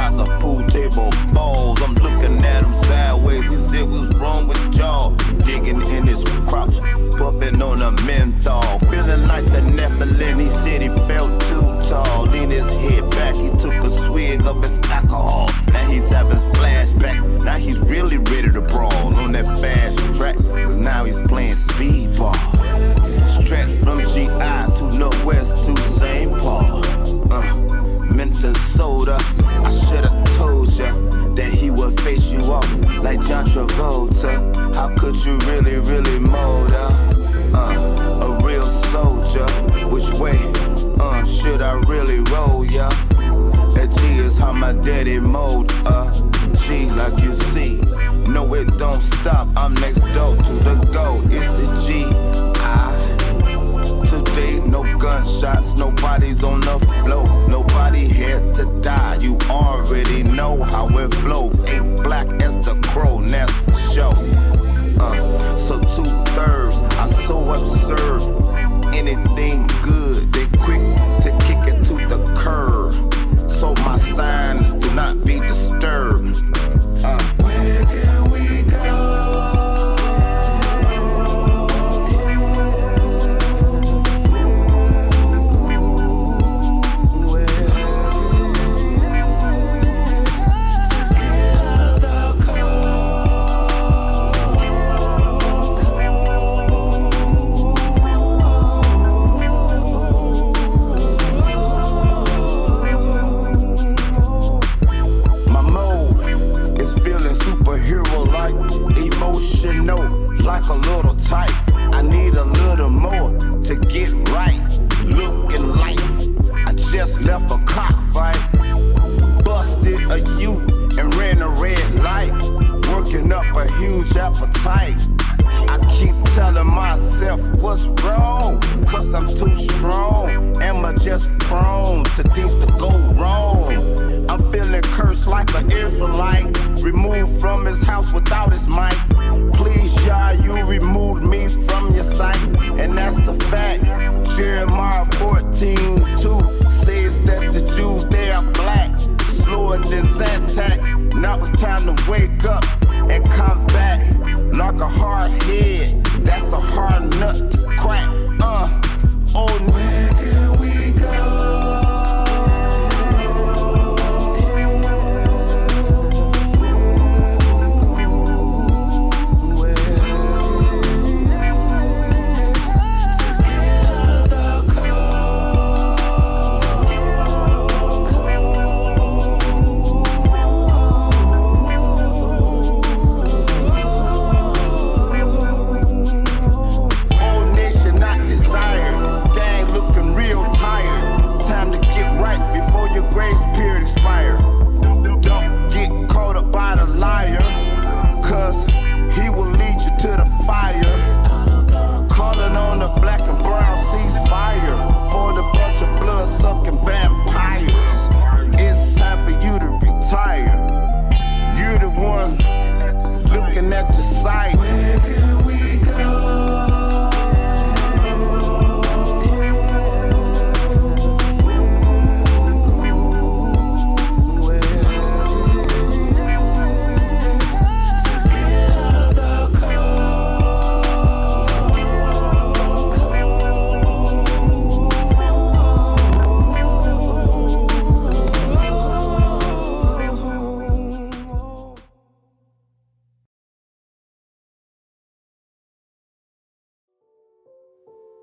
fries, a pool table, balls. I'm looking at him sideways. He said, what's wrong with y'all? Digging in his crouch, puffing on a menthol. Feeling like the Nephilim. He said he felt too tall. Lean his head back, he took a swig of his alcohol. Now he's having flashbacks. Now he's really ready to brawl on that fast track, cause now he's playing speedball. Stretched from GI to Northwest to St. Paul. Minnesota, I should've told ya that he would face you off like John Travolta. How could you really, really mold a real soldier? Which way, should I really roll ya? That G is how my daddy mold G like you see. No, it don't stop, I'm next door to the goal. It's the G.I. Today, no gunshots, nobody's on the floor. Nobody had to die, you already know how it flow. Ain't black as the crow, that's the show. So 2/3, I so absurd. Anything good, they quick to kick it to the curb. So my signs do not be disturbed. Where can we go? Like a little tight, I need a little more to get right. Looking like I just left a cockfight. Busted a U and ran a red light. Working up a huge appetite. I keep telling myself what's wrong, cause I'm too strong. Am I just prone to things to go wrong? I'm feeling cursed like an Israelite, removed from his house without his might. Please, Yah, you removed me from your sight, and that's the fact. Jeremiah 14:2 says that the Jews, they are black, slower than Zantac. Now it's time to wake up and come back. Like a hard head, that's a hard nut to crack. Oh, where can we go?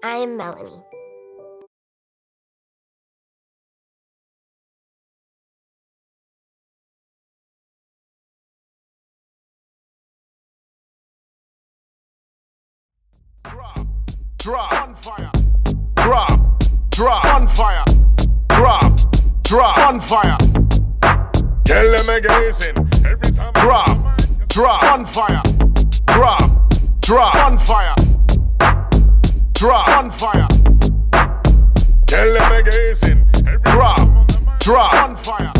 I am Melanie. Drop, on fire. Drop, on fire. Drop, on fire. Tell them again, every time. Drop, on fire. Drop, on fire. Drop, on fire. Tell them again, every drop, on fire.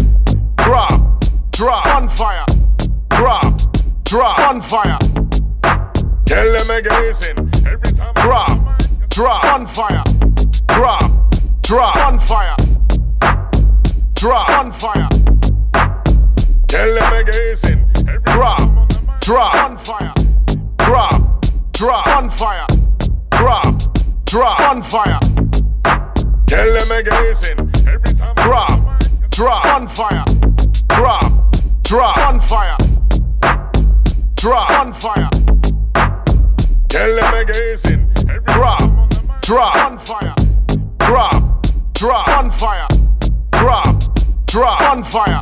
Drop, on fire. Drop, on fire. Tell them again, every time. Drop, on fire. Drop, on fire. Drop, on fire. Tell them again. Drop, drop, on fire. Drop, drop, on fire. Drop, drop, on fire. Tell them again. Every time. Drop, drop, on fire. Drop, drop, on fire. Drop, on fire. Tell them again. Drop, drop, on fire. Drop, drop, on fire. Drop, drop, on fire.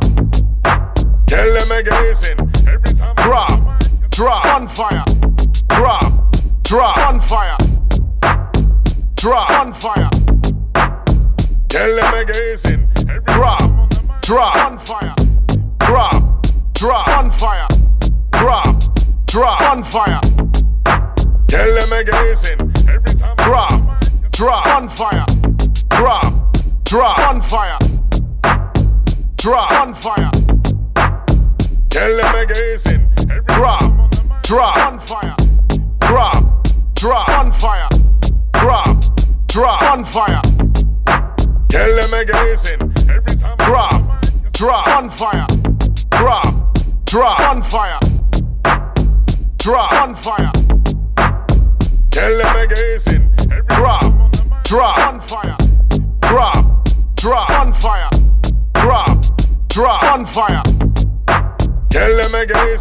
Tell them again. Every time. Drop, drop, on fire. Drop, drop, on fire. Drop, on fire. Tell them again. Drop, drop, on fire. Drop, drop, on fire. Drop, drop, on fire. Tell them again. Every time. Drop, drop, on fire. Drop, drop, on fire. Drop, on fire. Tell them again. Drop, drop, on fire. Drop, drop, on fire. Drop, drop, on fire. Tell them again. Every time. Drop, drop, on fire. Drop, drop, on fire. Drop, on fire. Tell them again. Drop, drop, on fire. Drop, drop, on fire. Drop, drop, on fire. Tell them again.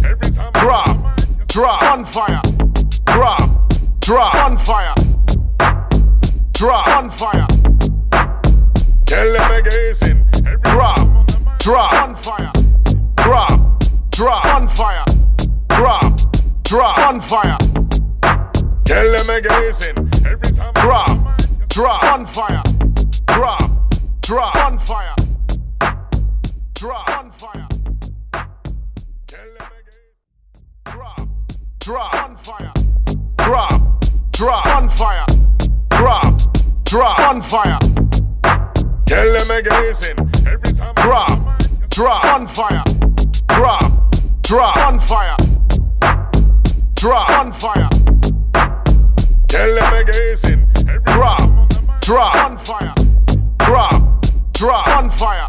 Every time. Drop, drop, on fire. Drop, drop, on fire. Drop, on fire. Tell them again. Drop, drop, on fire. Drop, drop, on fire. Drop, drop, on fire. Tell them again. Every time. Drop, drop, on fire. Drop, drop, on fire. Drop, on fire. Tell them again. Drop, drop, on fire. Drop, drop, on fire. Drop, drop, on fire. Tell them again. Every time. Drop, drop, on fire. Drop, drop, on fire. Drop, on fire. Tell them again. Drop, drop, on fire. Drop, drop, on fire.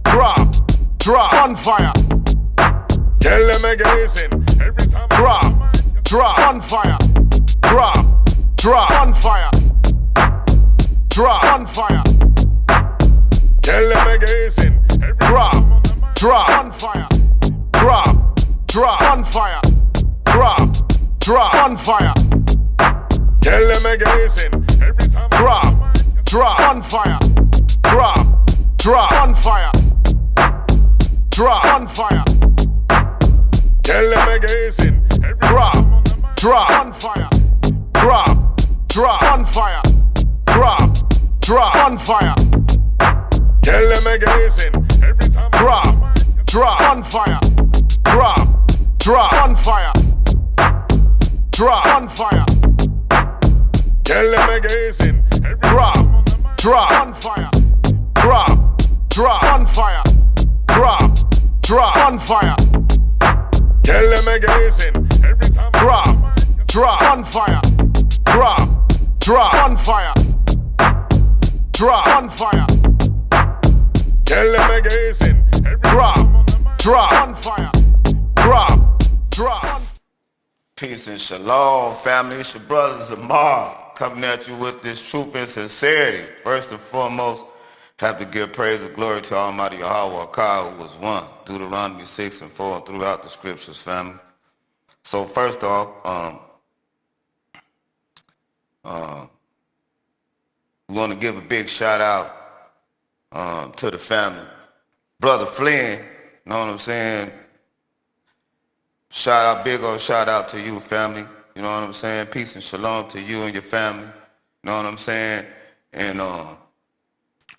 Drop, drop, on fire. Tell them again. Every time. Drop, drop, on fire. Drop, drop, on fire. Drop, on fire. Tell them again. Drop, drop, on fire. Drop, drop, on fire. Drop, drop, on fire. Tell them again. Every time. Drop, drop, on fire. Drop, drop, on fire. Drop, on fire. Tell them again. Drop, drop, on fire. Drop, drop, on fire. Drop, drop, on fire. Tell them again. Every time. Drop, drop, on fire. Drop, drop, on fire. Drop, on fire. Tell them again. Drop, drop, on fire. Drop, drop, on fire. Drop, drop, on fire. Tell them again. Every time. Drop, drop, on fire. Drop, drop, on fire. Drop, on fire. Tell them again. Drop, drop, on fire. Drop, drop, on fire. Peace and shalom, family. It's your brother Zamar coming at you with this truth and sincerity. First and foremost, have to give praise and glory to Almighty Yahweh Akah, who was one. Deuteronomy 6 and 4 throughout the scriptures, family. So first off, we want to give a big shout out to the family. Brother Flynn, you know what I'm saying? Shout out, big old shout out to you, family. You know what I'm saying? Peace and shalom to you and your family. You know what I'm saying? And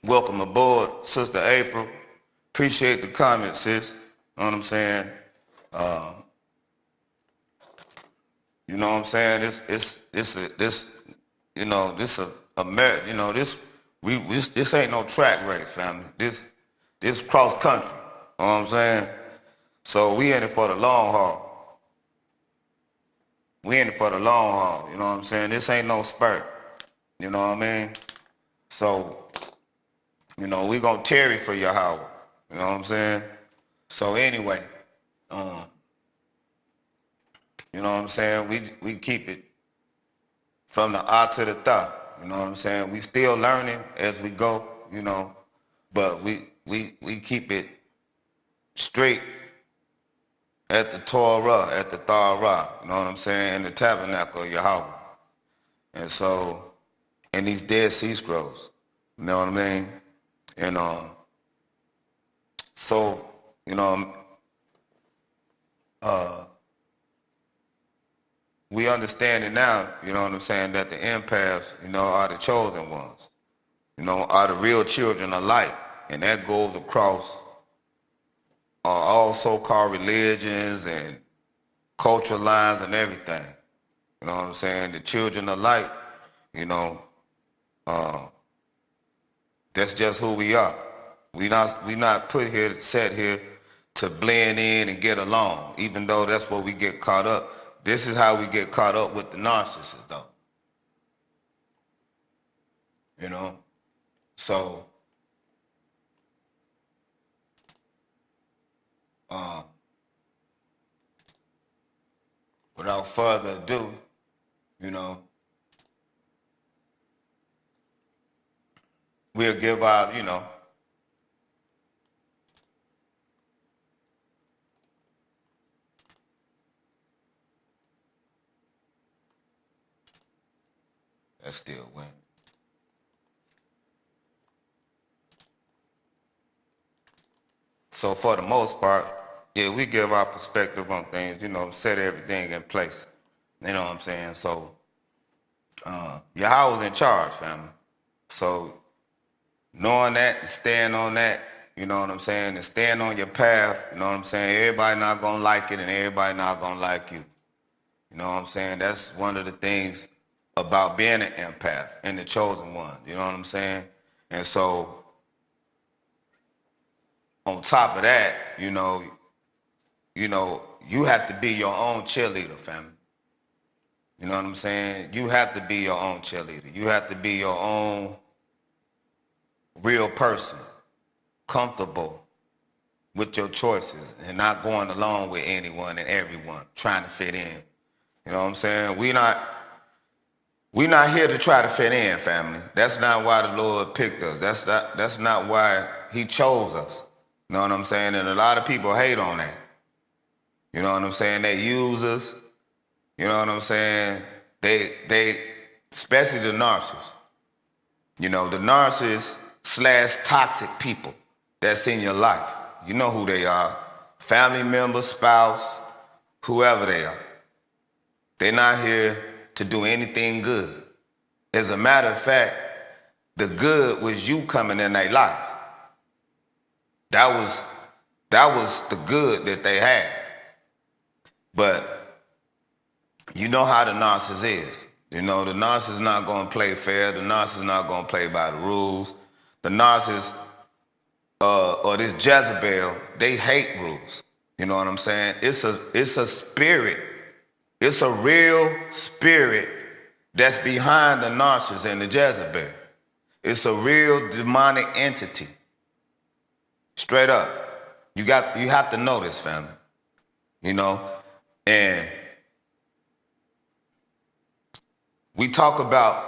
welcome aboard, Sister April. Appreciate the comments, sis. You know what I'm saying? You know what I'm saying? This ain't no track race, family. This cross country. You know what I'm saying? So we in it for the long haul. We in it for the long haul. You know what I'm saying? This ain't no spurt. You know what I mean? So, we gonna tarry for Yahweh. You know what I'm saying? So anyway, you know what I'm saying? We keep it from the eye to the thigh. You know what I'm saying? We still learning as we go, you know, but we keep it straight at the Torah, at the Thara, you know what I'm saying? In the tabernacle of Yahweh. And so, in these Dead Sea Scrolls, you know what I mean? And so, you know, we understand it now, you know what I'm saying, that the empaths, you know, are the chosen ones, you know, are the real children of light. And that goes across all so-called religions and cultural lines and everything. You know what I'm saying? The children of light, you know, that's just who we are. We not set here to blend in and get along, even though that's where we get caught up. This is how we get caught up with the narcissist, though. You know? So, without further ado, you know, we'll give our, you know, that still win. So for the most part, yeah, we give our perspective on things, you know, set everything in place. You know what I'm saying? So, Yahweh's in charge, family. So, knowing that and staying on that, you know what I'm saying, and staying on your path, you know what I'm saying, everybody not gonna like it and everybody not gonna like you. You know what I'm saying? That's one of the things about being an empath and the chosen one, you know what I'm saying? And so, on top of that, you know, you have to be your own cheerleader, family. You know what I'm saying? You have to be your own cheerleader. You have to be your own real person, comfortable with your choices and not going along with anyone and everyone, trying to fit in. You know what I'm saying? We not here to try to fit in, family. That's not why the Lord picked us. That's not why he chose us. You know what I'm saying? And a lot of people hate on that. You know what I'm saying? They use us. You know what I'm saying? They especially the narcissists. You know, the narcissists / toxic people that's in your life. You know who they are. Family member, spouse, whoever they are. They're not here to do anything good. As a matter of fact, the good was you coming in their life. That was the good that they had. But you know how the narcissist is. You know, the narcissist is not going to play fair. The narcissist is not going to play by the rules. The narcissist or this Jezebel, they hate rules. You know what I'm saying? It's a spirit. It's a real spirit that's behind the narcissist and the Jezebel. It's a real demonic entity. Straight up. You have to know this, family. You know? And we talk about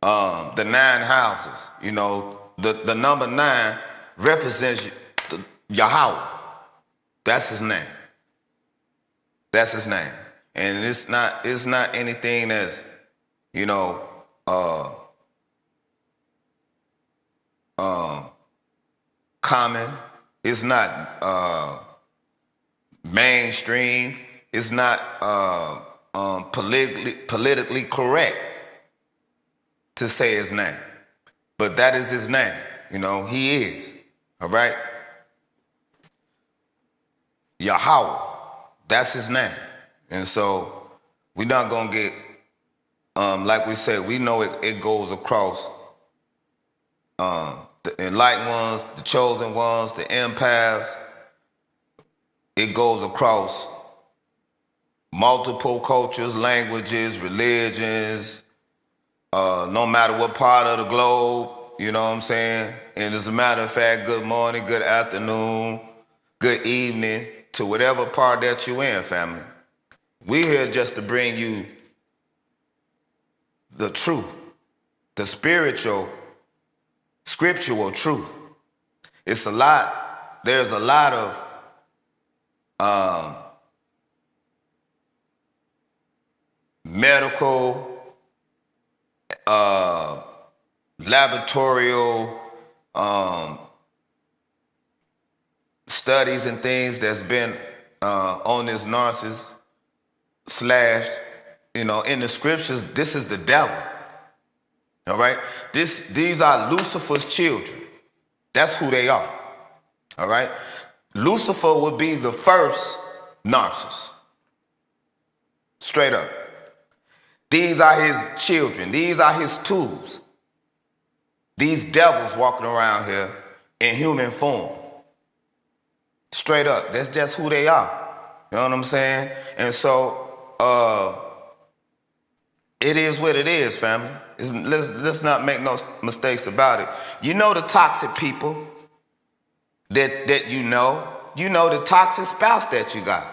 the 9 houses. You know, the number 9 represents Yahweh. That's his name. That's his name. And it's not anything that's, you know, common. It's not mainstream. It's not politically correct to say his name. But that is his name. You know, he is. All right? Yahweh. That's his name. And so we're not going to get, like we said, we know it goes across the enlightened ones, the chosen ones, the empaths. It goes across multiple cultures, languages, religions, no matter what part of the globe, you know what I'm saying? And as a matter of fact, good morning, good afternoon, good evening to whatever part that you in, family. We here just to bring you the truth, the spiritual, scriptural truth. There's a lot of medical, laboratorial studies and things that's been on this narcissist / in the scriptures. This is the devil. All right? These are Lucifer's children. That's who they are. All right? Lucifer would be the first narcissist. Straight up. These are his children. These are his tools. These devils walking around here in human form. Straight up. That's just who they are. You know what I'm saying? And so, it is what it is, family. Let's not make no mistakes about it. You know the toxic people that you know. You know the toxic spouse that you got,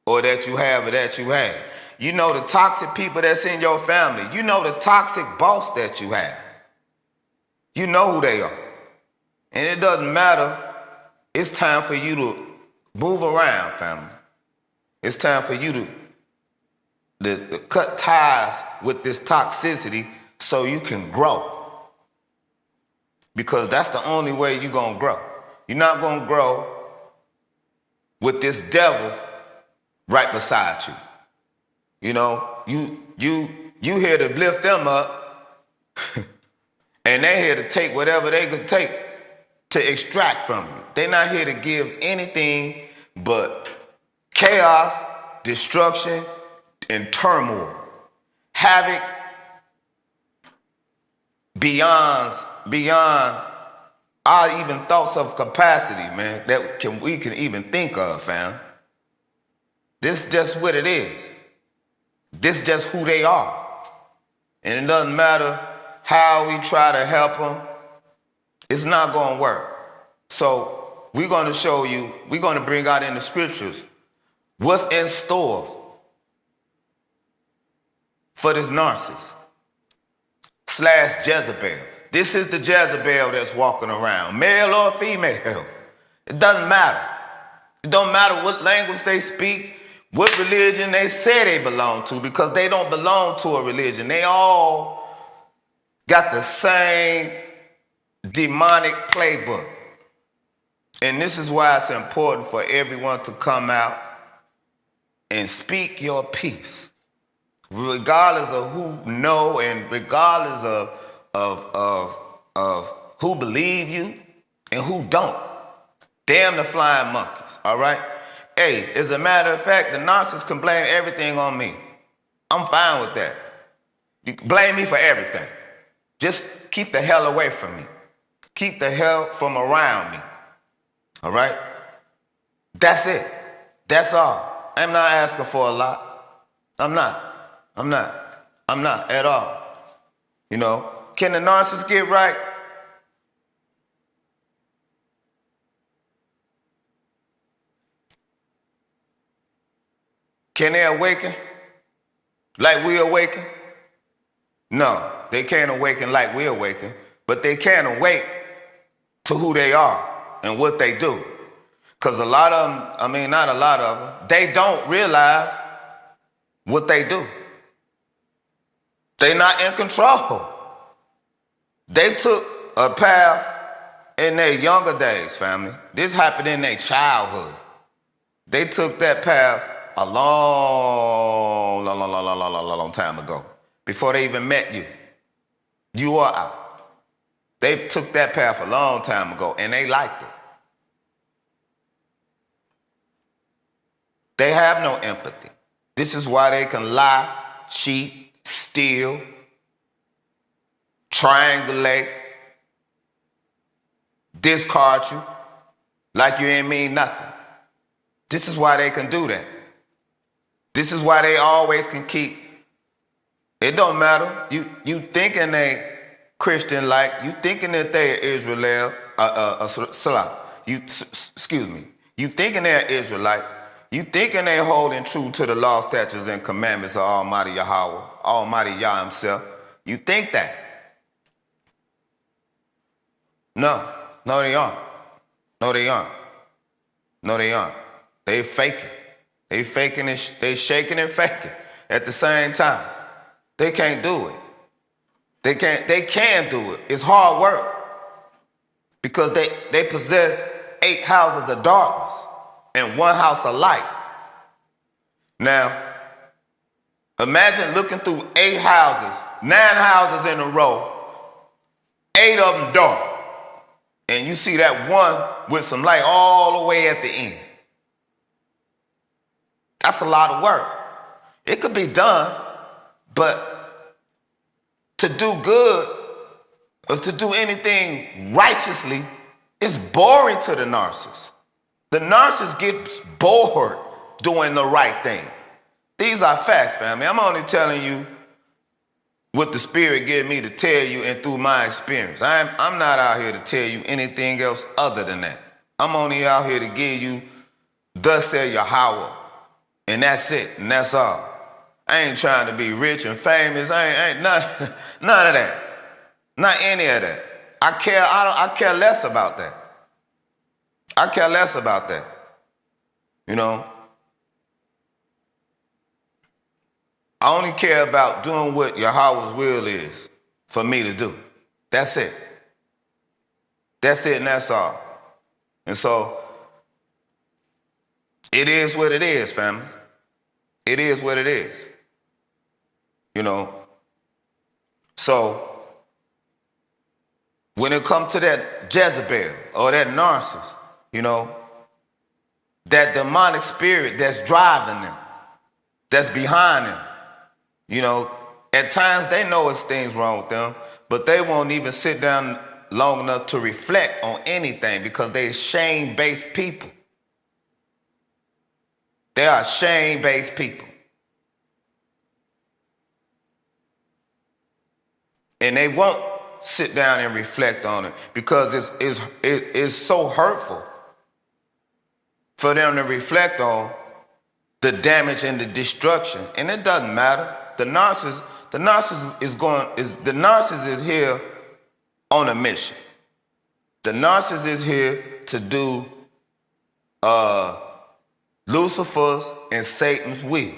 or that you have, or that you had. You know the toxic people that's in your family. You know the toxic boss that you have. You know who they are. And it doesn't matter. It's time for you to move around, family. It's time for you to cut ties with this toxicity so you can grow. Because that's the only way you're going to grow. You're not going to grow with this devil right beside you. You know, you here to lift them up, and they here to take whatever they could take to extract from you. They're not here to give anything but chaos, destruction, and turmoil. Havoc beyond our even thoughts of capacity, man, that we can even think of, fam. This is just what it is. This is just who they are. And it doesn't matter how we try to help them, it's not going to work. So we're going to show you, we're going to bring out in the scriptures what's in store for this narcissist / Jezebel. This is the Jezebel that's walking around, male or female. It doesn't matter. It don't matter what language they speak, what religion they say they belong to, because they don't belong to a religion. They all got the same demonic playbook. And this is why it's important for everyone to come out and speak your piece, regardless of who know and regardless of who believe you and who don't. Damn the flying monkeys, all right? Hey, as a matter of fact, the narcissist can blame everything on me. I'm fine with that. You can blame me for everything. Just keep the hell away from me. Keep the hell from around me, all right? That's it. That's all. I'm not asking for a lot. I'm not at all. You know, can the narcissist get right? Can they awaken like we awaken? No, they can't awaken like we awaken, but they can awake to who they are and what they do. Because a lot of them, not a lot of them, they don't realize what they do. They're not in control. They took a path in their younger days, family. This happened in their childhood. They took that path a long time ago, before they even met you. You are out. They took that path a long time ago, and they liked it. They have no empathy. This is why they can lie, cheat, steal, triangulate, discard you like you ain't mean nothing. This is why they can do that. This is why they always can keep. It don't matter. You thinking they Christian like, you thinking that they Israel, Salah. Excuse me. You thinking they're Israelite. You thinking they're holding true to the law, statutes, and commandments of Almighty Yahweh, Almighty Yah himself. You think that. No, they aren't. No, they aren't. No, they aren't. They faking. They faking and they shaking and faking at the same time. They can't do it. They can do it. It's hard work. Because they possess 8 houses of darkness and 1 house of light. Now, imagine looking through 8 houses, 9 houses in a row, 8 of them dark. And you see that one with some light all the way at the end. That's a lot of work. It could be done, but to do good or to do anything righteously is boring to the narcissist. The narcissist gets bored doing the right thing. These are facts, family. I'm only telling you what the Spirit gave me to tell you and through my experience. I'm not out here to tell you anything else other than that. I'm only out here to give you, thus said Yahweh. And that's it, and that's all. I ain't trying to be rich and famous. I ain't none of that. Not any of that. I care less about that. I care less about that. You know? I only care about doing what Yahweh's will is for me to do. That's it. That's it and that's all. And so, it is what it is, family. It is what it is. You know? So, when it comes to that Jezebel or that narcissist, you know, that demonic spirit that's driving them, that's behind them, you know, at times they know it's things wrong with them, but they won't even sit down long enough to reflect on anything because they're shame-based people. They are shame-based people. And they won't sit down and reflect on it because it's so hurtful for them to reflect on the damage and the destruction. And it doesn't matter. The narcissist is here on a mission. The narcissist is here to do Lucifer's and Satan's will.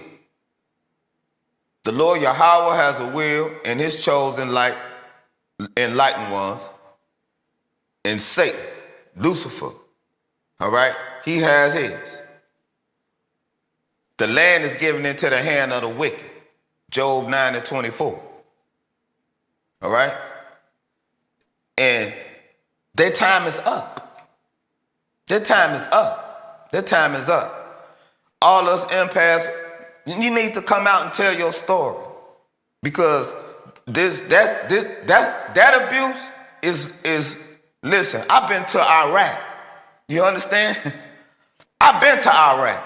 The Lord Yahweh has a will and his chosen light, enlightened ones, and Satan, Lucifer, all right? He has his. The land is given into the hand of the wicked. Job 9:24. All right? And their time is up. Their time is up. Their time is up. All us empaths, you need to come out and tell your story. Because that abuse is listen, I've been to Iraq. You understand? I've been to Iraq.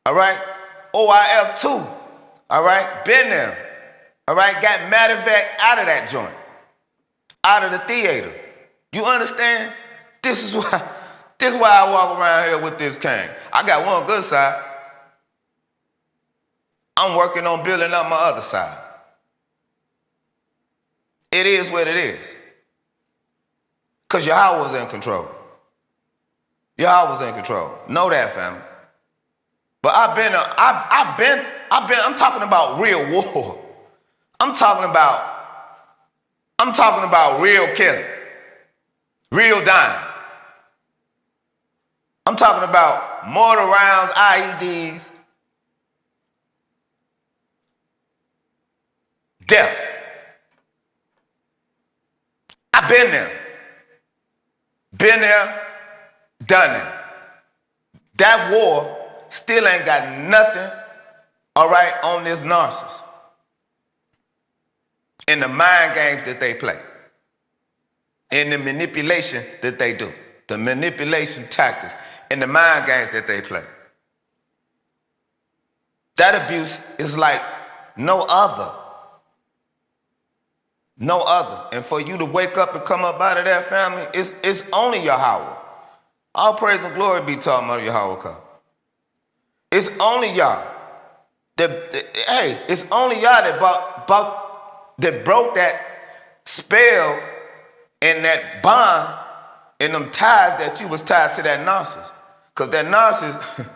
All right? OIF 2. All right? Been there. All right? Got medevac out of that joint. Out of the theater. You understand? This is why I walk around here with this cane. I got one good side. I'm working on building up my other side. It is what it is. Because Yahweh's in control. Yahweh's in control. Know that, family. But I'm talking about real war. I'm talking about real killing. Real dying. I'm talking about mortar rounds, IEDs, death. I've been there. Been there, done that. That war still ain't got nothing, all right, on this narcissist. In the mind games that they play. In the manipulation that they do. The manipulation tactics. In the mind games that they play. That abuse is like no other. No other. And for you to wake up and come up out of that, family, it's only Yahweh. All praise and glory be to Almighty Yahweh. It's only y'all it's only y'all that broke that spell and that bond and them ties that you was tied to that narcissist. Cause that narcissist,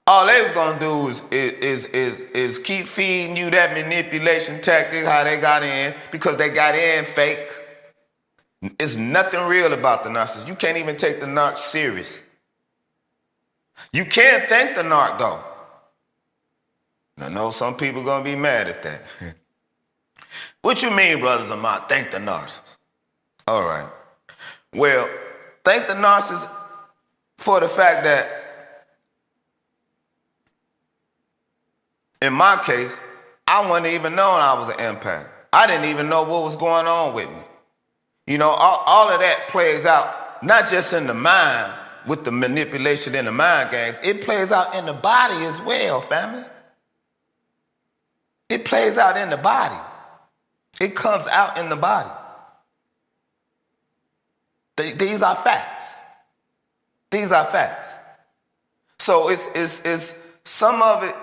all they was gonna do is keep feeding you that manipulation tactic, how they got in, because they got in fake. It's nothing real about the narcissist. You can't even take the narc serious. You can thank the narc though. I know some people gonna be mad at that. What you mean, brothers of mine? Thank the narcissist. All right. Well, thank the narcissist for the fact that, in my case, I wasn't even knowing I was an empath. I didn't even know what was going on with me. You know, all of that plays out not just in the mind with the manipulation in the mind games. It plays out in the body as well, family. It plays out in the body. It comes out in the body. These are facts. These are facts. So it's some of it,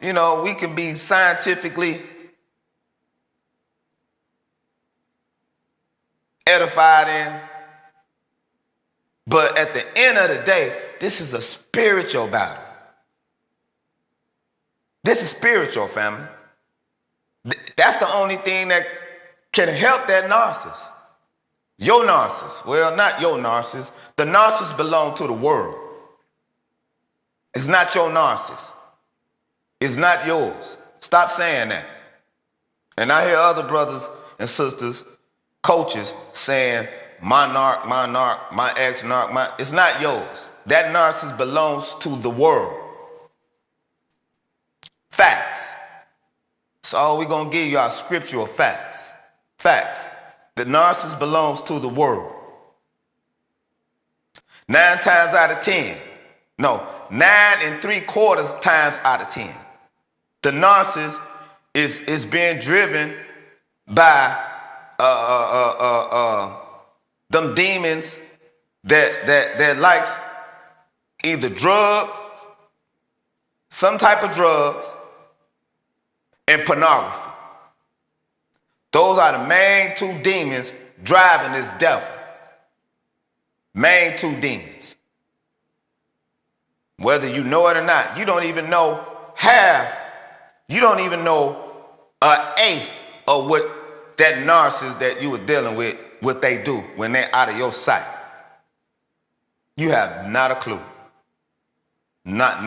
you know, we can be scientifically edified in. But at the end of the day, this is a spiritual battle. This is spiritual, family. That's the only thing that can help that narcissist. Your narcissist. Well, not your narcissist. The narcissist belongs to the world. It's not your narcissist. It's not yours. Stop saying that. And I hear other brothers and sisters, coaches, saying, my narc, my ex-narc, it's not yours. That narcissist belongs to the world. Facts. So we're going to give you our scriptural facts. Facts. The narcissist belongs to the world. 9 times out of 10. No, 9 3/4 times out of 10. The narcissist is being driven by them demons that likes either drugs, some type of drugs, and pornography. Those are the main 2 demons driving this devil. Main 2 demons. Whether you know it or not, you don't even know half. You don't even know an eighth of what that narcissist that you were dealing with, what they do when they're out of your sight. You have not a clue. You have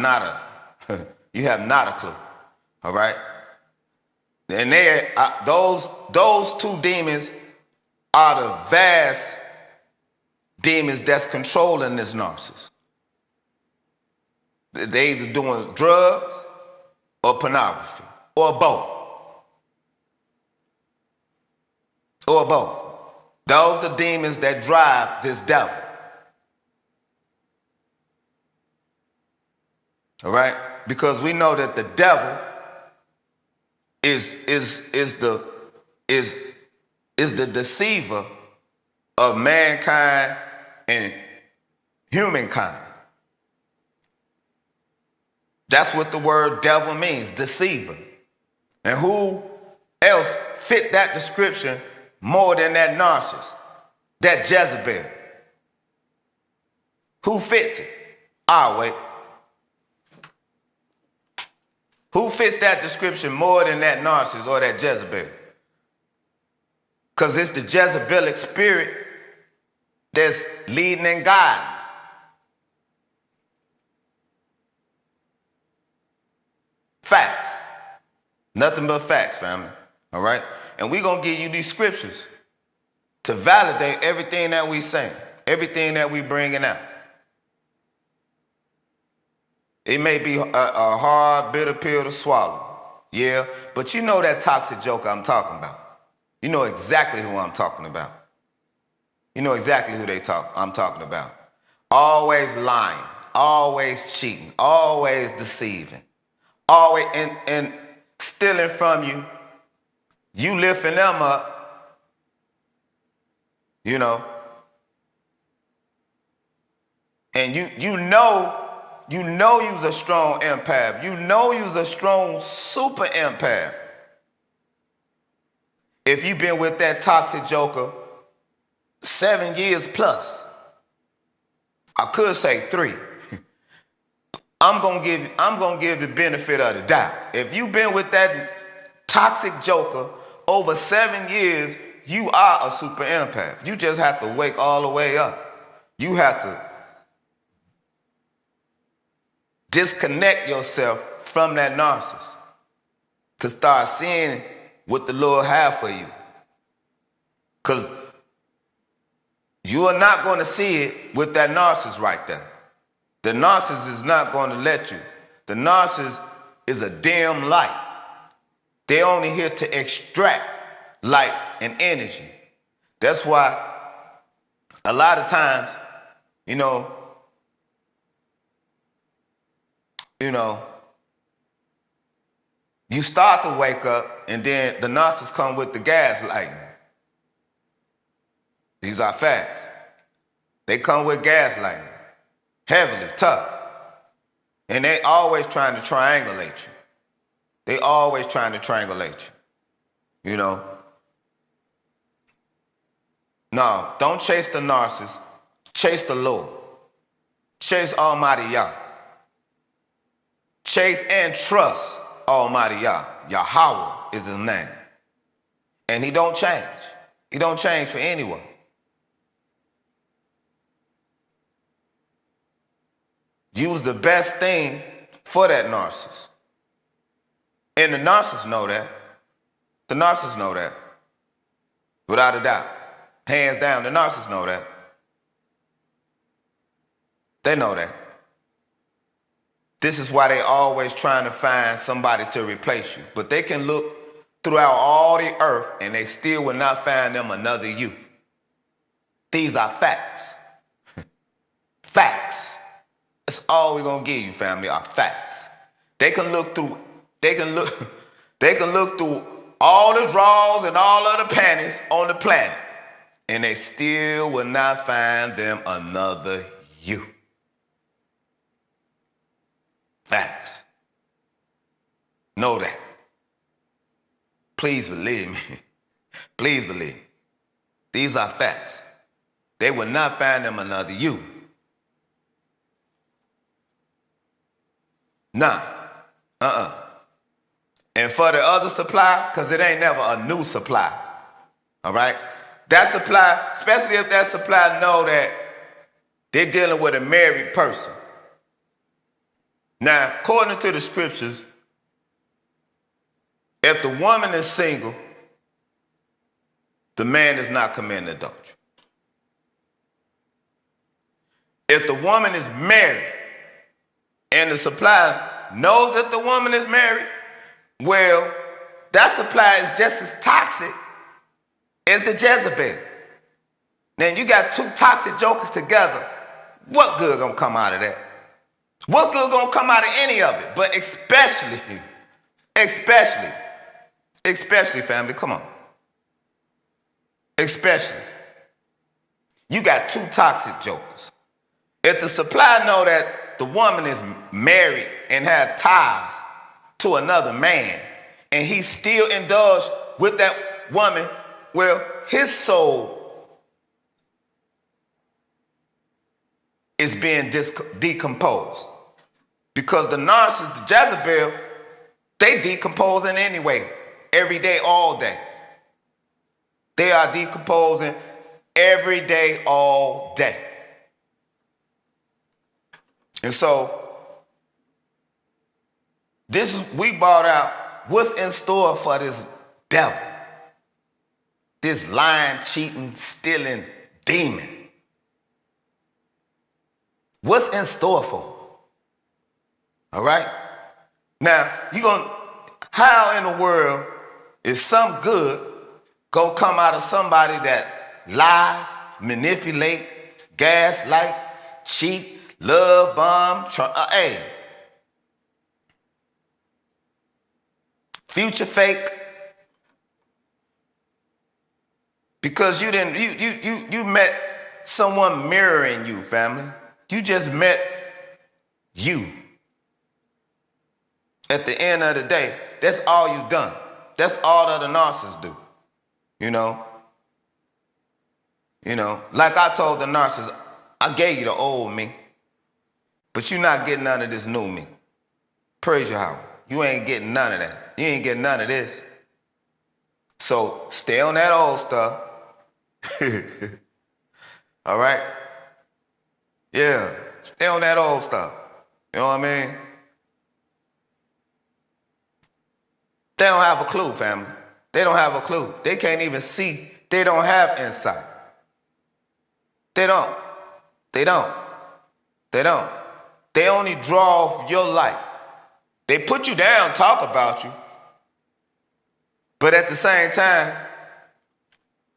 not a clue. All right? And those 2 demons are the vast demons that's controlling this narcissist. They either doing drugs or pornography or both. Or both. Those are the demons that drive this devil. All right? Because we know that the devil is the deceiver of mankind and humankind. That's what the word devil means, deceiver. And who else fit that description more than that narcissist, that Jezebel? Who fits it? Wait. Who fits that description more than that narcissist or that Jezebel? Because it's the Jezebelic spirit that's leading and guiding. Facts. Nothing but facts, family. All right? And we're going to give you these scriptures to validate everything that we saying, everything that we bringing out. It may be a hard, bitter pill to swallow. Yeah, but you know that toxic joker I'm talking about. You know exactly who I'm talking about. You know exactly who I'm talking about. Always lying, always cheating, always deceiving, always and stealing from you. You lifting them up, And you know you's a strong empath. You know you's a strong super empath. If you've been with that toxic joker 7 years plus, I could say 3. I'm gonna give the benefit of the doubt. If you've been with that toxic joker over 7 years, you are a super empath. You just have to wake all the way up. You have to disconnect yourself from that narcissist to start seeing what the Lord have for you. Because you are not going to see it with that narcissist right there. The narcissist is not going to let you. The narcissist is a dim light. They're only here to extract light and energy. That's why a lot of times, you start to wake up and then the narcissists come with the gaslighting. These are facts. They come with gaslighting. Heavily, tough. And they always trying to triangulate you. They always trying to triangulate you. No, don't chase the narcissist. Chase the Lord. Chase Almighty Yah. Chase and trust Almighty Yah. Yahweh is his name. And he don't change. He don't change for anyone. Use the best thing for that narcissist. And the narcissists know that. The narcissists know that. Without a doubt. Hands down, the narcissists know that. They know that. This is why they always trying to find somebody to replace you. But they can look throughout all the earth and they still will not find them another you. These are facts. Facts. That's all we're gonna give you, family, are facts. They can look through all the drawers and all of the panties on the planet, and they still will not find them another you. Facts. Know that. Please believe me. Please believe me. These are facts. They will not find them another you. Nah. And for the other supply, because it ain't never a new supply. All right? That supply, especially if that supply know that they're dealing with a married person. Now, according to the scriptures, if the woman is single, the man is not committing adultery. If the woman is married and the supply knows that the woman is married, well, that supply is just as toxic as the Jezebel. Now, you got two toxic jokers together. What good gonna come out of that? What good gonna come out of any of it? But especially, family, come on. Especially, you got two toxic jokers. If the supply know that the woman is married and had ties to another man, and he still indulged with that woman, well, his soul is being decomposed. Because the narcissist, the Jezebel, they decomposing anyway, every day, all day. They are decomposing every day, all day. And so, we brought out what's in store for this devil, this lying, cheating, stealing demon. What's in store for him? All right? Now, how in the world is some good gonna come out of somebody that lies, manipulate, gaslight, cheat, love bomb, future fake? Because you met someone mirroring you, family. You just met you. At the end of the day, that's all you done. That's all that the narcissists do. You know? Like I told the narcissist, I gave you the old me, but you're not getting none of this new me. Praise Yahweh. You ain't getting none of that. You ain't getting none of this. So stay on that old stuff. All right? Yeah, stay on that old stuff. You know what I mean? They don't have a clue, family. They don't have a clue. They can't even see. They don't have insight. They don't. They only draw off your light. They put you down, talk about you. But at the same time,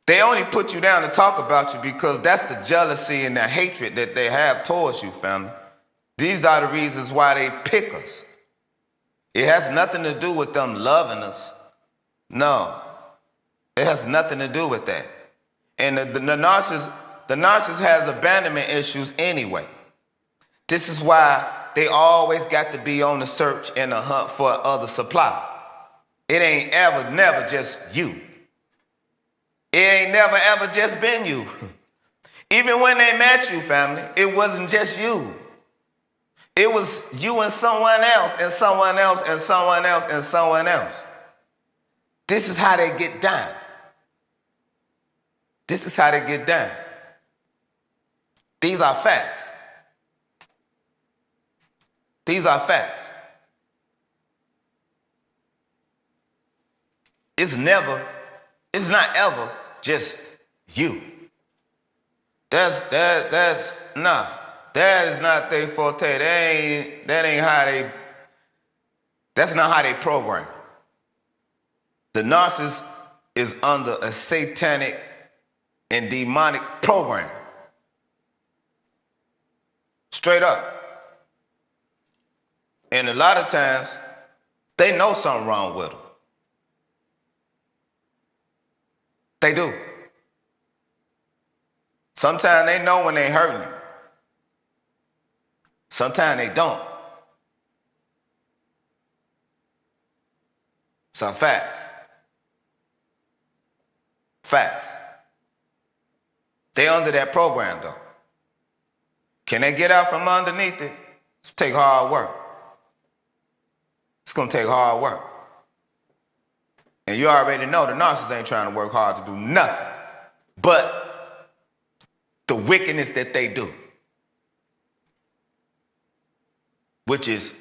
they only put you down to talk about you because that's the jealousy and the hatred that they have towards you, family. These are the reasons why they pick us. It has nothing to do with them loving us. No, it has nothing to do with that. And the narcissist has abandonment issues anyway. This is why they always got to be on the search and the hunt for other supply. It ain't ever, never just you. It ain't never, ever just been you. Even when they met you, family, it wasn't just you. It was you and someone else, and someone else, and someone else, and someone else. This is how they get down. This is how they get down. These are facts. These are facts. It's not ever just you. That is not their forte. That's not how they program. The narcissist is under a satanic and demonic program. Straight up. And a lot of times, they know something wrong with them. They do. Sometimes they know when they're hurting you. Sometimes they don't. Some facts. Facts. They under that program though. Can they get out from underneath it? It's take hard work. It's gonna take hard work. And you already know the narcissist ain't trying to work hard to do nothing but the wickedness that they do, which is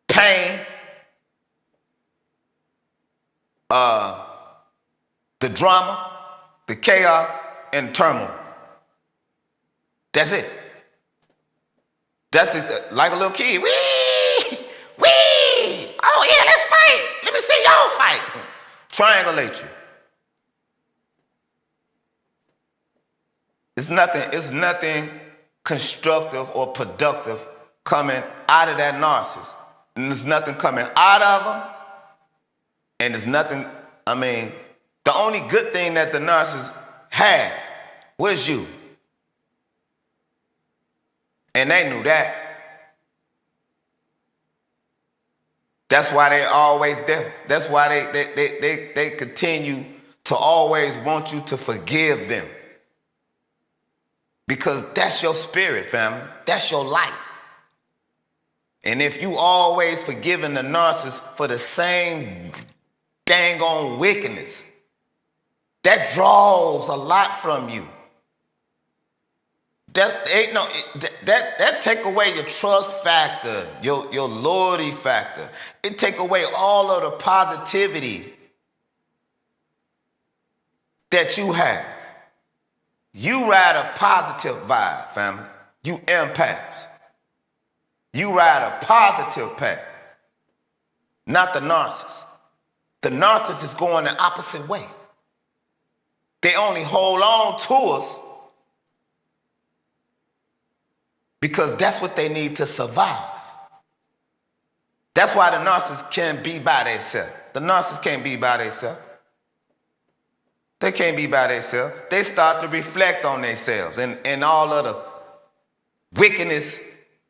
pain, the drama, the chaos, and turmoil. That's it. That's it. Like a little kid. Wee! Wee! Oh yeah, let's fight. Let me see y'all fight. Triangulate you. It's nothing constructive or productive coming out of that narcissist. And there's nothing coming out of them. And there's nothing, the only good thing that the narcissist had was you. And they knew that. That's why they always there. That's why they continue to always want you to forgive them. Because that's your spirit, family. That's your light. And if you always forgiving the narcissist for the same dang on wickedness, that draws a lot from you. That take away your trust factor, your loyalty factor. It take away all of the positivity that you have. You ride a positive vibe, family. You empaths. You ride a positive path, not the narcissist. The narcissist is going the opposite way. They only hold on to us because that's what they need to survive. That's why the narcissist can't be by themselves. The narcissist can't be by themselves. They can't be by themselves. They start to reflect on themselves and all of wickedness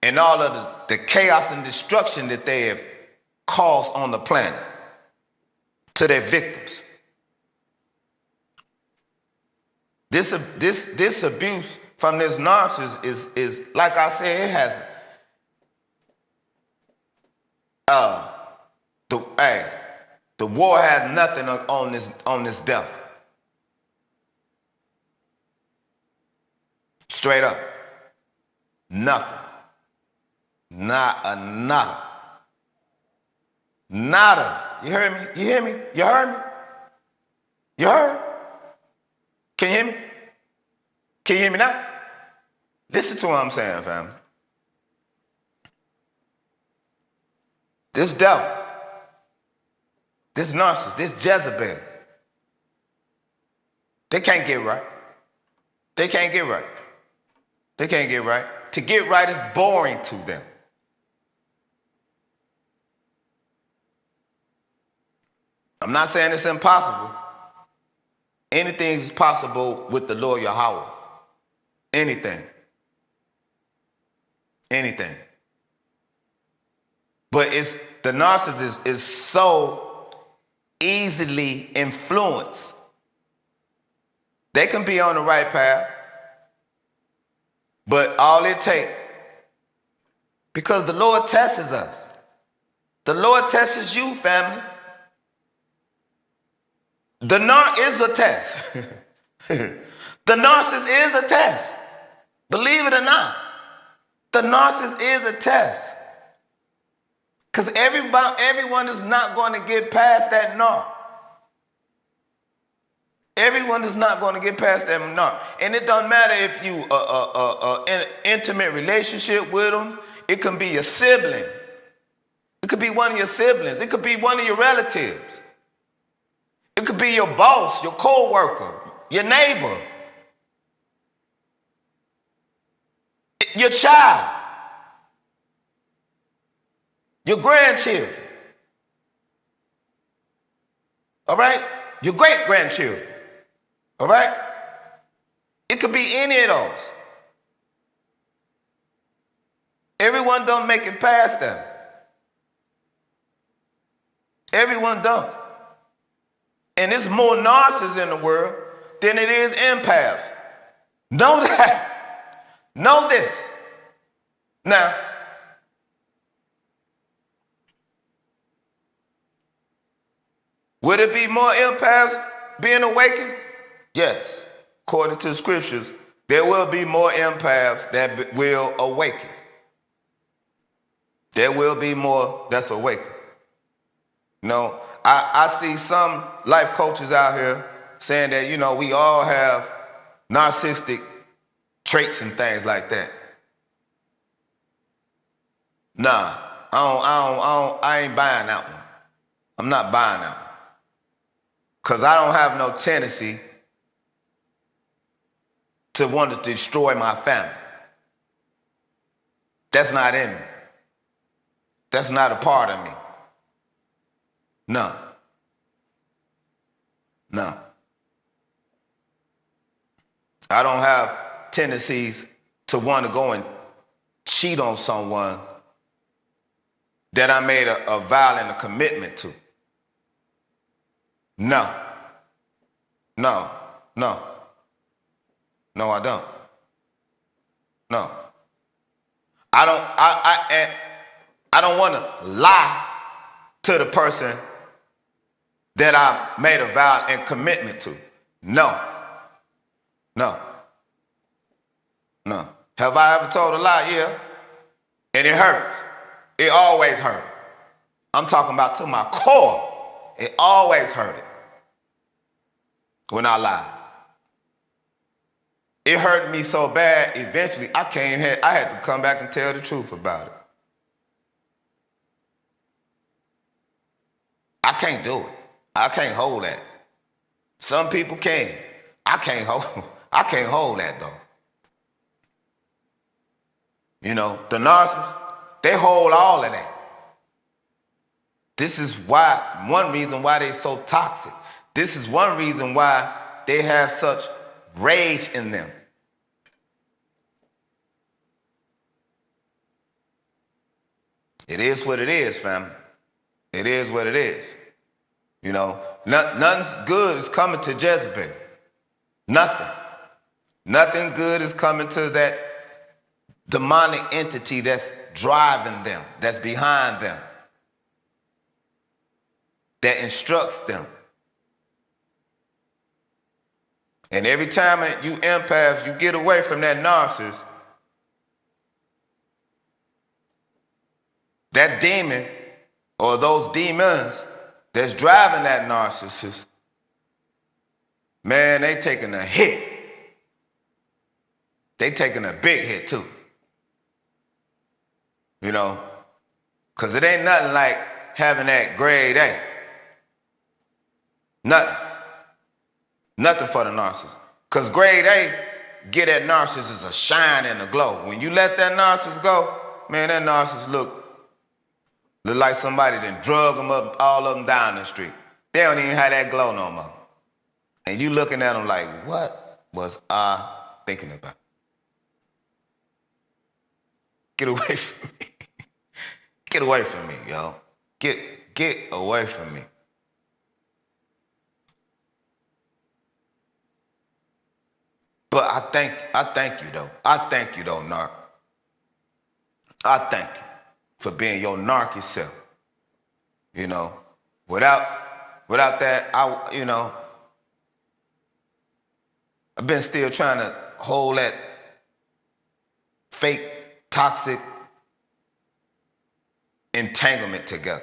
and all of the chaos and destruction that they have caused on the planet to their victims. This abuse from this narcissist is like I said, it has the war has nothing on this death. Straight up. Nothing. Not a nada. Nada. You heard me? You hear me? You heard me? You heard? Can you hear me? Can you hear me now? Listen to what I'm saying, family. This devil, this narcissist, this Jezebel, they can't get right. They can't get right. They can't get right. To get right is boring to them. I'm not saying it's impossible. Anything is possible with the Lord Yahweh. Anything. Anything. But the narcissist is so easily influenced. They can be on the right path, but all it takes, because the Lord tests us. The Lord tests you, family. The narc is a test. The narcissist is a test. Believe it or not. The narcissist is a test. Because everyone is not going to get past that narc. Everyone is not going to get past that narc. And it doesn't matter if you in an intimate relationship with them. It can be your sibling. It could be one of your siblings. It could be one of your relatives. It could be your boss, your co-worker, your neighbor, your child, your grandchildren, all right? Your great-grandchildren, all right? It could be any of those. Everyone don't make it past them. Everyone don't. And there's more narcissists in the world than it is empaths. Know that. Know this. Now, would it be more empaths being awakened? Yes. According to the scriptures, there will be more empaths that will awaken. There will be more that's awakened. No. I see some life coaches out here saying that, we all have narcissistic traits and things like that. Nah, I ain't buying that one. I'm not buying that one. Because I don't have no tendency to want to destroy my family. That's not in me. That's not a part of me. No. No. I don't have tendencies to want to go and cheat on someone that I made a vow and a commitment to. No. No. No. No, I don't. No. I don't want to lie to the person that I made a vow and commitment to. No. No. No. Have I ever told a lie? Yeah. And it hurts. It always hurt. I'm talking about to my core. It always hurt when I lied. It hurt me so bad, eventually I had to come back and tell the truth about it. I can't do it. I can't hold that. Some people can. I can't hold that though. The narcissists, they hold all of that. This is one reason why they're so toxic. This is one reason why they have such rage in them. It is what it is, family. It is what it is. You know, nothing good is coming to Jezebel. Nothing. Nothing good is coming to that demonic entity that's driving them, that's behind them, that instructs them. And every time you empaths, you get away from that narcissist, that demon or those demons that's driving that narcissist, man, they taking a hit. They taking a big hit too. You know, because it ain't nothing like having that grade A. Nothing. Nothing for the narcissist. Because grade A, get that narcissist a shine and a glow. When you let that narcissist go, man, that narcissist look like somebody done drug them up, all of them down the street. They don't even have that glow no more. And you looking at them like, what was I thinking about? Get away from me. Get away from me, yo. Get away from me. But I thank you though. I thank you though, narc. I thank you for being your narky self. You know, without that, I've been still trying to hold that fake, toxic entanglement together.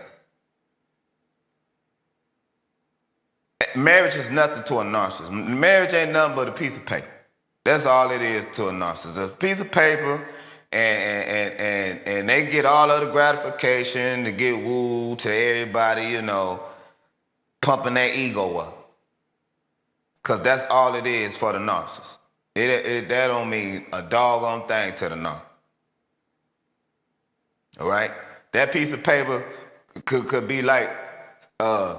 Marriage is nothing to a narcissist. Marriage ain't nothing but a piece of paper. That's all it is to a narcissist. A piece of paper, and they get all of the gratification to get wooed to everybody, you know, pumping their ego up. Because that's all it is for the narcissist. That don't mean a doggone thing to the narc. All right? That piece of paper could be like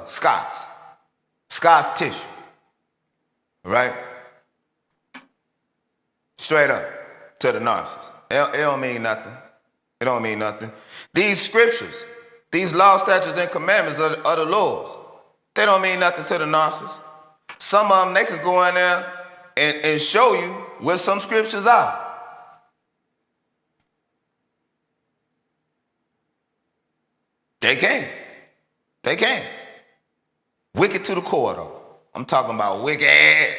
Scott's tissue. All right? Straight up to the narcissist. It don't mean nothing. It don't mean nothing. These scriptures, these law, statutes, and commandments are the Lord's. They don't mean nothing to the narcissist. Some of them, they could go in there and show you where some scriptures are. They can. They can. Wicked to the core, though. I'm talking about wicked.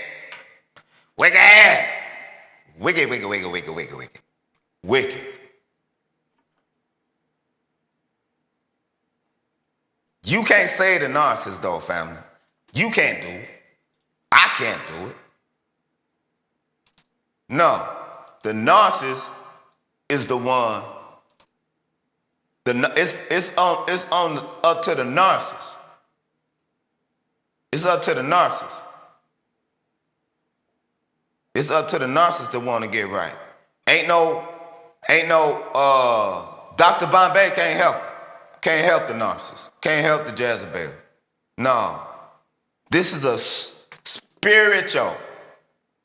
Wicked. Wicked, wicked, wicked, wicked, wicked, wicked. Wicked. You can't say the narcissist, though, family. You can't do it. I can't do it. No. The narcissist is the one. It's up to the narcissist. It's up to the narcissist. It's up to the narcissist to want to get right. Ain't no Dr. Bombay can't help. Can't help the narcissist. Can't help the Jezebel. No. This is a spiritual.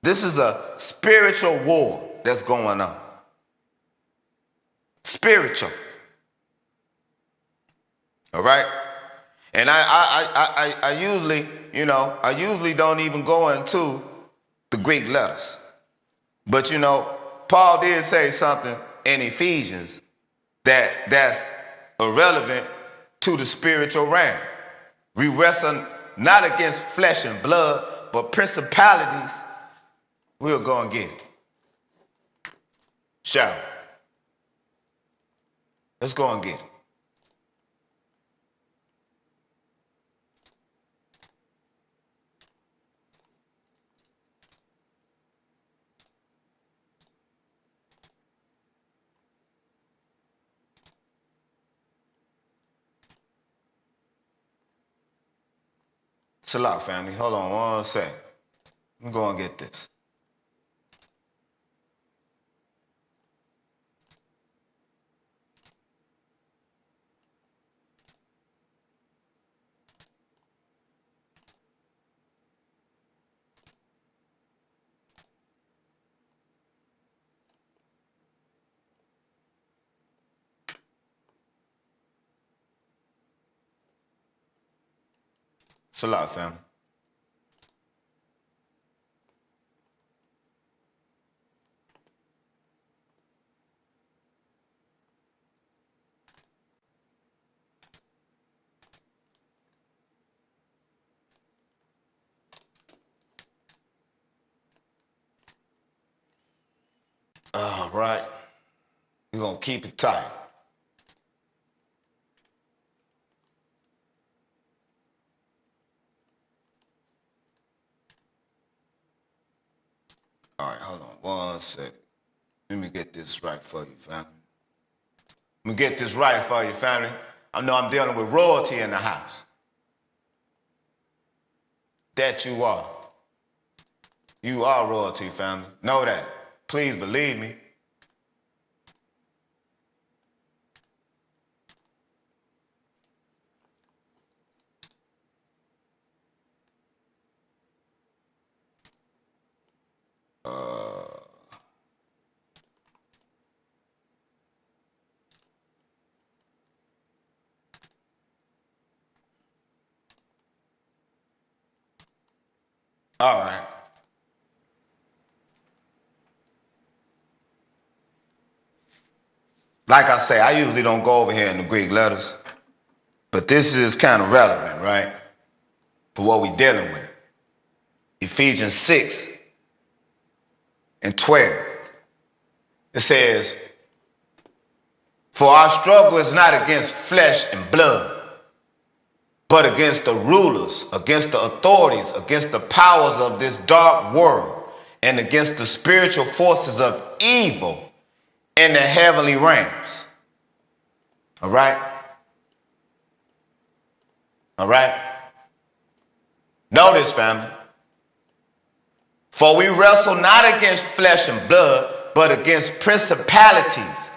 This is a spiritual war that's going on. Spiritual. All right? And I usually don't even go into the Greek letters. But Paul did say something in Ephesians that's irrelevant to the spiritual realm. We wrestle not against flesh and blood, but principalities. We'll go and get it. Shall we? Let's go and get it. Chill out, family. Hold on one sec. Let me go and get this. a lot, family. All right. We're going to keep it tight. All right, hold on 1 second. Let me get this right for you, family. Let me get this right for you, family. I know I'm dealing with royalty in the house. That you are. You are royalty, family. Know that. Please believe me. All right. Like I say, I usually don't go over here in the Greek letters, but this is kind of relevant, right? For what we're dealing with. Ephesians 6 and 12. It says, for our struggle is not against flesh and blood, but against the rulers, against the authorities, against the powers of this dark world, and against the spiritual forces of evil in the heavenly realms. All right? All right? Notice, family. For we wrestle not against flesh and blood, but against principalities,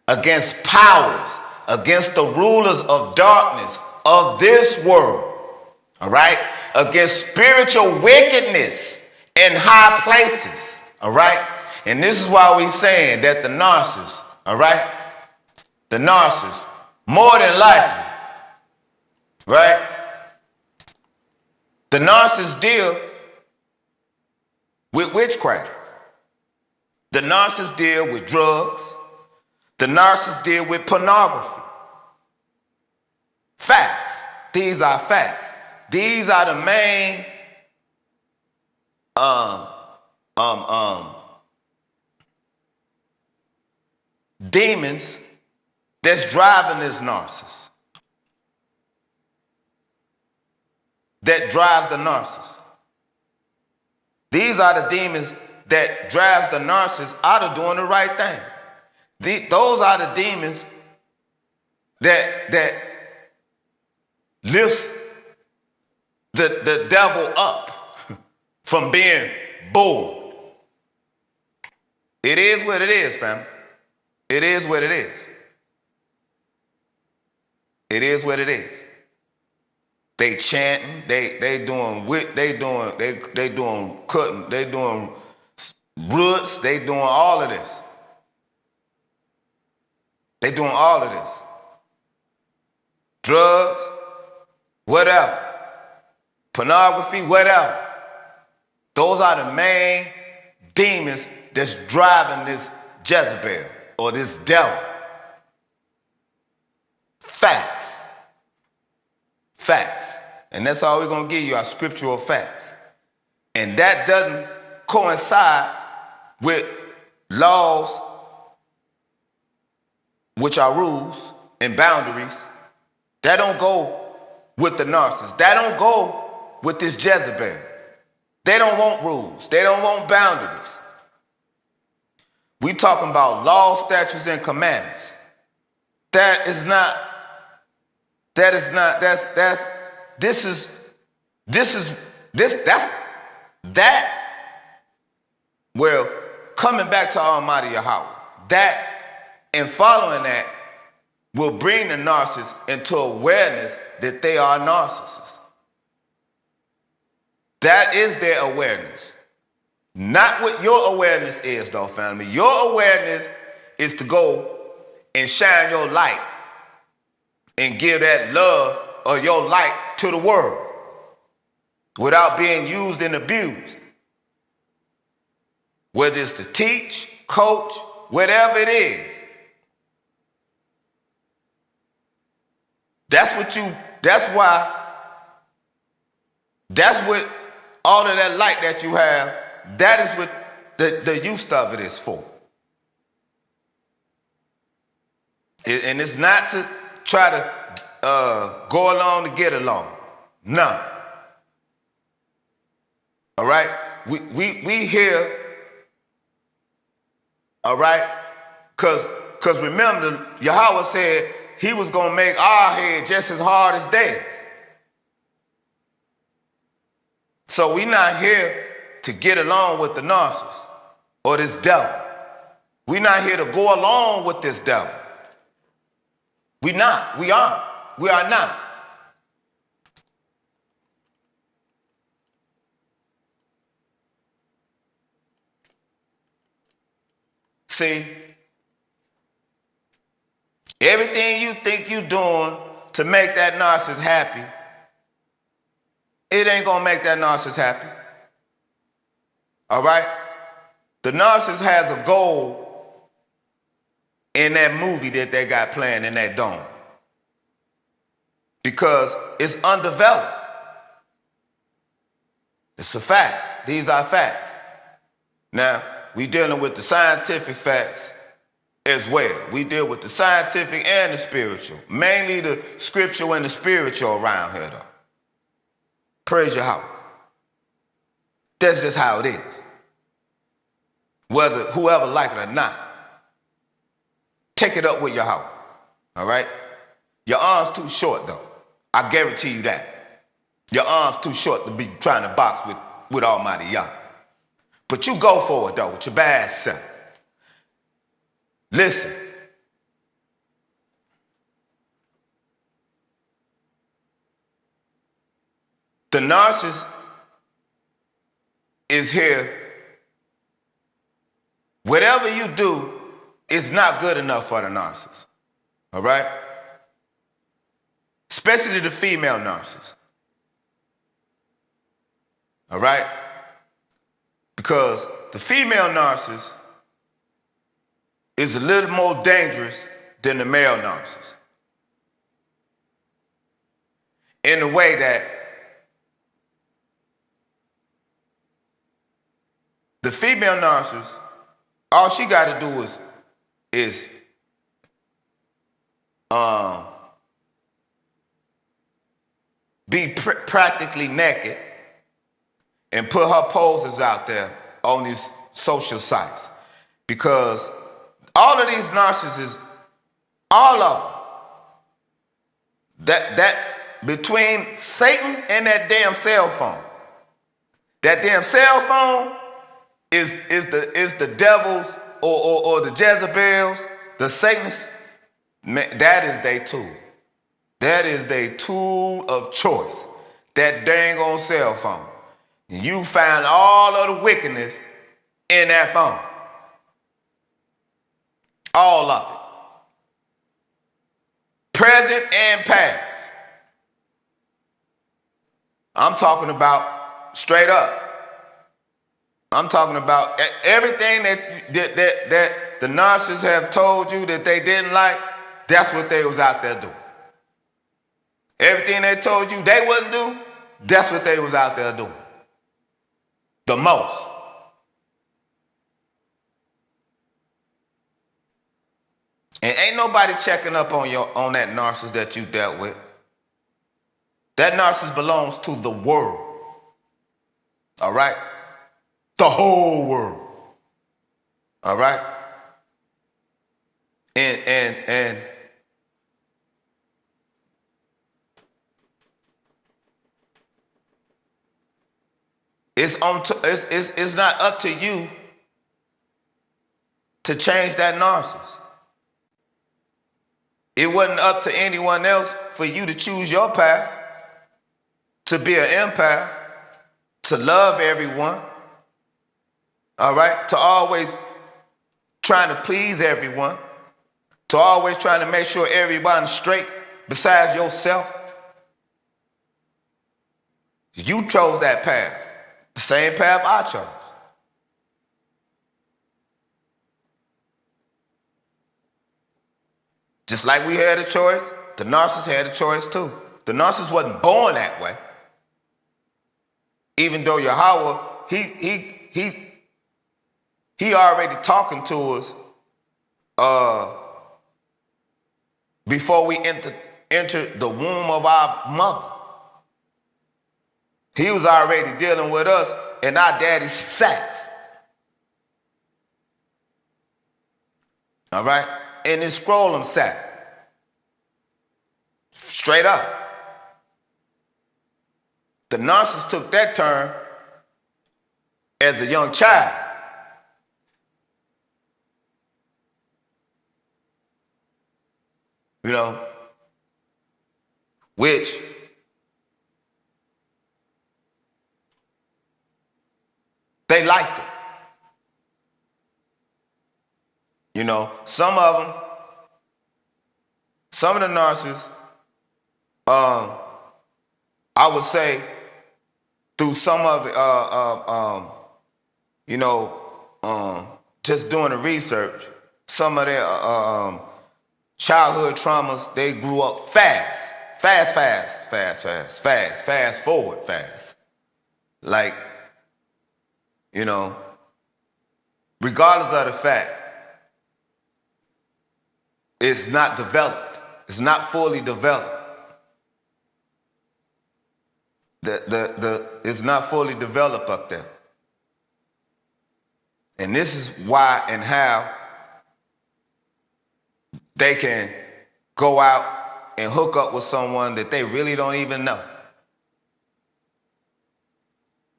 against powers, against the rulers of darkness of this world, all right? Against spiritual wickedness in high places, all right? And this is why we're saying that the narcissist, all right? The narcissist, more than likely, right? The narcissist deal with witchcraft. The narcissist deal with drugs. The narcissist deal with pornography. Facts. These are facts. These are the main demons that's driving this narcissist. That drives the narcissist. These are the demons that drives the narcissist out of doing the right thing. Those are the demons that lifts the devil up from being bored. It is what it is, family. It is what it is. It is what it is. They chanting, they doing cutting, they doing roots, they doing all of this. They doing all of this. Drugs, whatever. Pornography, whatever. Those are the main demons that's driving this Jezebel or this devil. Facts. Facts. And that's all we're going to give you, our scriptural facts. And that doesn't coincide with laws, which are rules and boundaries. That don't go with the narcissist. That don't go with this Jezebel. They don't want rules. They don't want boundaries. We talking about laws, statutes, and commandments. That well, coming back to Almighty Yahweh, that and following that will bring the narcissist into awareness that they are narcissists. That is their awareness. Not what your awareness is, though, family. Your awareness is to go and shine your light and give that love or your light to the world. without being used and abused. Whether it's to teach, coach, whatever it is. That's what all of that light that you have, that is what the use of it is for. And it's not to try to go along to get along. No. All right? We here, all right? Because remember, Yahweh said he was going to make our head just as hard as theirs. So we're not here to get along with the narcissist or this devil. We're not here to go along with this devil. We not. We aren't. We are not. See, everything you think you're doing to make that narcissist happy, it ain't gonna make that narcissist happy. All right? The narcissist has a goal in that movie that they got playing in that dome. Because it's undeveloped. It's a fact. These are facts. Now, we dealing with the scientific facts as well. We deal with the scientific and the spiritual. Mainly the scriptural and the spiritual around here, though. Praise Yahweh. That's just how it is. Whether whoever like it or not. Take it up with Yahweh. All right? Your arm's too short, though. I guarantee you that. Your arm's too short to be trying to box with Almighty Yah. But you go for it, though, with your bad self. Listen. The narcissist is here. Whatever you do is not good enough for the narcissist. All right? Especially the female narcissist. All right? Because the female narcissist is a little more dangerous than the male narcissist. In the way that the female narcissist, all she got to do is be practically naked and put her poses out there on these social sites. Because all of these narcissists, all of them, that between Satan and that damn cell phone, that damn cell phone is the devils or the Jezebels, the Satanists. That is their tool. That is their tool of choice. That dang on cell phone. And you find all of the wickedness in that phone. All of it. Present and past. I'm talking about straight up. I'm talking about everything that the narcissists have told you that they didn't like, that's what they was out there doing. Everything they told you they wouldn't do, that's what they was out there doing. The most. And ain't nobody checking up on that narcissist that you dealt with. That narcissist belongs to the world. All right? The whole world. All right? And it's not up to you to change that narcissist. It wasn't up to anyone else for you to choose your path, to be an empath, to love everyone, all right? To always trying to please everyone, to always trying to make sure everybody's straight besides yourself. You chose that path, the same path I chose. Just like we had a choice, the narcissist had a choice too. The narcissist wasn't born that way. Even though Yahweh, he already talking to us before we entered the womb of our mother. He was already dealing with us in our daddy's sacks. All right? In his scrollum sack. Straight up. The narcissist took that turn as a young child. You know, which they liked it. You know, some of the narcissists, I would say, through some of it, just doing the research, some of their childhood traumas, they grew up fast forward fast. Like, you know, regardless of the fact, it's not developed. It's not fully developed. It's not fully developed up there. And this is why and how they can go out and hook up with someone that they really don't even know.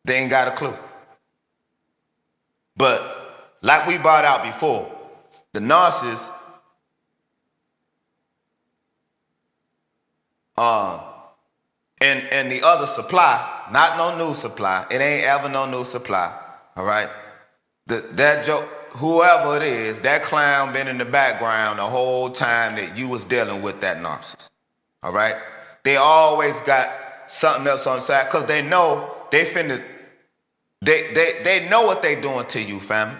They ain't got a clue. But like we brought out before, the narcissist and the other supply, not no new supply. It ain't ever no new supply. All right? That joke, whoever it is, that clown been in the background the whole time that you was dealing with that narcissist. All right? They always got something else on the side because they know they finna, they know what they doing to you, family.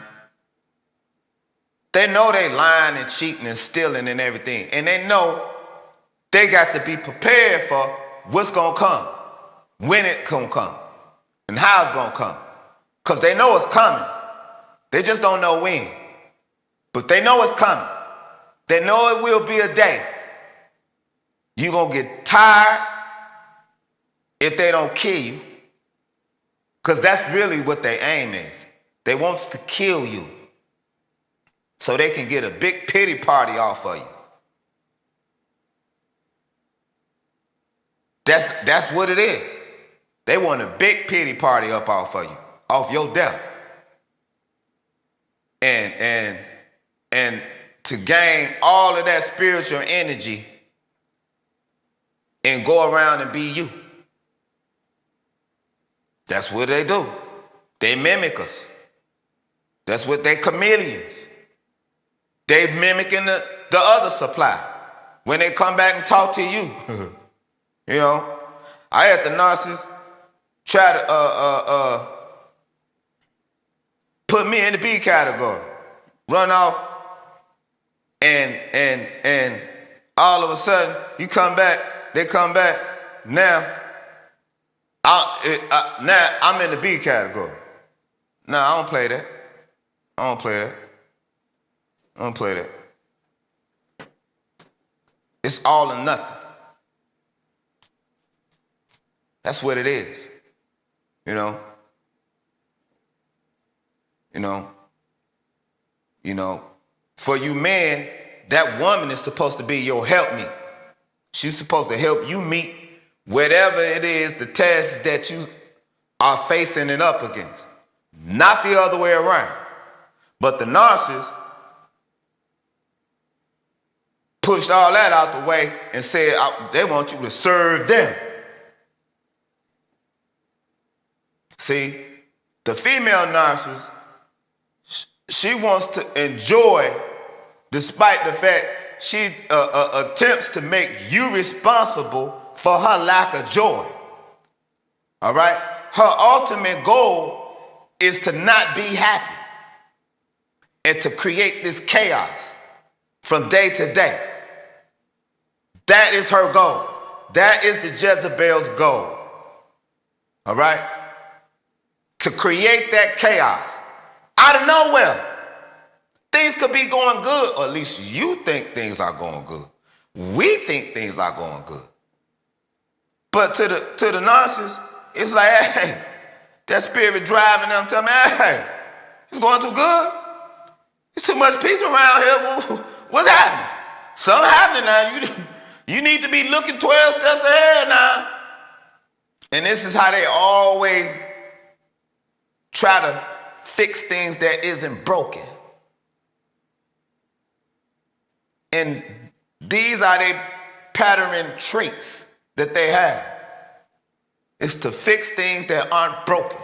They know they lying and cheating and stealing and everything. And they know they got to be prepared for what's gonna come, when it gonna come, and how it's gonna come. Because they know it's coming. They just don't know when. But they know it's coming. They know it will be a day. You're gonna get tired if they don't kill you. Because that's really what their aim is. They want to kill you so they can get a big pity party off of you. That's what it is. They want a big pity party up off of you, off your death. And to gain all of that spiritual energy and go around and be you. That's what they do. They mimic us. That's what they chameleons. They mimicking the other supply. When they come back and talk to you, you know, I had the narcissist try to put me in the B category, run off, and all of a sudden they come back. Now I'm in the B category. No, I don't play that. I don't play that. It's all or nothing. That's what it is. You know, for you men, that woman is supposed to be your helpmeet. She's supposed to help you meet whatever it is, the tasks that you are facing and up against. Not the other way around. But the narcissist pushed all that out the way and said they want you to serve them. See, the female narcissist, she wants to enjoy, despite the fact she attempts to make you responsible for her lack of joy. All right? Her ultimate goal is to not be happy and to create this chaos from day to day. That is her goal. That is the Jezebel's goal. All right? To create that chaos out of nowhere. Things could be going good, or at least you think things are going good. We think things are going good. But to the narcissist, it's like, hey, that spirit driving them, tell me, hey, it's going too good. There's too much peace around here. What's happening? Something happening now. You need to be looking 12 steps ahead now. And this is how they always try to fix things that isn't broken. And these are their pattern traits that they have. It's to fix things that aren't broken.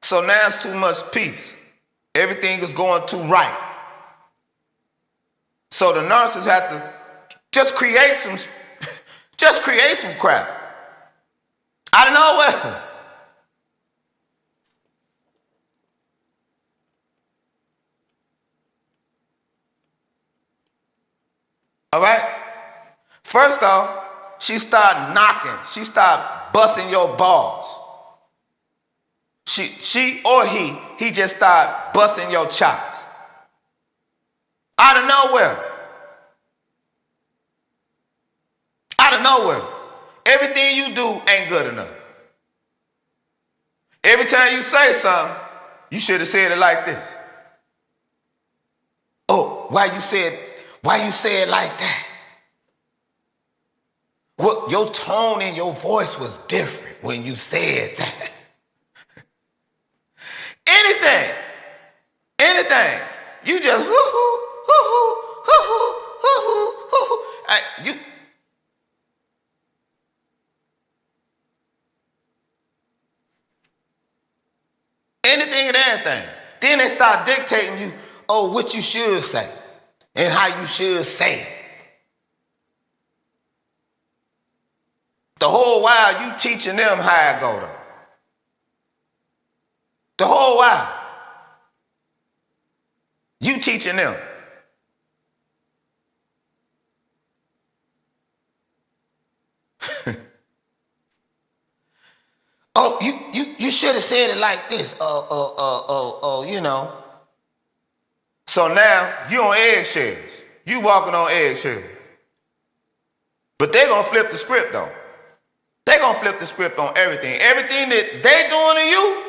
So now it's too much peace. Everything is going too right. So the narcissist have to just create some crap. Out of nowhere. All right? First off, she started knocking. She started busting your balls. She or he just started busting your chops. Out of nowhere. Out of nowhere. Everything you do ain't good enough. Every time you say something, you should have said it like this. Oh, why you say it like that? What, your tone in your voice was different when you said that. Anything. You just hoo-hoo, hoo-hoo, hoo-hoo, hoo-hoo, hoo-hoo. You. Anything and everything. Then they start dictating you, what you should say and how you should say it. The whole while you teaching them how it go though. The whole while. You teaching them. You should have said it like this. You know. So now you on eggshells. You walking on eggshells. But they gonna flip the script though. They gonna flip the script on everything. Everything that they doing to you,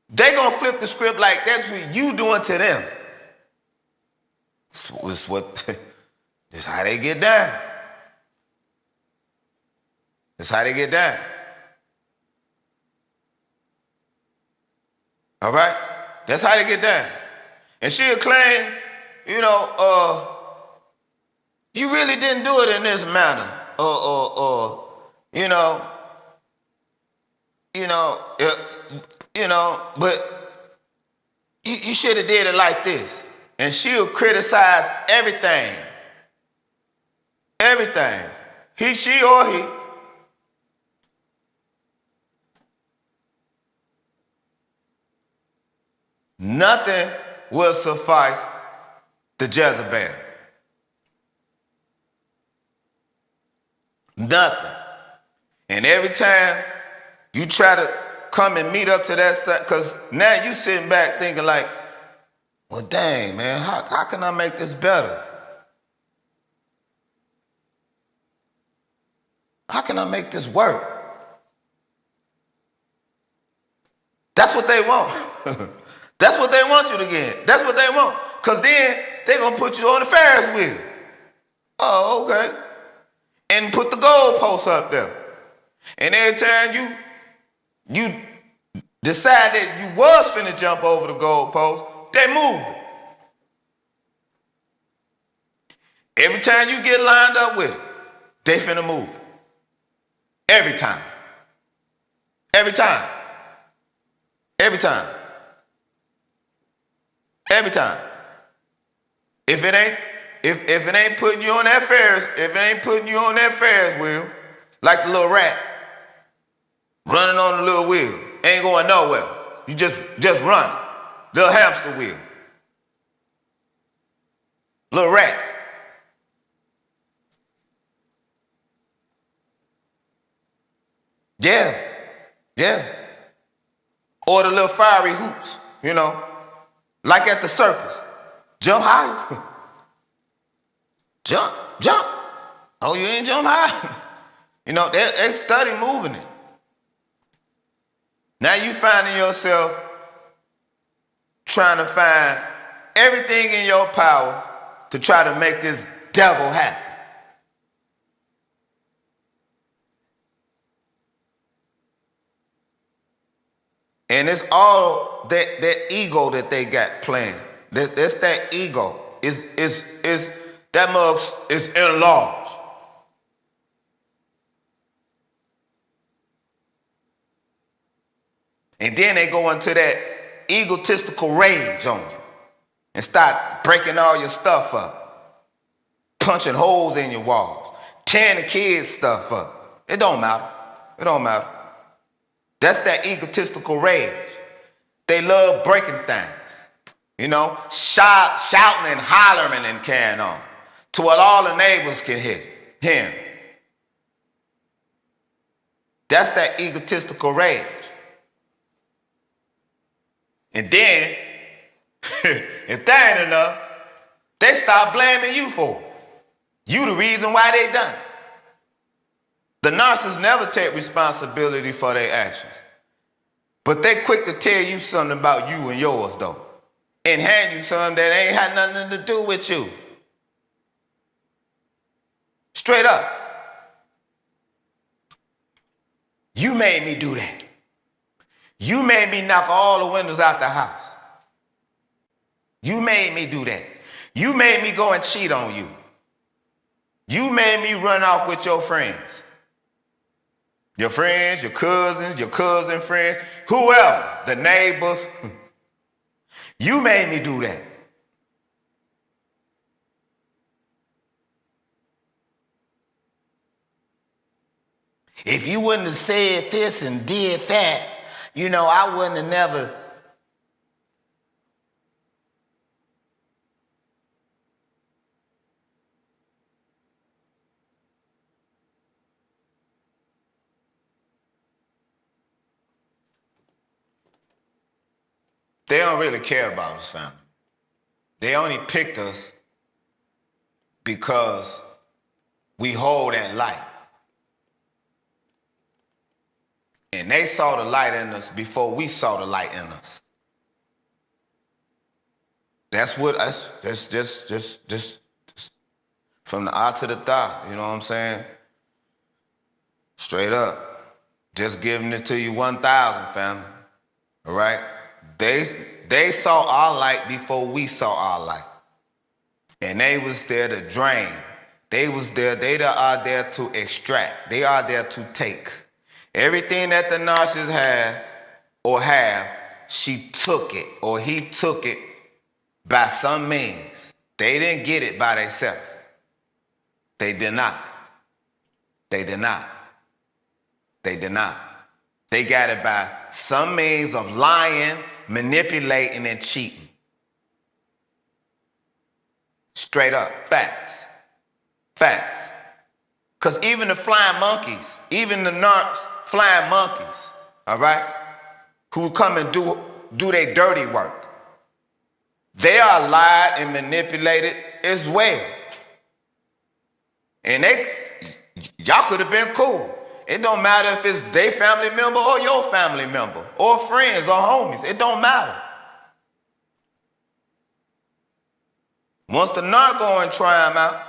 they gonna flip the script like that's what you doing to them. This how they get down. That's how they get down. All right? That's how they get down. And she'll claim, you really didn't do it in this manner. But you should have did it like this. And she'll criticize everything. Everything. She or he. Nothing will suffice the Jezebel. Nothing. And every time you try to come and meet up to that stuff, because now you sitting back thinking like, well, dang, man, how can I make this better? How can I make this work? That's what they want. That's what they want you to get. That's what they want. Because then they're going to put you on the Ferris wheel. Oh, okay. And put the goalposts up there. And every time you decide that you was finna jump over the goalpost, they move it. Every time you get lined up with it, they finna move it. Every time. Every time. Every time. Every time. If if it ain't putting you on that Ferris wheel, like the little rat running on the little wheel, ain't going nowhere. You just run. Little hamster wheel. Little rat. Yeah. Or the little fiery hoops, like at the circus. Jump high. Jump. Oh, you ain't jump high? They study moving it. Now you finding yourself trying to find everything in your power to try to make this devil happen. And it's all that ego that they got playing. That's that ego. That mug is enlarged. And then they go into that egotistical rage on you and start breaking all your stuff up, punching holes in your walls, tearing the kids' stuff up. It don't matter. That's that egotistical rage. They love breaking things, shouting and hollering and carrying on to what all the neighbors can hear him. That's that egotistical rage. And then, if that ain't enough, they start blaming you for it. You the reason why they done it. The narcissists never take responsibility for their actions. But they quick to tell you something about you and yours, though. And hand you something that ain't had nothing to do with you. Straight up. You made me do that. You made me knock all the windows out the house. You made me do that. You made me go and cheat on you. You made me run off with your friends. Your friends, your cousins, your cousin friends, whoever, the neighbors. You made me do that. If you wouldn't have said this and did that, I wouldn't have never. They don't really care about us, family. They only picked us because we hold that light. And they saw the light in us before we saw the light in us. That's just from the eye to the thigh, you know what I'm saying? Straight up. Just giving it to you 1,000, family. All right? They saw our light before we saw our light. And they was there to drain. They are there to extract. They are there to take. Everything that the narcissist have, she took it or he took it by some means. They didn't get it by themselves. They did not. They got it by some means of lying, manipulating, and cheating. Straight up, facts. Because even the flying monkeys, even the narcs flying monkeys, all right, who come and do their dirty work, they are lied and manipulated as well. And y'all could have been cool. It don't matter if it's their family member or your family member or friends or homies. It don't matter. Once the narc go and try them out,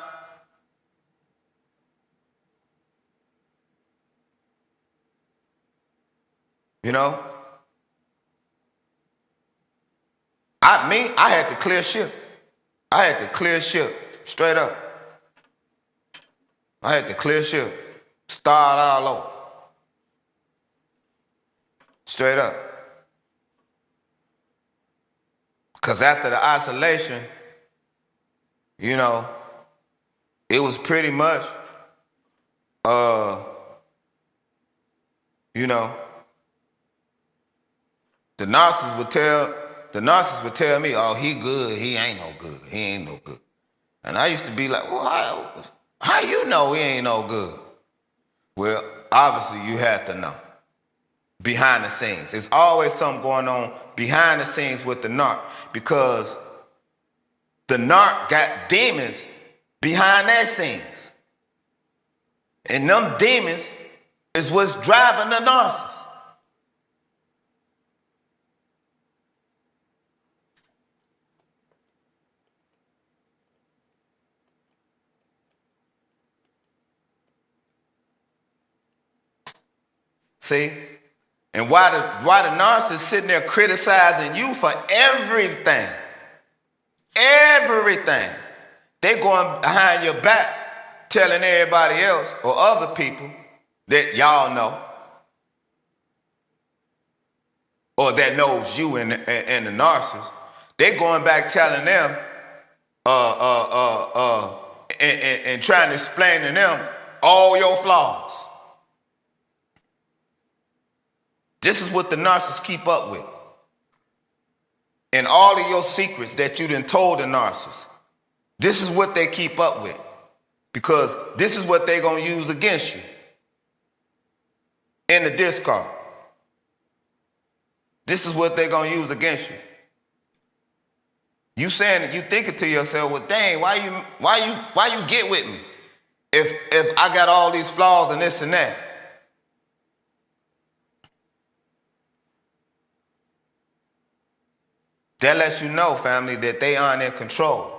I had to clear ship. Straight up. I had to clear ship. Start all over. Straight up. Because after the isolation, it was pretty much, you know, the narcissist would tell me, oh, he good, he ain't no good, he ain't no good. And I used to be like, well, how you know he ain't no good? Well, obviously you have to know. Behind the scenes. There's always something going on behind the scenes with the narc, because the narc got demons behind that scenes. And them demons is what's driving the narcissist. See? And why the narcissist sitting there criticizing you for everything? Everything. They going behind your back telling everybody else or other people that y'all know or that knows you and the narcissist. They going back telling them and trying to explain to them all your flaws. This is what the narcissists keep up with. And all of your secrets that you done told the narcissist, this is what they keep up with. Because this is what they're going to use against you in the discard. This is what they're going to use against you. You saying it, you thinking to yourself, well, dang, why you get with me if I got all these flaws and this and that? That lets you know, family, that they aren't in control.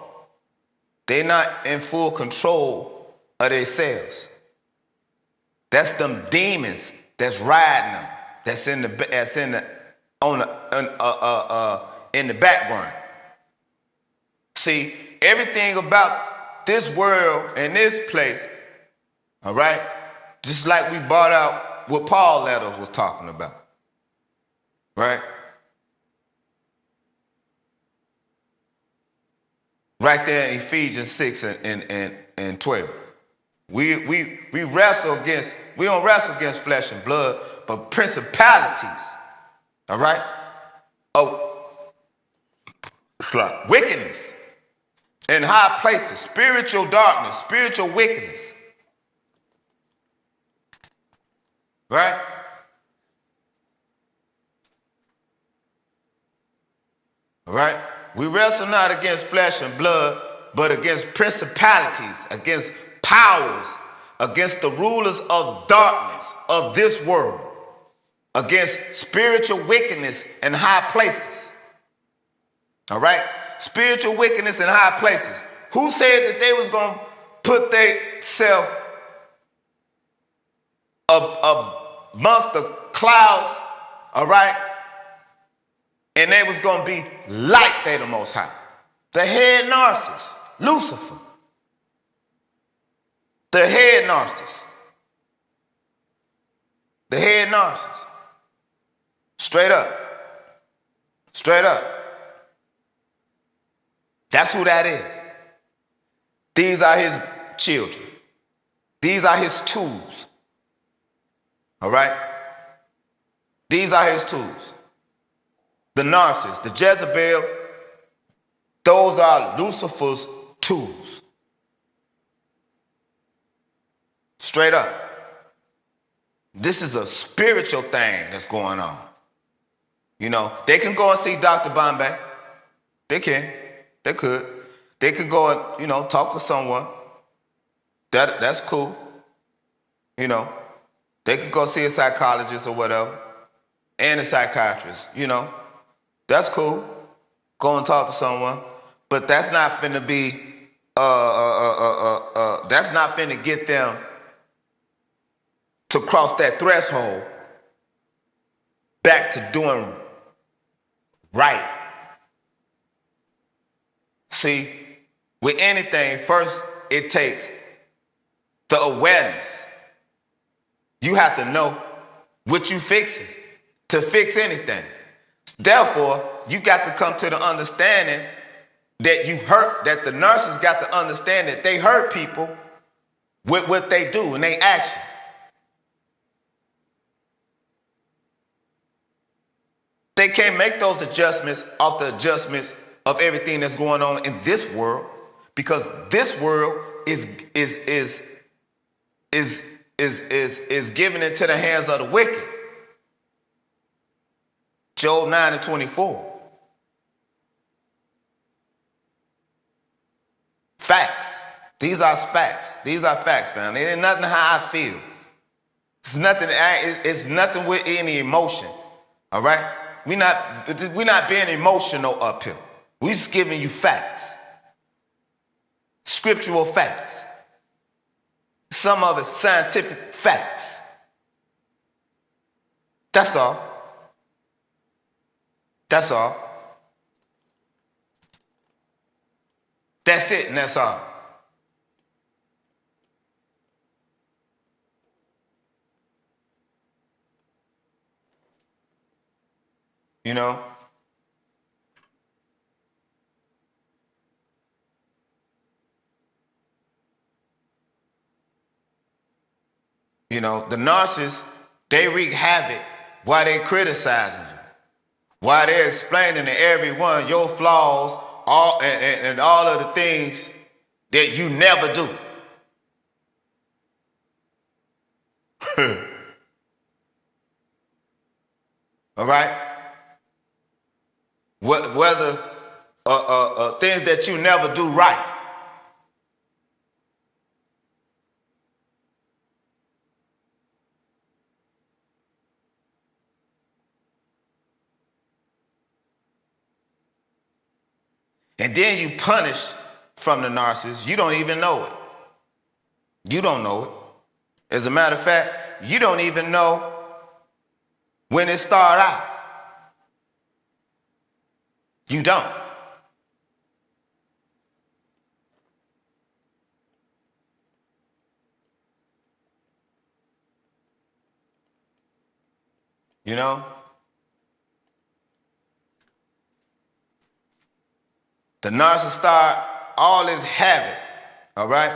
They're not in full control of themselves. That's them demons that's riding them. That's in the background. See, everything about this world and this place, all right, just like we brought out what Paul letters was talking about, right? Right there in Ephesians 6 and 12. We wrestle against, we don't wrestle against flesh and blood, but principalities. All right? Oh, it's like wickedness in high places, spiritual darkness, spiritual wickedness. Right? All right? We wrestle not against flesh and blood, but against principalities, against powers, against the rulers of darkness of this world, against spiritual wickedness in high places. All right? Spiritual wickedness in high places. Who said that they was going to put themselves amongst the clouds, all right? And they was going to be like they the Most High. The head narcissist, Lucifer. The head narcissist. The head narcissist. Straight up. Straight up. That's who that is. These are his children. These are his tools. All right? These are his tools. The narcissist, the Jezebel, those are Lucifer's tools. Straight up. This is a spiritual thing that's going on. You know, they can go and see Dr. Bombay. They can. They could. They could go and, you know, talk to someone. That's cool. You know, they could go see a psychologist or whatever. And a psychiatrist, you know. That's cool. Go and talk to someone. But that's not finna be, that's not finna get them to cross that threshold back to doing right. See, with anything, first it takes the awareness. You have to know what you fixing to fix anything. Therefore, you got to come to the understanding that you hurt, that the narcissists got to understand that they hurt people with what they do and their actions. They can't make those adjustments off the adjustments of everything that's going on in this world, because this world is given into the hands of the wicked. Job 9:24. Facts. These are facts. These are facts, family. It ain't nothing how I feel. It's nothing with any emotion. All right? We're not being emotional up here. We're just giving you facts. Scriptural facts. Some of it scientific facts. That's all. That's all. That's it, and that's all. You know? You know, the narcissists, they wreak havoc while they criticizing you, while they're explaining to everyone your flaws, and all of the things that you never do. All right? Whether things that you never do right. And then you punish from the narcissist. You don't even know it. You don't know it. As a matter of fact, you don't even know when it started out. You don't. You know? The narcissist start all this havoc, all right?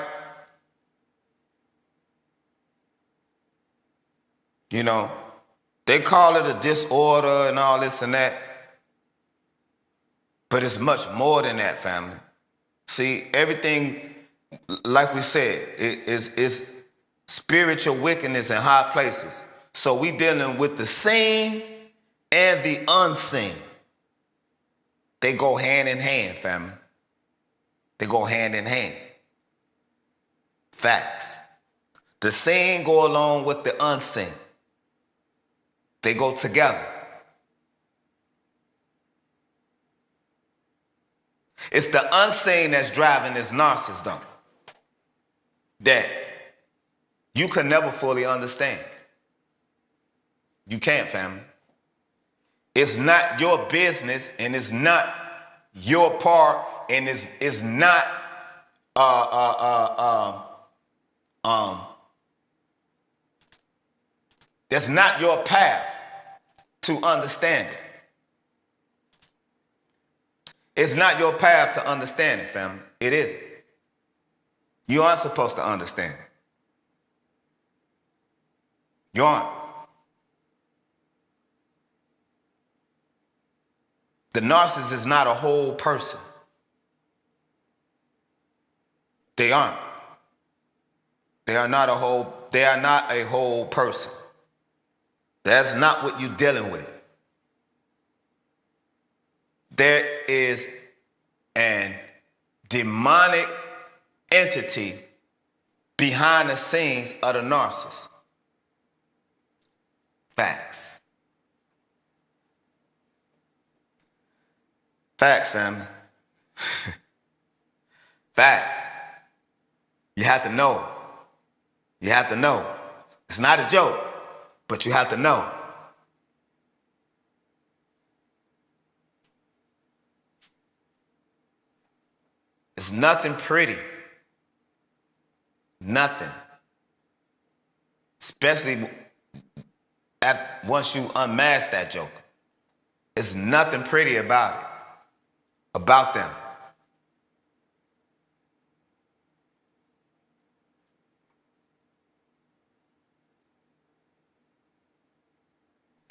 You know, they call it a disorder and all this and that, but it's much more than that, family. See, everything, like we said, is spiritual wickedness in high places. So we dealing with the seen and the unseen. They go hand in hand, family. They go hand in hand. Facts. The seen go along with the unseen. They go together. It's the unseen that's driving this narcissism that you can never fully understand. You can't, family. It's not your business, and it's not your part, and it's not that's not your path to understand it. It's not your path to understand it, family. It isn't. You aren't supposed to understand it. You aren't. The narcissist is not a whole person. They aren't. They are not a whole person. That's not what you're dealing with. There is an demonic entity behind the scenes of the narcissist. Facts. Facts, family. Facts. You have to know. You have to know. It's not a joke, but you have to know. It's nothing pretty. Nothing. Especially once you unmask that joker. It's nothing pretty about it. About them.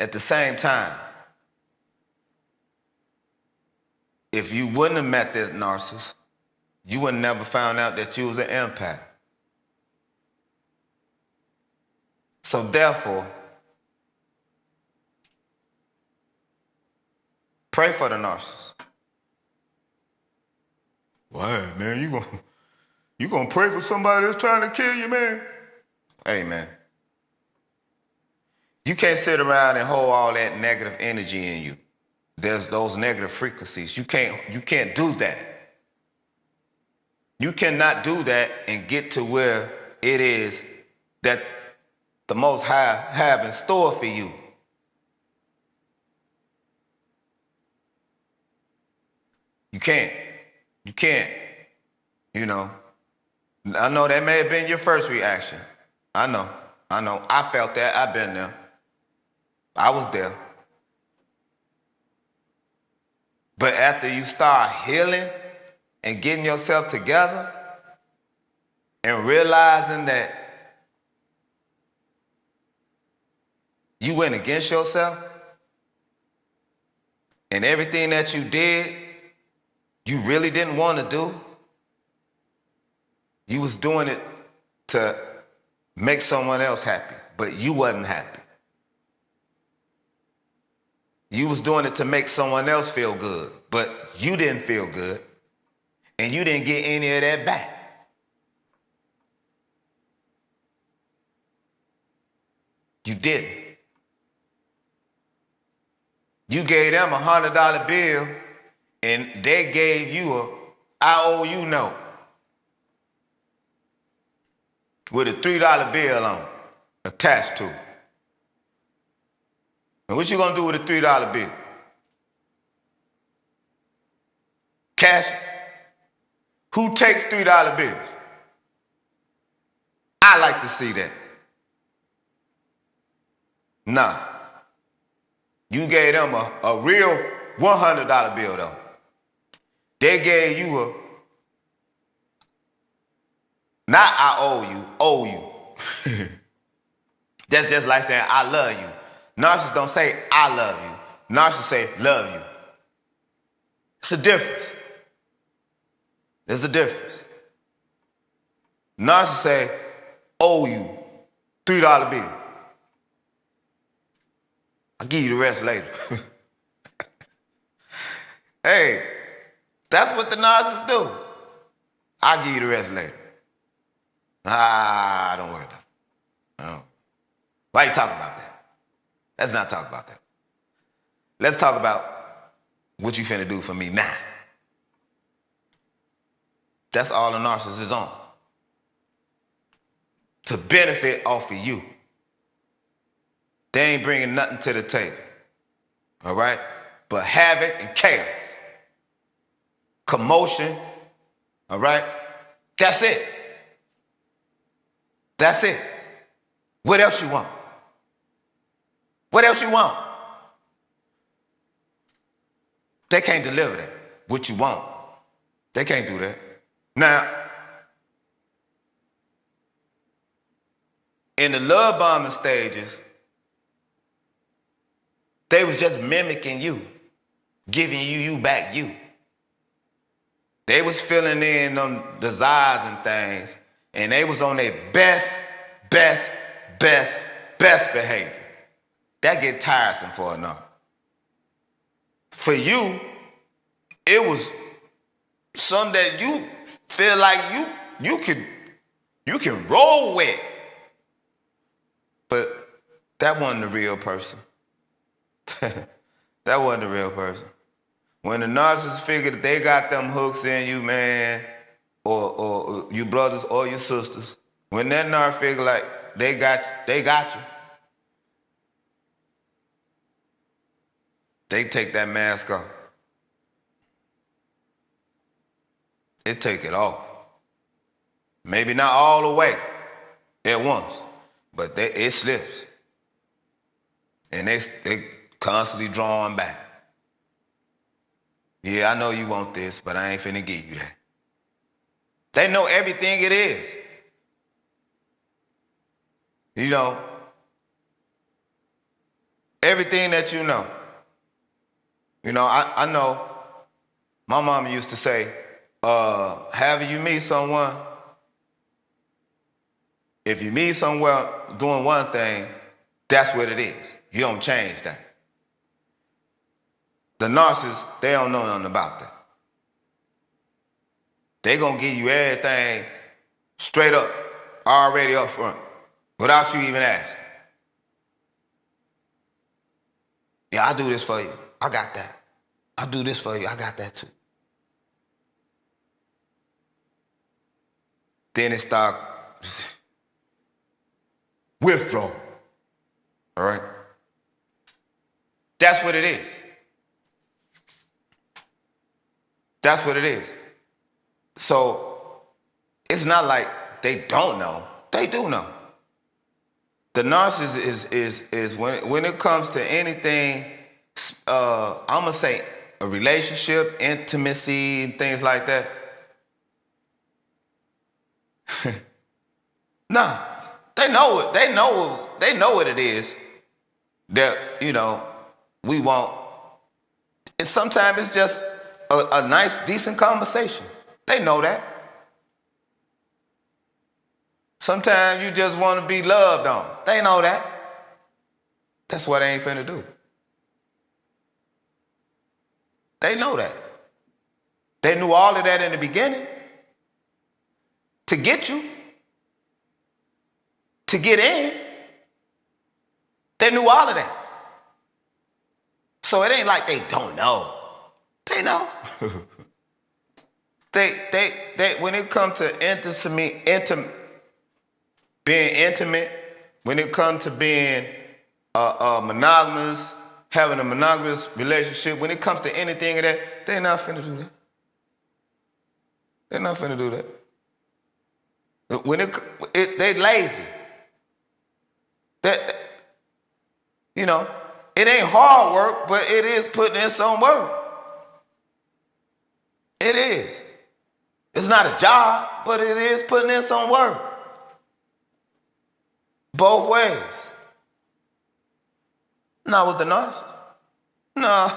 at the same time, if you wouldn't have met this narcissist, you would never found out that you was an empath. So therefore, pray for the narcissist. Why, man? You gonna pray for somebody that's trying to kill you, man? Hey, man. You can't sit around and hold all that negative energy in you. There's those negative frequencies. You can't do that. You cannot do that and get to where it is that the Most High have in store for you. You can't. You can't. You know. I know that may have been your first reaction. I know. I felt that. I've been there. I was there. But after you start healing and getting yourself together and realizing that you went against yourself and everything that you did, you really didn't want to do. You was doing it to make someone else happy, but you wasn't happy. You was doing it to make someone else feel good, but you didn't feel good, and you didn't get any of that back. You didn't. You gave them $100 bill, and they gave you a I owe you note with a $3 bill on attached to it. And what you gonna do with a $3 bill? Cash it? Who takes $3 bills? I like to see that. Nah. You gave them a real $100 bill though. They gave you not I owe you. That's just like saying I love you. Narcissists don't say I love you. Narcissists say love you. It's a difference. There's a difference. Narcissists say owe you $3 bill. I'll give you the rest later. Hey, that's what the narcissists do. I'll give you the rest later. Don't worry about it. Oh. Why are you talking about that? Let's not talk about that. Let's talk about what you finna do for me now. That's all the narcissist is on. To benefit off of you. They ain't bringing nothing to the table. All right? But havoc and chaos. Commotion. All right? That's it. That's it. What else you want? What else you want? They can't deliver that. What you want. They can't do that. Now, in the love bombing stages, they was just mimicking you, giving you back you. They was filling in them desires and things, and they was on their best behavior. That get tiresome for a narc. For you, it was something that you feel like you can roll with. But that wasn't the real person. That wasn't the real person. When the narcissist figured that they got them hooks in you, man, or you brothers or your sisters, when that narc figured like they got you, they take that mask off. It take it off. Maybe not all the way at once, but it slips. And they constantly drawing back. Yeah, I know you want this, but I ain't finna give you that. They know everything it is. You know, Everything that you know. You know, I know my mama used to say, however you meet someone, if you meet someone doing one thing, that's what it is. You don't change that. The narcissists, they don't know nothing about that. They gonna give you everything straight up, already up front, without you even asking. Yeah, I do this for you. I got that. I do this for you. I got that too. Then it start withdraw. All right? That's what it is. That's what it is. So it's not like they don't know. They do know. The narcissist is when it comes to anything, I'm gonna say a relationship, intimacy, and things like that. Nah, they know it. They know what it is that, you know, we want. And sometimes it's just a nice, decent conversation. They know that. Sometimes you just want to be loved on. They know that. That's what they ain't finna do. They know that. They knew all of that in the beginning. To get you. To get in. They knew all of that. So it ain't like they don't know. They know. They when it comes to being intimate, when it comes to being monogamous, having a monogamous relationship, when it comes to anything of that, they're not finna do that. They're not finna do that. When they lazy. That, you know, it ain't hard work, but it is putting in some work. It is. It's not a job, but it is putting in some work. Both ways. Not with the narcissist. No.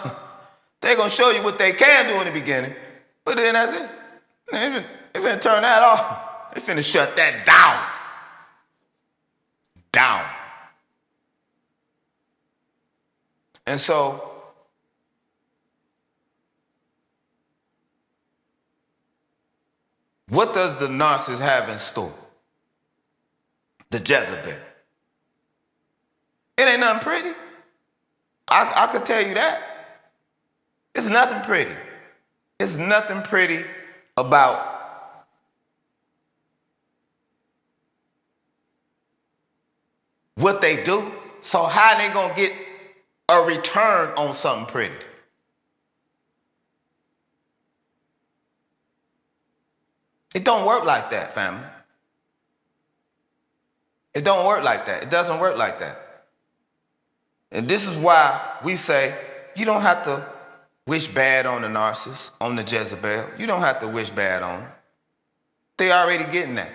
They're going to show you what they can do in the beginning, but then that's it. They finna turn that off. They finna shut that down. Down. And so, what does the narcissist have in store? The Jezebel. It ain't nothing pretty. I could tell you that. It's nothing pretty. It's nothing pretty about what they do. So how they gonna get a return on something pretty? It don't work like that, family. It don't work like that. It doesn't work like that. And this is why we say you don't have to wish bad on the narcissist, on the Jezebel. You don't have to wish bad on them. They already getting that.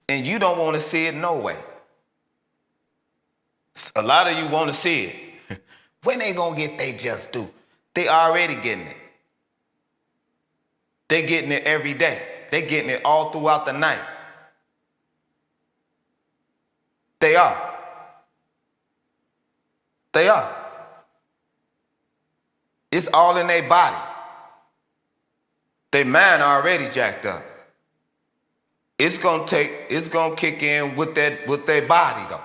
And you don't want to see it no way. A lot of you want to see it. When they gonna get they just do? They already getting it. They getting it every day. They getting it all throughout the night. They are. They are. It's all in their body. Their mind already jacked up. It's gonna kick in with their body though.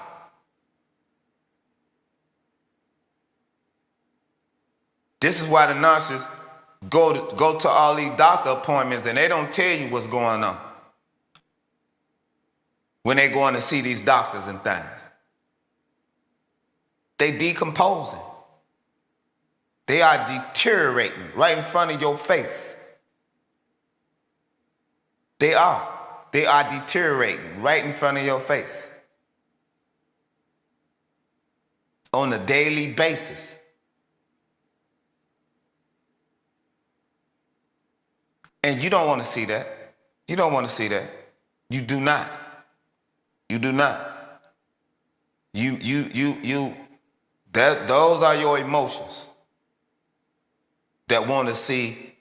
This is why the narcissists go to all these doctor appointments and they don't tell you what's going on when they going to see these doctors and things. They decomposing. They are deteriorating right in front of your face. They are. They are deteriorating right in front of your face. On a daily basis. And you don't want to see that. You don't want to see that. You do not. You do not. Those are your emotions that want to see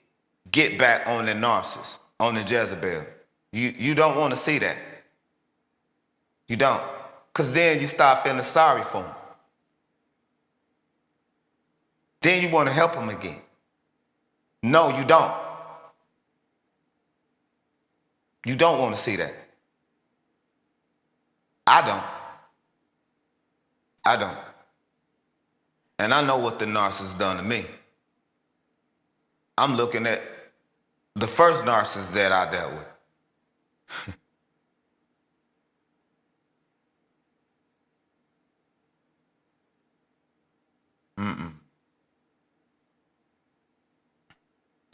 get back on the narcissist, on the Jezebel. You don't want to see that. You don't. Because then you start feeling sorry for them. Then you want to help them again. No, you don't. You don't want to see that. I don't. And I know what the narcissist done to me. I'm looking at the first narcissist that I dealt with.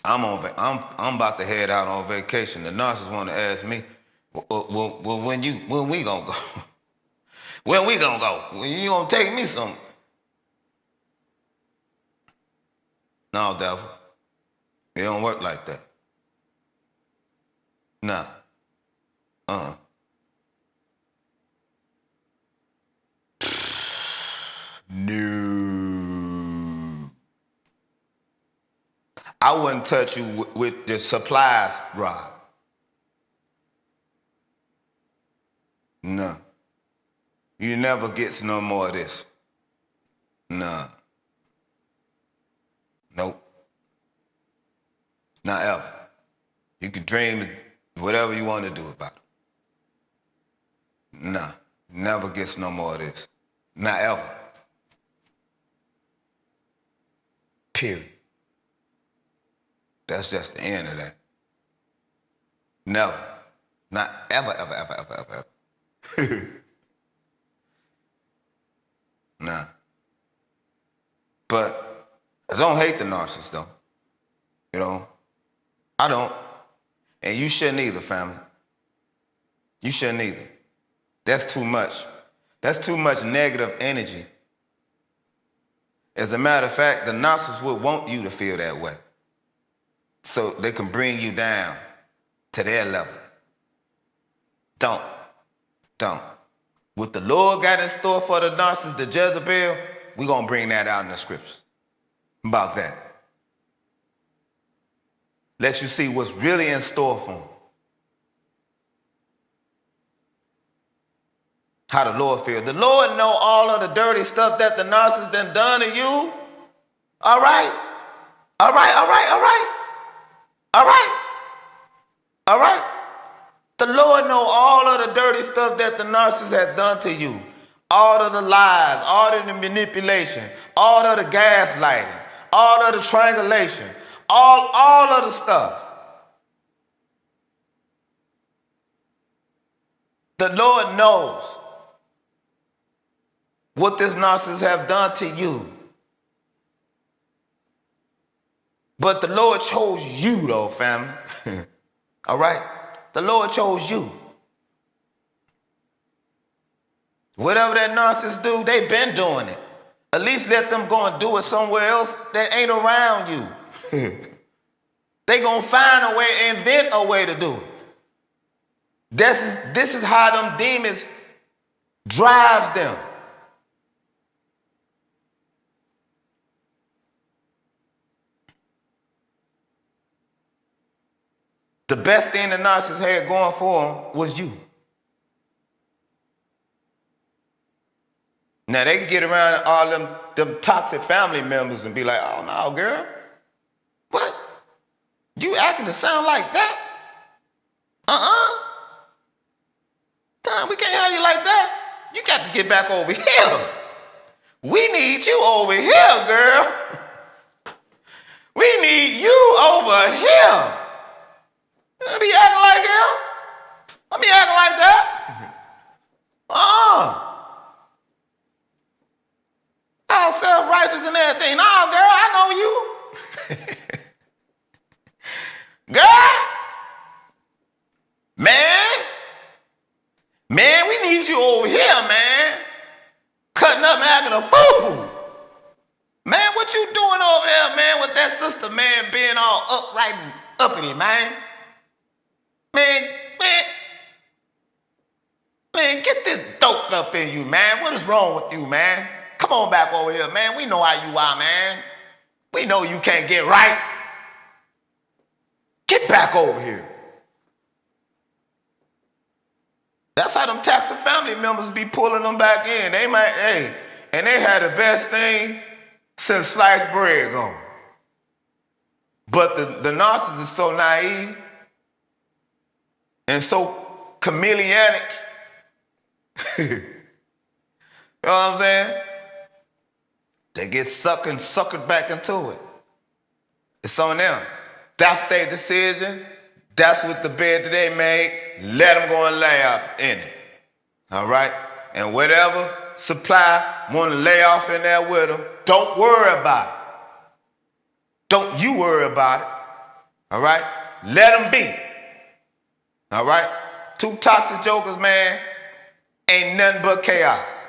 I'm about to head out on vacation. The narcissist want to ask me, well, when we gonna go? When we gonna go? When you gonna take me something? No, devil. It don't work like that. Nah. No. I wouldn't touch you with the supplies, Rob. No. You never gets no more of this. Nah. Nope. Not ever. You can dream whatever you want to do about it. Nah. Never gets no more of this. Not ever. Period. That's just the end of that. Never. Not ever, ever, ever, ever, ever, ever. Nah. But I don't hate the narcissist, though. You know? I don't. And you shouldn't either, family. You shouldn't either. That's too much. That's too much negative energy. As a matter of fact, the narcissist would want you to feel that way, so they can bring you down to their level. Don't. What the Lord got in store for the narcissist, the Jezebel, we're going to bring that out in the scriptures about that. Let you see what's really in store for them. How the Lord feels. The Lord know all of the dirty stuff that the narcissist done to you. All right. The Lord know all of the dirty stuff that the narcissist has done to you. All of the lies, all of the manipulation, all of the gaslighting, all of the triangulation, all of the stuff. The Lord knows what this narcissist have done to you. But the Lord chose you, though, family. All right? The Lord chose you. Whatever that narcissist do, they been doing it. At least let them go and do it somewhere else that ain't around you. They gonna find a way, invent a way to do it. This is how them demons drives them. The best thing the narcissist had going for him was you. Now they can get around all them toxic family members and be like, oh no, girl. What? You acting to sound like that? Damn, we can't have you like that. You got to get back over here. We need you over here, girl. We need you over here. Let me acting like him. Let me acting like that. All self-righteous and everything. No, girl, I know you. Girl. Man, we need you over here, man. Cutting up and acting a fool. Man, what you doing over there, man, with that sister, man, being all upright and uppity, man? Man, Man, get this dope up in you, man. What is wrong with you, man? Come on back over here, man. We know how you are, man. We know you can't get right. Get back over here. That's how them toxic family members be pulling them back in. They might, and they had the best thing since sliced bread gone. But the narcissist is so naive and so chameleonic. You know what I'm saying? They get suckered back into it. It's on them. That's their decision. That's what the bed that they made. Let them go and lay up in it. All right? And whatever supply want to lay off in there with them, don't worry about it. Don't you worry about it. All right? Let them be. All right? Two toxic jokers, man, ain't nothing but chaos.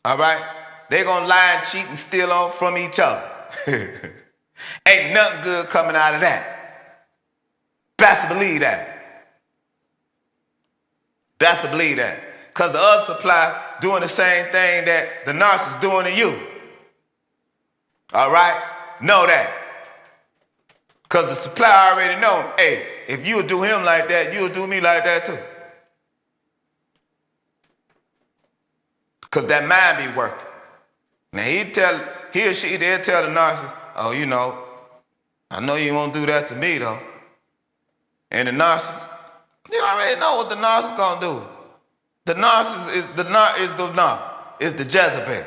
All right? They gonna lie and cheat and steal on from each other. Ain't nothing good coming out of that. Best to believe that. Best to believe that. Because the other supply doing the same thing that the narcissist doing to you. All right? Know that. Because the supply already know, hey, if you'll do him like that, you'll do me like that too. Because that mind be working. Now he or she, they'll tell the narcissist, oh, you know, I know you won't do that to me though. And the narcissist, you already know what the narcissist gonna do. The narcissist is the Jezebel.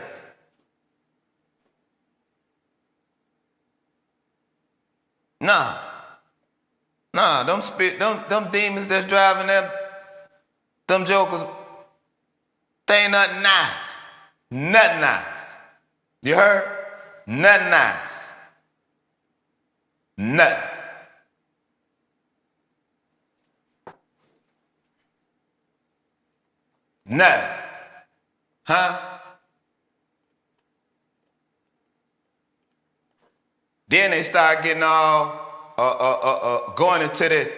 Nah, them demons that's driving them jokers, they ain't nothing nice. Nothing nice. You heard? Nothing nice. Nothing. Nothing. Huh? Then they start getting all going into the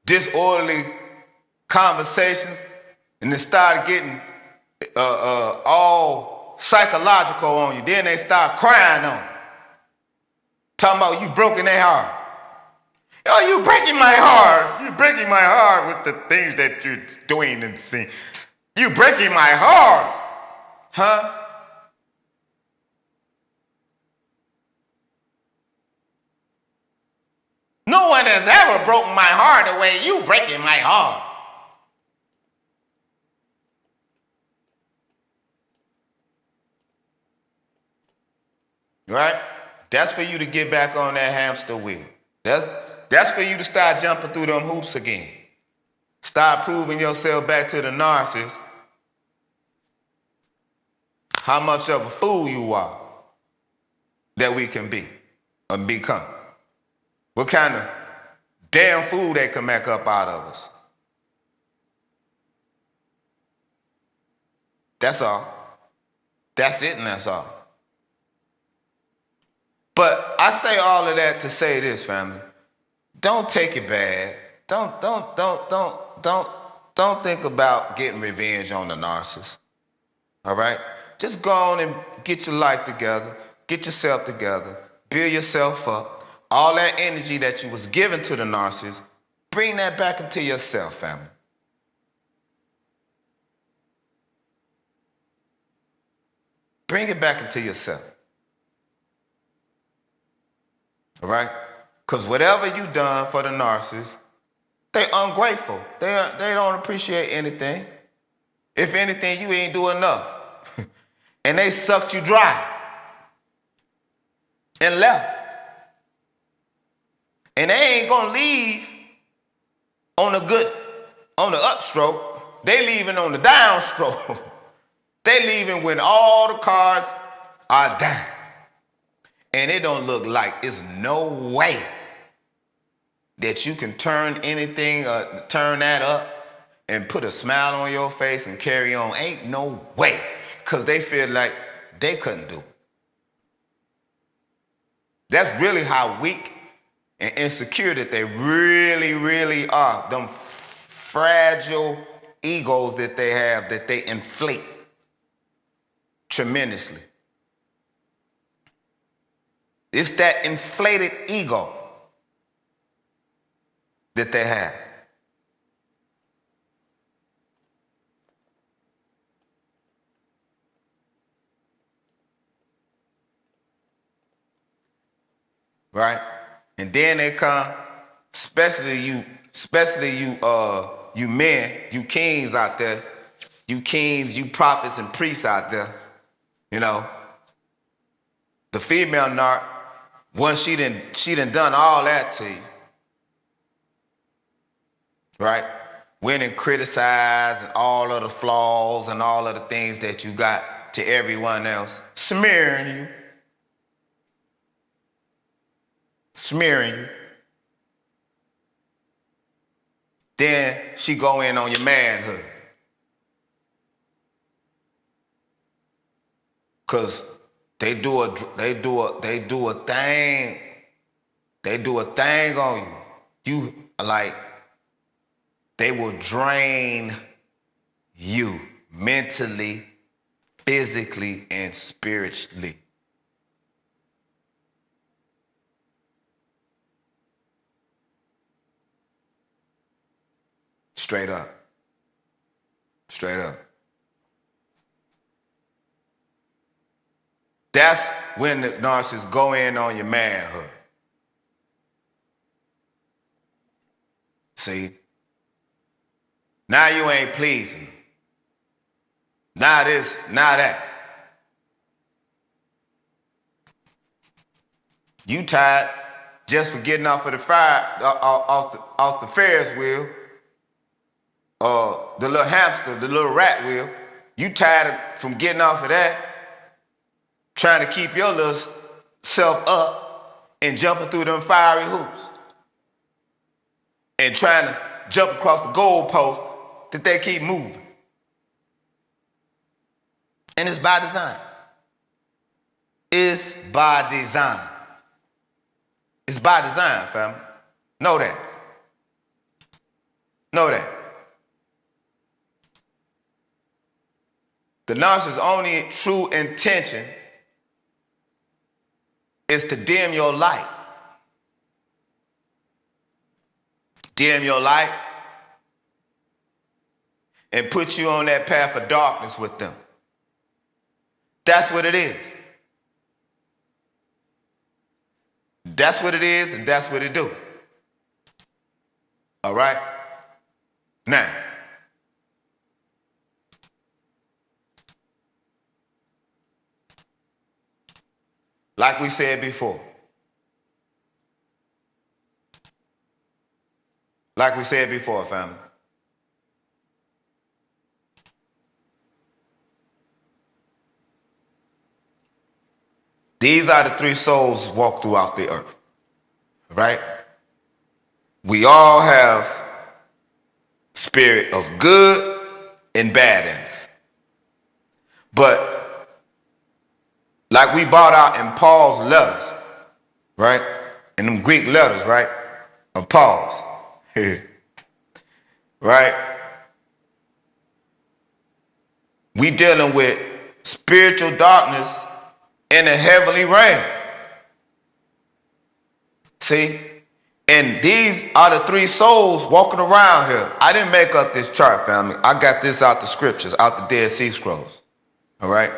disorderly conversations, and they started getting all psychological on you. Then they start crying on you. Talking about you broken their heart. Oh, you breaking my heart. You breaking my heart with the things that you're doing and saying. You breaking my heart. Huh? No one has ever broken my heart the way you breaking my heart. Right? That's for you to get back on that hamster wheel. That's for you to start jumping through them hoops again. Start proving yourself back to the narcissist how much of a fool you are that we can be or become. What kind of damn fool they can make up out of us. That's all. That's it and that's all. But I say all of that to say this, family. Don't take it bad. Don't think about getting revenge on the narcissist. All right? Just go on and get your life together. Get yourself together. Build yourself up. All that energy that you was given to the narcissist, bring that back into yourself, family. Bring it back into yourself. All right? Because whatever you done for the narcissist, they ungrateful. They don't appreciate anything. If anything, you ain't do enough. And they sucked you dry and left. And they ain't gonna leave on the upstroke. They leaving on the downstroke. They leaving when all the cards are down. And it don't look like it's no way that you can turn anything, turn that up and put a smile on your face and carry on. Ain't no way. Because they feel like they couldn't do it. That's really how weak and insecure that they really, really are. Them fragile egos that they have that they inflate tremendously. It's that inflated ego that they have. Right? And then they come, especially you men, you kings out there, you kings, you prophets and priests out there, you know. The female narc, once she done done all that to you, right? Went and criticized and all of the flaws and all of the things that you got to everyone else, smearing you. Then she go in on your manhood. Cause they do a thing on you. You like, they will drain you mentally, physically, and spiritually. Straight up. That's when the narcissists go in on your manhood. See? Now you ain't pleasing them. Now this, now that. You tired just for getting off of the off the Ferris wheel. The little hamster, the little rat wheel. You tired from getting off of that, trying to keep your little self up and jumping through them fiery hoops and trying to jump across the goalpost that they keep moving. And it's by design. It's by design. It's by design, family. Know that. Know that. The narcissist's only true intention is to dim your light. Dim your light and put you on that path of darkness with them. That's what it is. That's what it is, and that's what it do. All right? Now, like we said before. Like we said before, family. These are the three souls walk throughout the earth, right? We all have spirit of good and bad in us. But like we brought out in Paul's letters, right? In them Greek letters, right? Of Paul's. Right? We dealing with spiritual darkness in the heavenly realm. See? And these are the three souls walking around here. I didn't make up this chart, family. I got this out the scriptures, out the Dead Sea Scrolls. All right?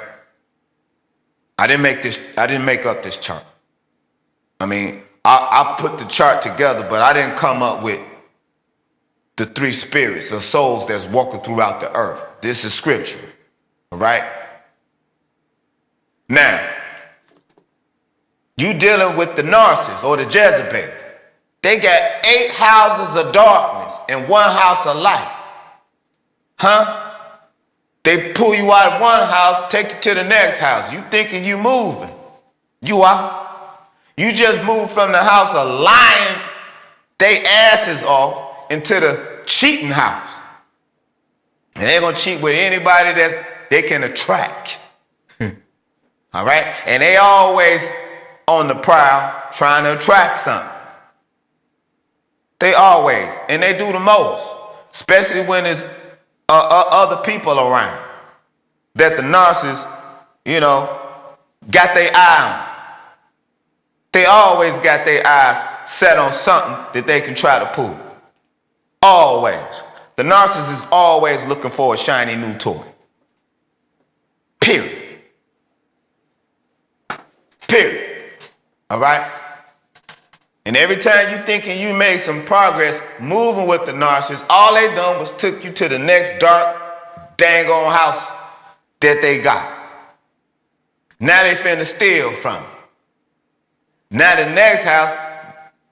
I didn't make up this chart. I mean, I put the chart together, but I didn't come up with the three spirits or souls that's walking throughout the earth. This is scripture. All right? Now, you dealing with the narcissist or the Jezebel. They got 8 houses of darkness and 1 house of light. Huh? They pull you out of one house, take you to the next house. You thinking you moving. You are. You just moved from the house of lying they asses off into the cheating house. And they're going to cheat with anybody that they can attract. All right? And they always on the prowl trying to attract something. They always. And they do the most. especially when there's other people around that the narcissist, got their eye on. They always got their eyes set on something that they can try to pull. Always. The narcissist is always looking for a shiny new toy. Period. All right? And every time you thinking you made some progress moving with the narcissist, all they done was took you to the next dark, dang on house that they got. Now they finna steal from you. Now the next house,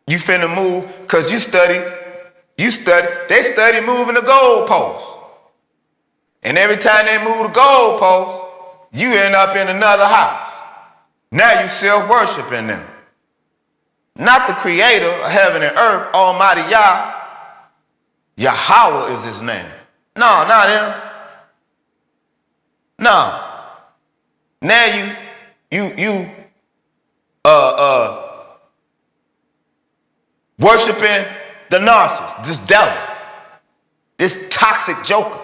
you finna move because they study moving the goalposts. And every time they move the goalposts, you end up in another house. Now you self-worshiping them. Not the creator of heaven and earth, Almighty Yah. Yahweh is his name. No, not him. No. Now you worshiping the narcissist, this devil, this toxic joker.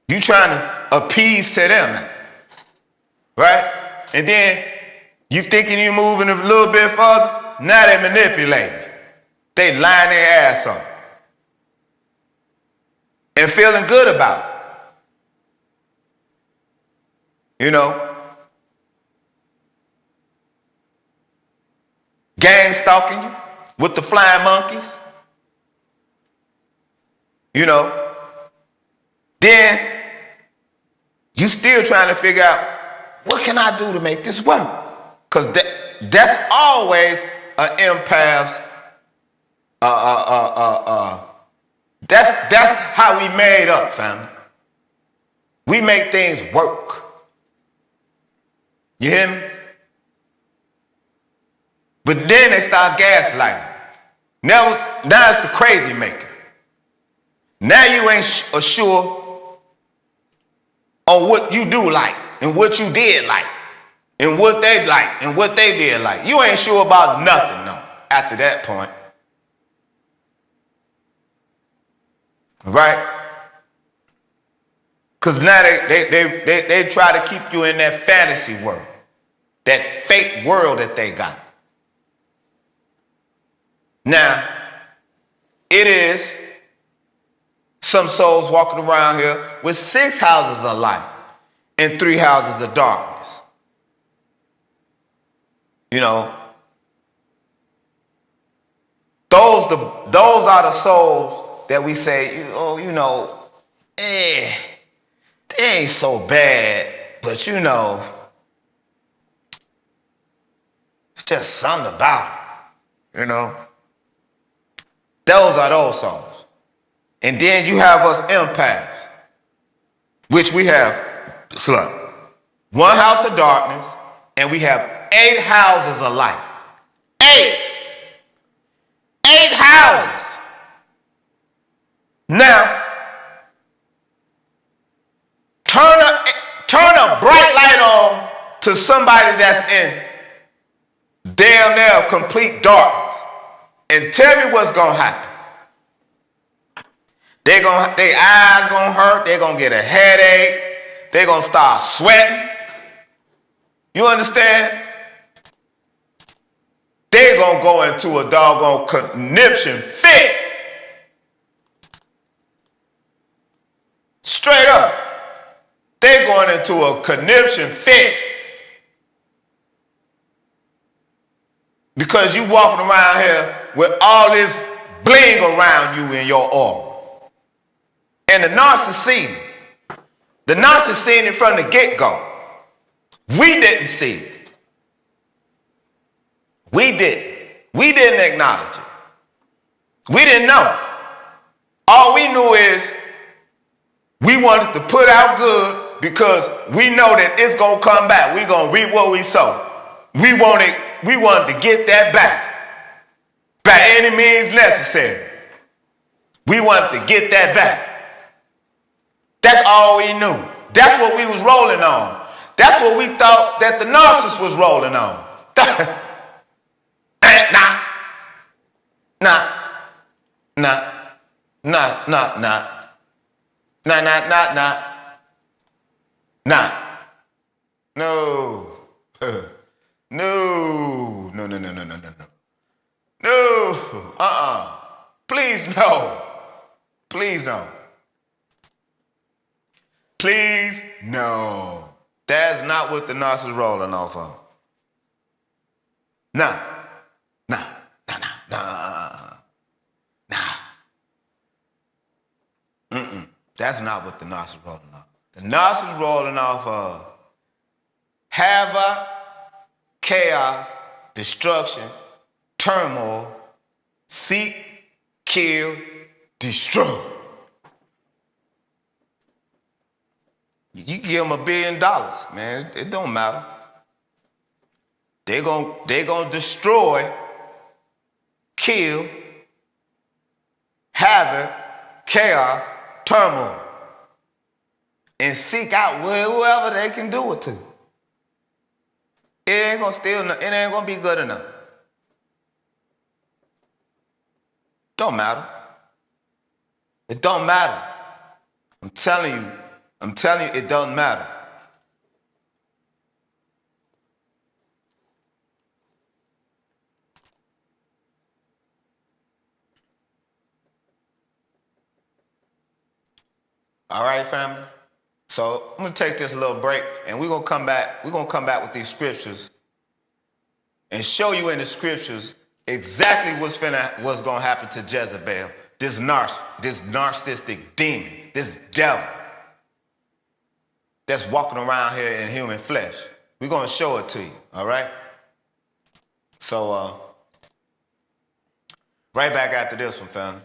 You trying to appease to them now, right? And then you thinking you moving a little bit further, now they manipulating. They lying their ass off and feeling good about it. Gang stalking you with the flying monkeys. Then you still trying to figure out, what can I do to make this work? Because that's always an empath's, that's how we made up, family. We make things work. You hear me? But then they start gaslighting. Now it's the crazy maker. Now you ain't sure on what you do like, and what you did like, and what they like, and what they did like. You ain't sure about nothing, no, after that point. Right? Because now they try to keep you in that fantasy world, that fake world that they got. Now, it is some souls walking around here with 6 houses of light and 3 houses of darkness. Those are the souls that we say, they ain't so bad, but it's just something about it, Those are those souls. And then you have us empaths, which we have, slut, 1 house of darkness, and we have 8 houses of light. 8 houses. Now, turn a bright light on to somebody that's in damn near complete darkness, and tell me what's gonna happen. Their eyes gonna hurt. They're gonna get a headache. They're gonna start sweating. You understand? They're gonna go into a doggone conniption fit. Straight up. They're going into a conniption fit. Because you walking around here with all this bling around you in your aura. And the narcissist seen it. The narcissist seen it from the get-go. We didn't see it. We didn't acknowledge it. We didn't know. All we knew is we wanted to put out good because we know that it's going to come back. We're going to reap what we sow. We wanted to get that back by any means necessary. We wanted to get that back. That's all we knew. That's what we was rolling on. That's what we thought that the narcissist was rolling on. Nah. Nah, nah, nah. Nah, nah, nah, nah. Nah. No. No. No, no, no, no, no, no, no. No. Please no. Please no. Please no. That's not what the narcissist rolling off of. Nah. Nah. Nah, nah, nah. Nah. That's not what the narcissist rolling off. The narcissist rolling off of havoc, chaos, destruction, turmoil, seek, kill, destroy. You give them $1 billion, man. It don't matter. They gonna destroy, kill, havoc, chaos, turmoil, and seek out whoever they can do it to. It ain't gonna be good enough. Don't matter. It don't matter. I'm telling you, it doesn't matter. All right, family? So I'm gonna take this little break and we're gonna come back with these scriptures and show you in the scriptures exactly what's gonna happen to Jezebel, this narcissistic demon, this devil that's walking around here in human flesh. We're gonna show it to you, all right? So right back after this one, family.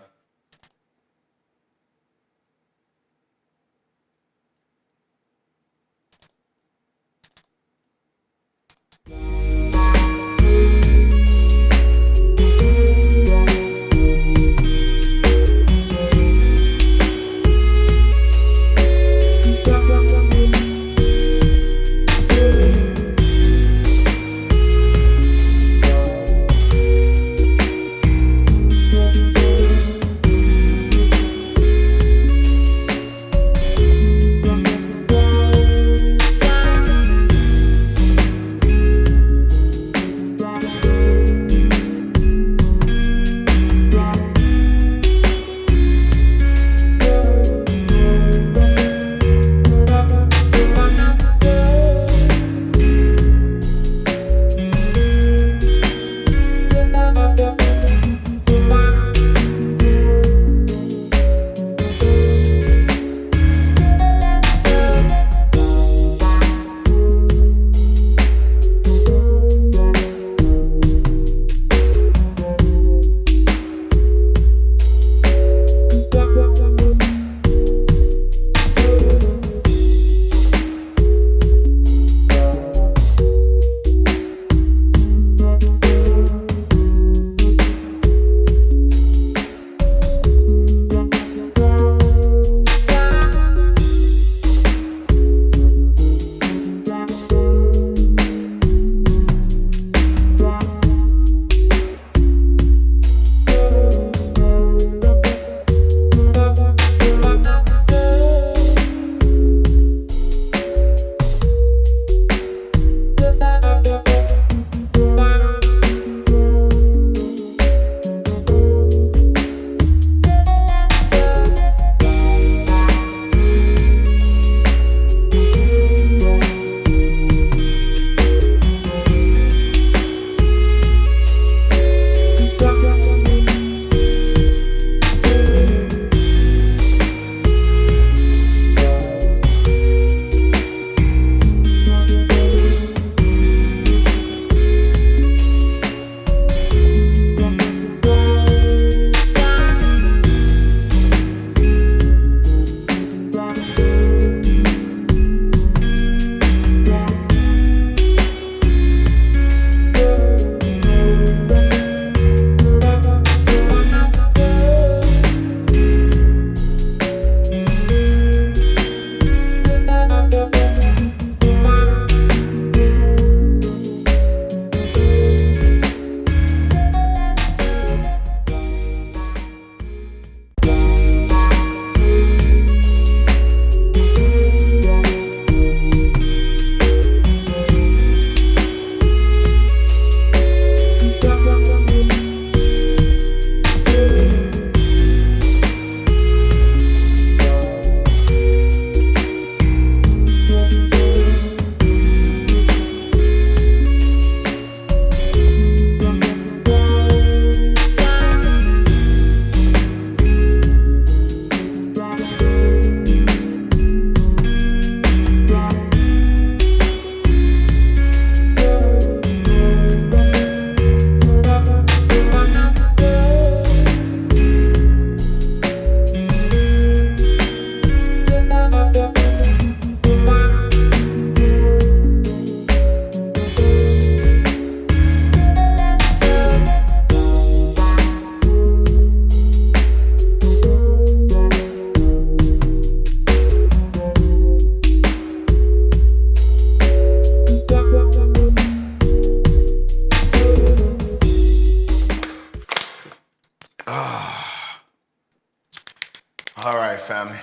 All right, family.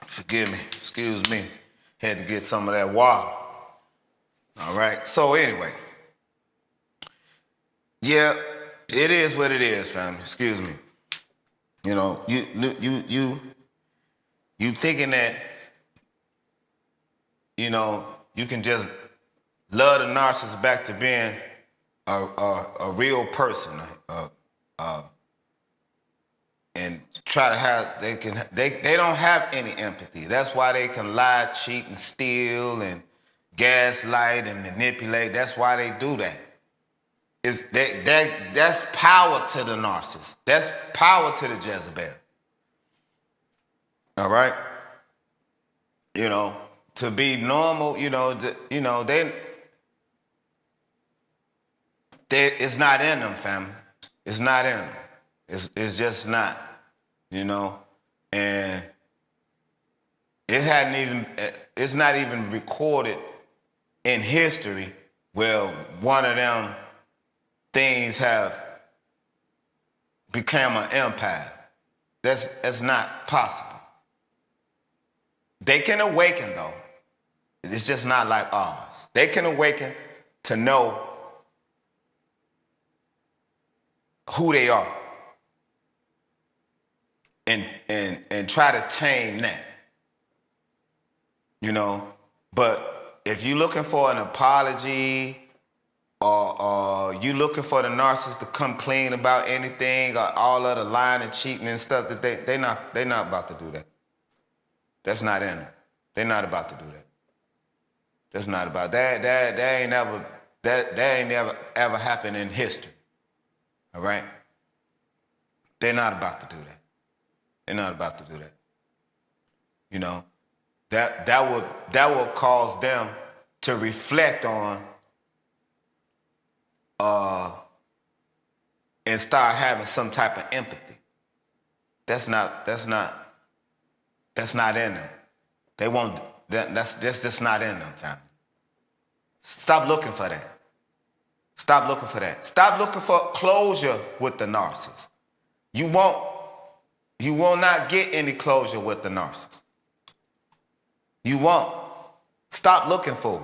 Forgive me. Excuse me. Had to get some of that water. All right. So anyway. Yeah, it is what it is, family. Excuse me. You know, you thinking that, you know, you can just love the narcissist back to being a real person, and try to have they don't have any empathy. That's why they can lie, cheat, and steal, and gaslight and manipulate. That's why they do that. That's power to the narcissist. That's power to the Jezebel. All right. You know, to be normal. They it's not in them, family. It's not in them. It's just not. You know, and it's not even recorded in history where one of them things have become an empire. That's not possible. They can awaken though. It's just not like ours. They can awaken to know who they are and try to tame that. You know, but if you're looking for an apology, or you looking for the narcissist to come clean about anything, or all of the lying and cheating and stuff, that they're not about to do that. That's not in them. They're not about to do that. That's not about that. That ain't never ever happened in history. All right. They're not about to do that. They're not about to do that. You know, that would cause them to reflect on and start having some type of empathy. That's not in them. They won't. That's just not in them, family. Stop looking for that. Stop looking for that. Stop looking for closure with the narcissist. You will not get any closure with the narcissist. You won't. Stop looking for it.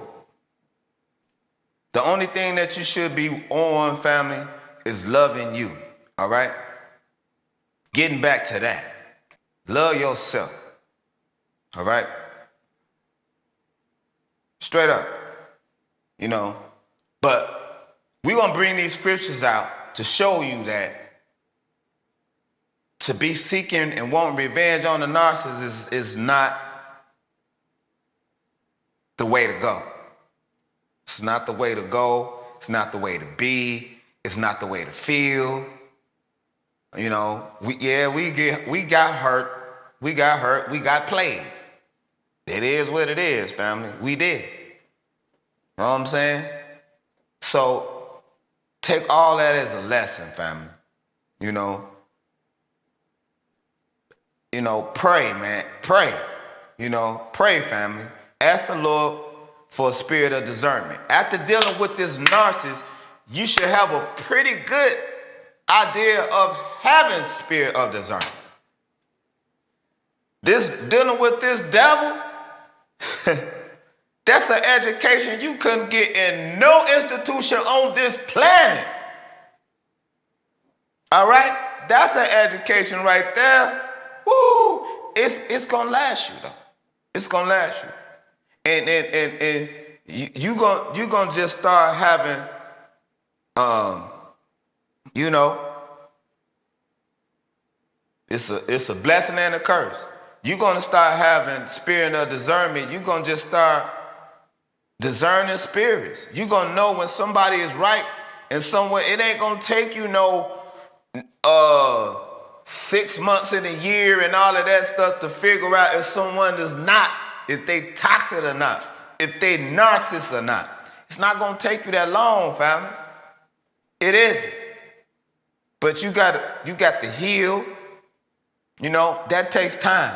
The only thing that you should be on, family, is loving you. All right? Getting back to that. Love yourself. All right? Straight up. You know, but we're going to bring these scriptures out to show you that to be seeking and wanting revenge on the narcissist is not the way to go. It's not the way to go. It's not the way to be. It's not the way to feel. You know, we got hurt. We got played. It is what it is, family. We did. You know what I'm saying? So take all that as a lesson, family. You know, pray, man. Pray. Pray, family. Ask the Lord for a spirit of discernment. After dealing with this narcissist, you should have a pretty good idea of having spirit of discernment. Dealing with this devil, that's an education you couldn't get in no institution on this planet. All right? That's an education right there. Woo! It's gonna last you though. It's gonna last you. And you gonna just start having it's a blessing and a curse. You're gonna start having spirit of discernment. You're gonna just start discerning spirits. You're gonna know when somebody is right and somewhere. It ain't gonna take you 6 months in a year and all of that stuff to figure out if someone is not, if they toxic or not, if they narcissist or not. It's not gonna take you that long, family. It isn't. But you got to heal. That takes time.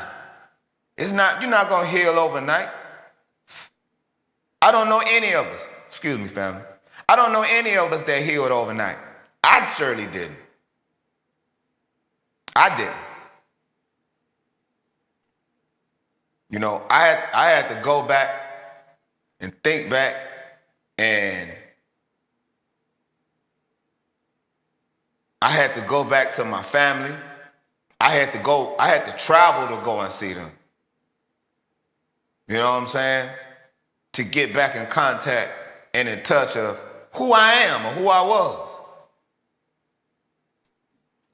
You're not gonna heal overnight. I don't know any of us, excuse me, family. I don't know any of us that healed overnight. I surely didn't. I didn't. You know, I had to go back and think back, and I had to go back to my family. I had to travel to go and see them. You know what I'm saying? To get back in contact and in touch of who I am or who I was.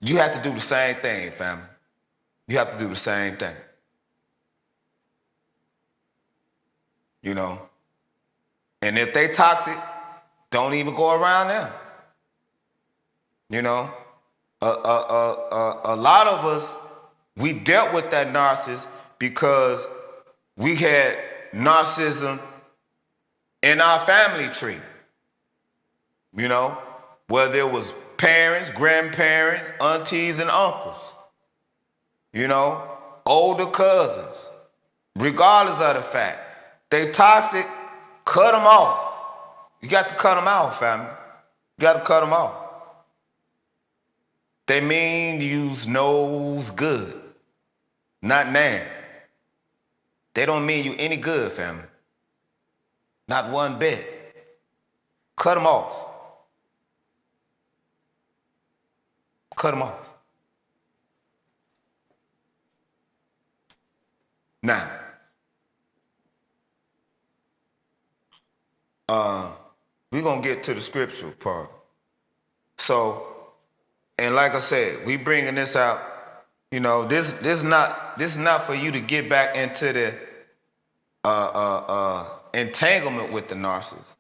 You have to do the same thing, family. You have to do the same thing. You know? And if they toxic, don't even go around them. You know? A lot of us, we dealt with that narcissist because we had narcissism in our family tree. You know? Whether it was parents, grandparents, aunties, and uncles. You know? Older cousins. Regardless of the fact. They toxic, cut them off. You got to cut them out, family. You got to cut them off. They mean you's knows good. Not now. They don't mean you any good, family. Not one bit. Cut them off. Cut them off. Now, we're going to get to the scriptural part. So, and like I said, we bringing this out, you know, this is not for you to get back into the entanglement with the narcissist.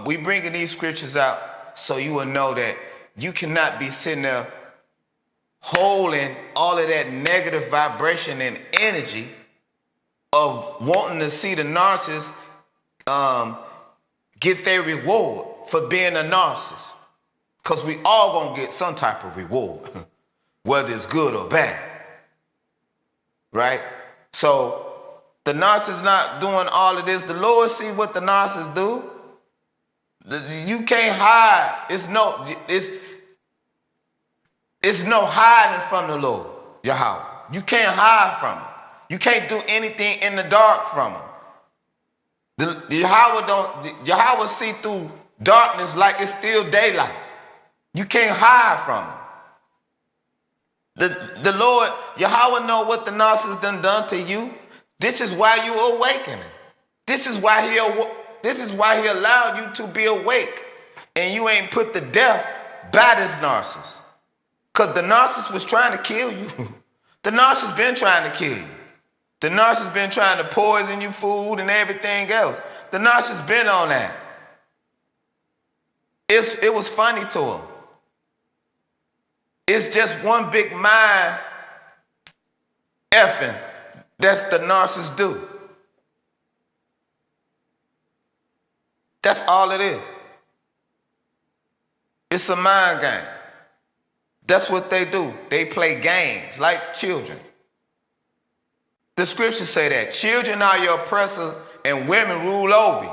We bringing these scriptures out so you will know that you cannot be sitting there holding all of that negative vibration and energy of wanting to see the narcissist get their reward for being a narcissist. Because we all gonna get some type of reward, whether it's good or bad. Right? So the narcissist not doing all of this. The Lord see what the narcissist do. You can't hide. It's no hiding from the Lord, Yahweh. You can't hide from him. You can't do anything in the dark from him. Yahweh see through darkness like it's still daylight. You can't hide from him. The Lord, Yahweh know what the narcissist done to you. This is why you awakening. This is why he allowed you to be awake. And you ain't put the death by this narcissist. Because the narcissist was trying to kill you. The narcissist been trying to kill you. The narcissist been trying to poison you food and everything else. The narcissist been on that. It was funny to him. It's just one big mind effing that's the narcissist do. That's all it is. It's a mind game. That's what they do. They play games like children. The scriptures say that children are your oppressors and women rule over you.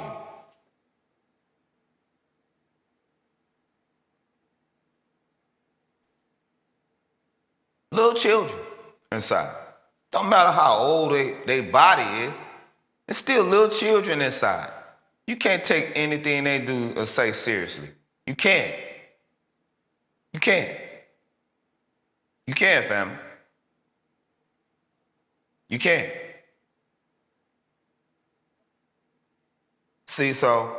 Little children inside. Don't matter how old their body is, it's still little children inside. You can't take anything they do or say seriously. You can't. You can't. You can't, family. You can't. See, so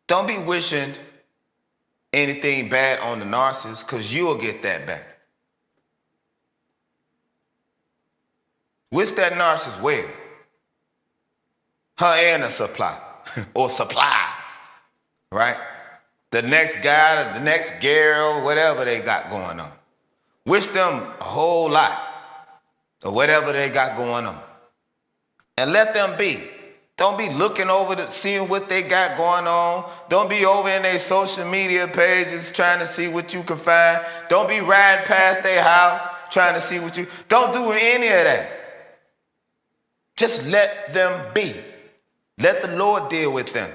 don't be wishing anything bad on the narcissist, because you'll get that back. Wish that narcissist well. Her and a supply. Or supplies. Right? The next guy, the next girl, whatever they got going on. Wish them a whole lot. Or whatever they got going on. And let them be. Don't be looking over seeing what they got going on. Don't be over in their social media pages trying to see what you can find. Don't be riding past their house trying to see what you... Don't do any of that. Just let them be. Let the Lord deal with them.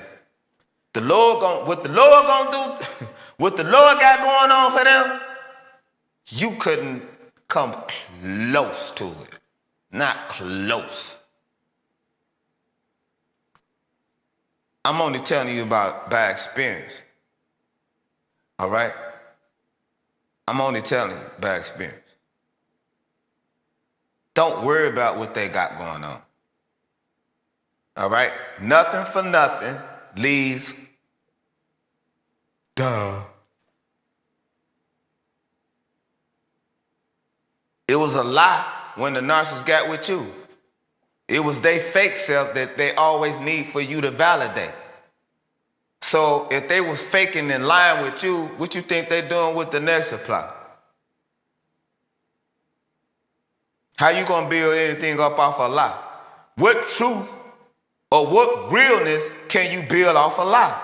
What the Lord gonna do, what the Lord got going on for them, You couldn't come close to it. Not close. I'm only telling you about by experience. All right? I'm only telling you by experience. Don't worry about what they got going on. All right? Nothing for nothing leaves. Duh. It was a lie when the narcissist got with you. It was their fake self that they always need for you to validate. So if they was faking and lying with you, what you think they doing with the next supply? How you gonna build anything up off a lie? What truth or what realness can you build off a lie?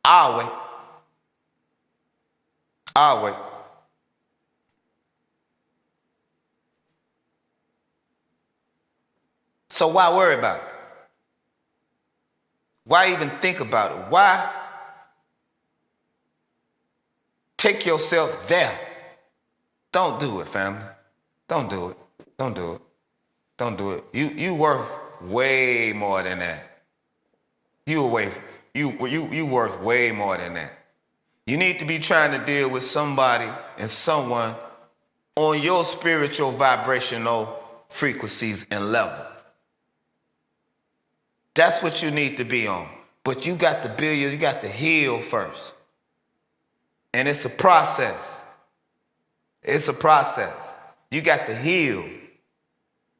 I'll wait. I'll wait. So why worry about it? Why even think about it? Why take yourself there? Don't do it, family. Don't do it. Don't do it. Don't do it. You worth way more than that. You worth way more than that. You need to be trying to deal with somebody and someone on your spiritual vibrational frequencies and level. That's what you need to be on. But you got to build, you got to heal first. And it's a process. It's a process. You got to heal.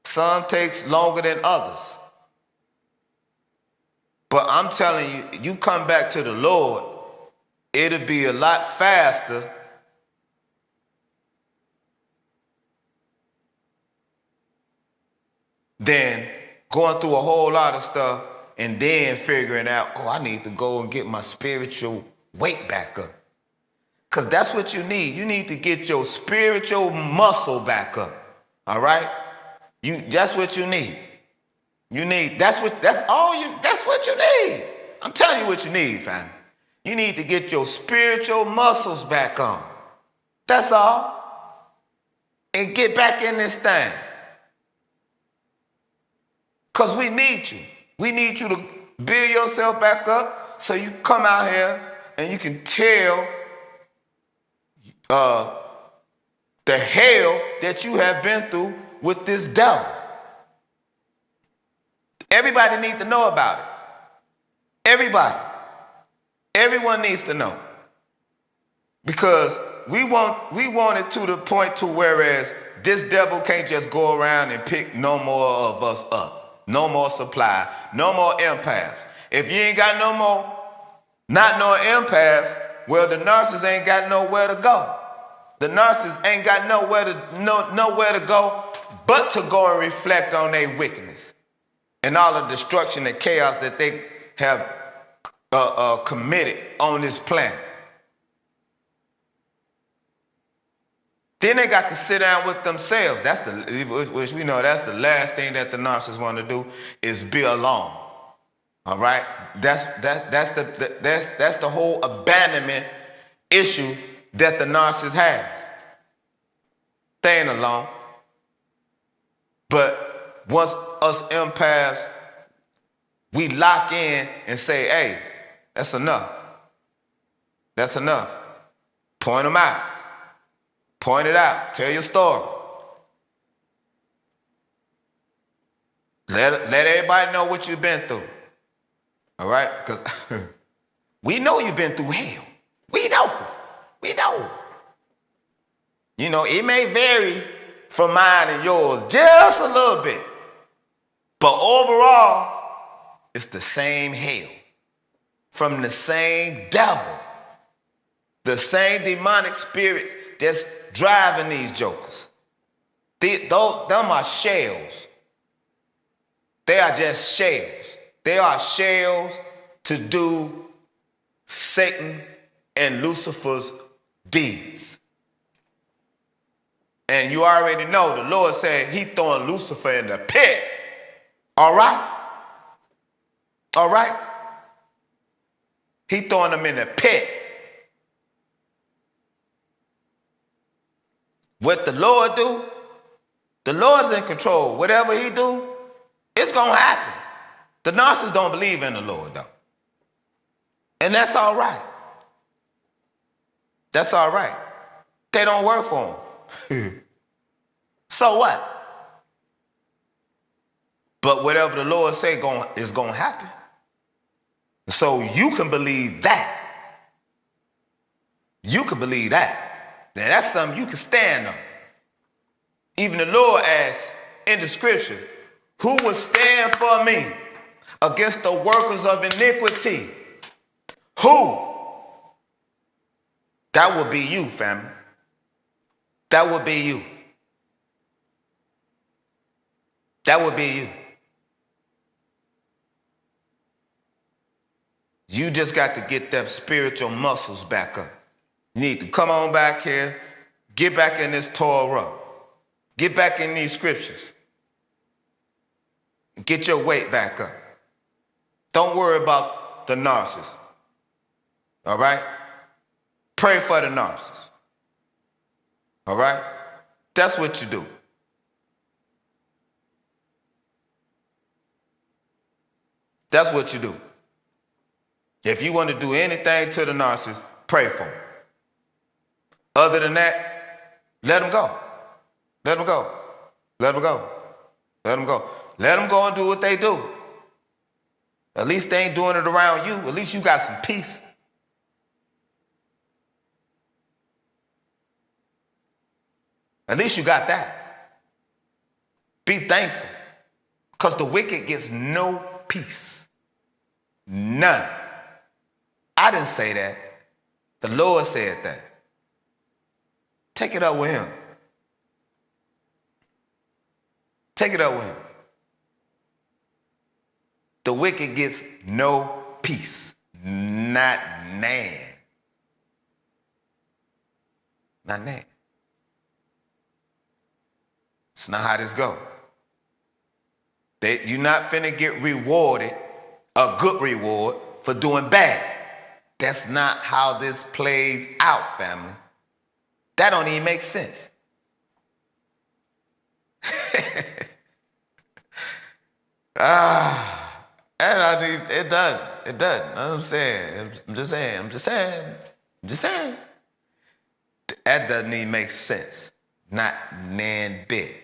Some takes longer than others. But I'm telling you, you come back to the Lord, it'll be a lot faster than going through a whole lot of stuff and then figuring out, oh, I need to go and get my spiritual weight back up. Because that's what you need. You need to get your spiritual muscle back up. All right? That's what you need. That's what you need. I'm telling you what you need, fam. You need to get your spiritual muscles back on. That's all. And get back in this thing. Because we need you. We need you to build yourself back up so you come out here and you can tell the hell that you have been through with this devil. Everybody needs to know about it. Everybody. Everyone needs to know. Because we want it to the point to whereas this devil can't just go around and pick no more of us up. No more supply. No more empaths. If you ain't got not no empaths, well, the narcissist ain't got nowhere to go. The narcissist ain't got nowhere to go but to go and reflect on their wickedness and all the destruction and chaos that they have committed on this planet. Then they got to sit down with themselves. Which we know that's the last thing that the narcissists want to do is be alone. All right, that's the whole abandonment issue that the narcissist has. Staying alone. But once us empaths, we lock in and say, hey, that's enough. That's enough. Point them out. Point it out. Tell your story. Let everybody know what you've been through. All right? Because we know you've been through hell. We know. We know. You know, it may vary from mine and yours just a little bit. But overall, it's the same hell. From the same devil. The same demonic spirits that's driving these jokers. Them are shells. They are just shells. They are shells to do Satan's and Lucifer's deeds. And you already know the Lord said He throwing Lucifer in the pit. All right? All right? He throwing them in the pit. What the Lord do, the Lord's in control. Whatever he do, it's going to happen. The narcissists don't believe in the Lord, though. And that's all right. That's all right. They don't work for him. So what? But whatever the Lord say is going to happen. So you can believe that. You can believe that. Now that's something you can stand on. Even the Lord asks in the scripture, who will stand for me against the workers of iniquity? Who? That will be you, family. That will be you. That will be you. You just got to get them spiritual muscles back up. You need to come on back here, get back in this Torah, get back in these scriptures, get your weight back up. Don't worry about the narcissist. All right? Pray for the narcissist. All right? That's what you do. That's what you do. If you want to do anything to the narcissist, pray for him. Other than that, let him go. Let him go. Let him go. Let him go. Let them go and do what they do. At least they ain't doing it around you. At least you got some peace. At least you got that. Be thankful. Because the wicked gets no peace. None. I didn't say that. The Lord said that. Take it up with him. Take it up with him. The wicked gets no peace. Not nan. Not nan. It's not how this go. You're not finna get rewarded, a good reward, for doing bad. That's not how this plays out, family. That don't even make sense. It does. It does. You know what I'm saying? I'm just saying. That doesn't even make sense. Not nan bit.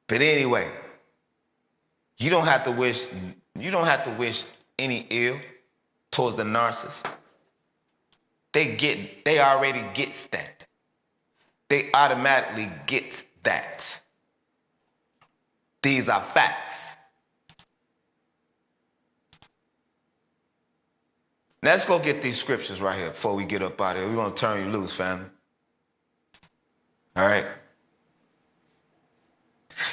But anyway, you don't have to wish any ill towards the narcissist. They already gets that. They automatically get that. These are facts. Now let's go get these scriptures right here before we get up out of here. We're going to turn you loose, family. All right?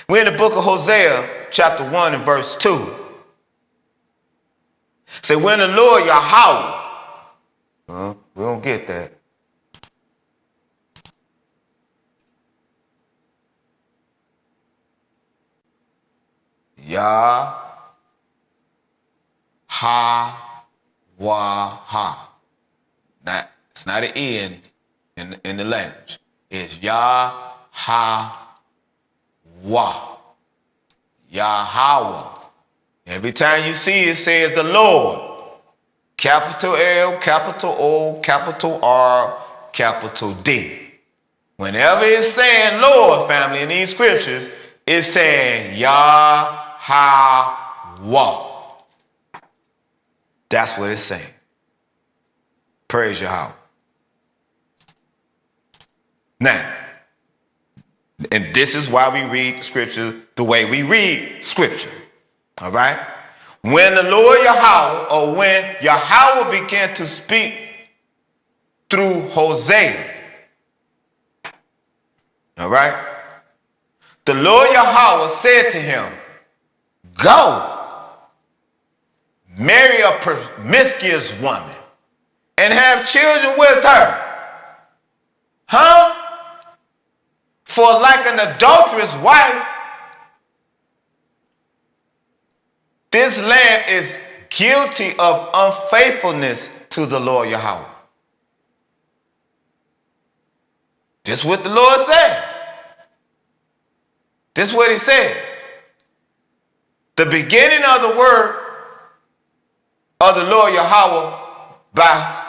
We're in the book of Hosea, chapter 1 and verse 2. Say, when the Lord Yahweh, we don't get that. Yah-ha-wah-ha. It's not an N in the language. It's Yah-ha-wah. Yahweh. Every time you see it, says the Lord. Capital L, capital O, capital R, capital D. Whenever it's saying Lord, family, in these scriptures, it's saying Yahweh. That's what it's saying. Praise Yahweh. Now, and this is why we read scripture the way we read scripture. All right? When the Lord Yahweh, or when Yahweh began to speak through Hosea, all right? The Lord Yahweh said to him, go, marry a promiscuous woman and have children with her. Huh? For like an adulterous wife, this land is guilty of unfaithfulness to the Lord Yahweh. This is what the Lord said. This is what he said. The beginning of the word of the Lord Yahweh by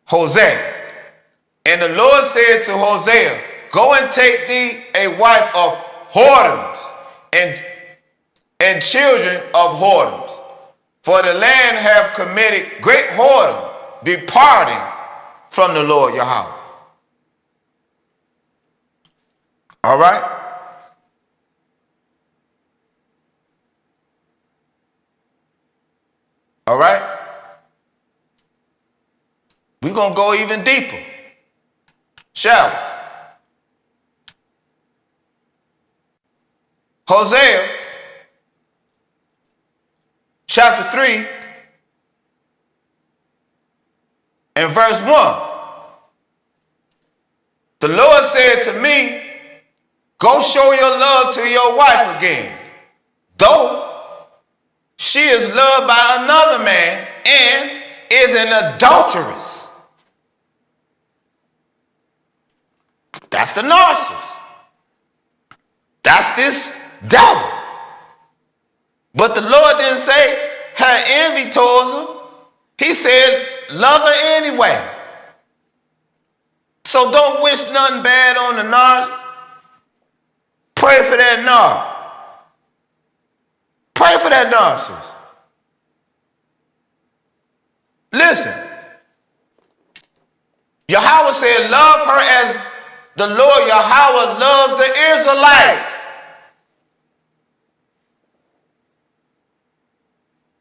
Hosea. And the Lord said to Hosea, go and take thee a wife of whoredoms and children of whoredoms. For the land have committed great whoredom, departing from the Lord Yahweh. All right? All right? We're going to go even deeper. Shall we? Hosea chapter 3 and verse 1. The Lord said to me, go show your love to your wife again, though she is loved by another man and is an adulteress. That's the narcissist. That's this devil. But the Lord didn't say have envy towards her. He said love her anyway. So don't wish nothing bad on the narcissist. Pray for that narc. Pray for that narcissist. Listen. Yahweh said love her as the Lord Yahweh loves the Israelites.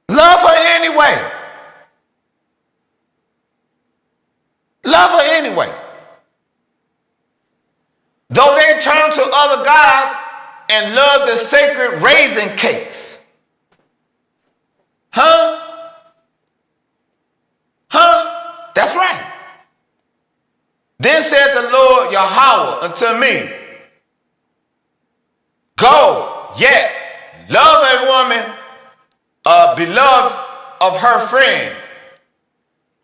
Love her anyway. Love her anyway. Though they turn to other gods and love the sacred raisin cakes. Huh? Huh? That's right. Then said the Lord Yahweh unto me, go, yet love a woman beloved of her friend.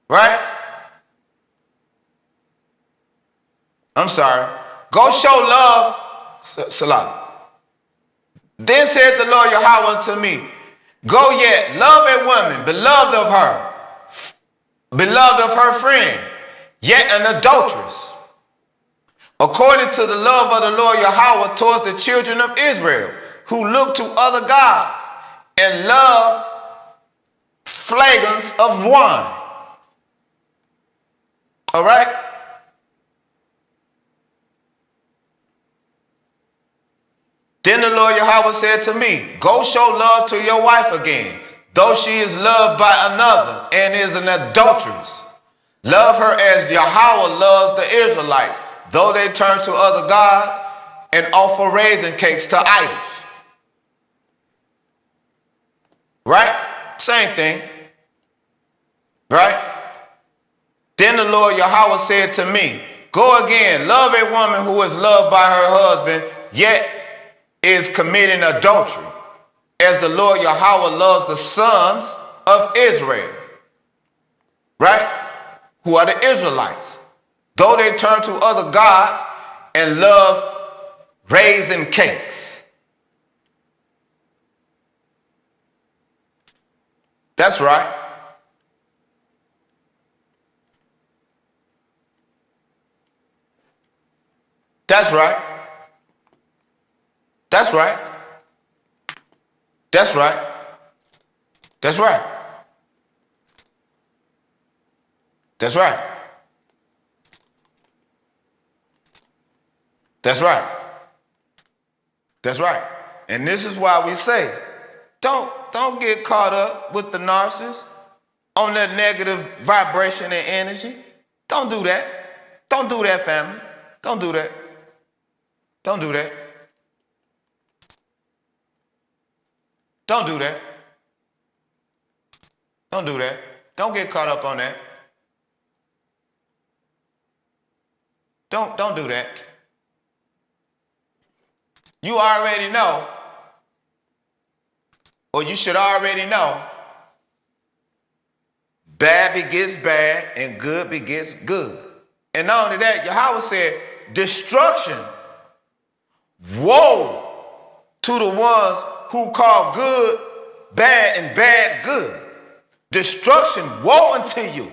Right? I'm sorry. Go show love. Salah. Then said the Lord Yahweh unto me, go yet love a woman beloved of her friend, yet an adulteress, according to the love of the Lord Yahweh towards the children of Israel, who look to other gods and love flagons of wine. All right? Then the Lord Yahweh said to me, go show love to your wife again, though she is loved by another and is an adulteress. Love her as Yahweh loves the Israelites, though they turn to other gods and offer raisin cakes to idols. Right? Same thing. Right? Then the Lord Yahweh said to me, go again, love a woman who is loved by her husband, yet is committing adultery, as the Lord Yahweh loves the sons of Israel. Right? Who are the Israelites. Though they turn to other gods and love raisin cakes. That's right. That's right. That's right. That's right. That's right. That's right. That's right. That's right. And this is why we say, don't get caught up with the narcissist on that negative vibration and energy. Don't do that. Don't do that, family. Don't do that. Don't do that. Don't do that. Don't do that. Don't get caught up on that. Don't do that. You already know, or you should already know, bad begets bad and good begets good. And not only that, Yahweh said, destruction, woe to the ones who call good bad and bad good. Destruction, woe unto you.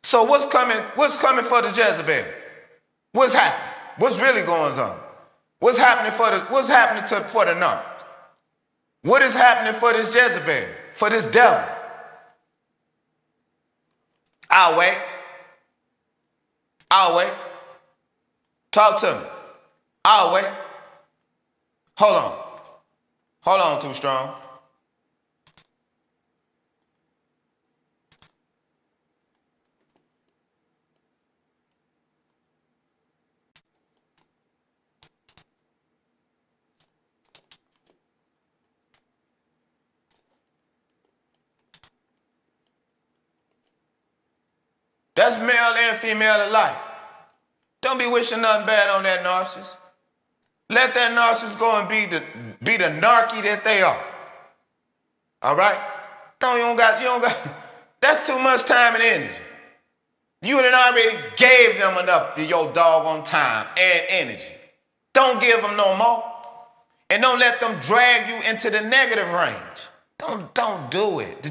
So what's coming for the Jezebel? What's happening? What's really going on? What's happening for the narc? What is happening for this Jezebel? For this devil? I'll wait. Talk to me. I'll wait. Hold on, Too Strong. That's male and female alike. Don't be wishing nothing bad on that narcissist. Let that narcissist go and be the narky that they are. All right? You don't got. That's too much time and energy. You done already gave them enough of your doggone time and energy. Don't give them no more. And don't let them drag you into the negative range. Don't do it.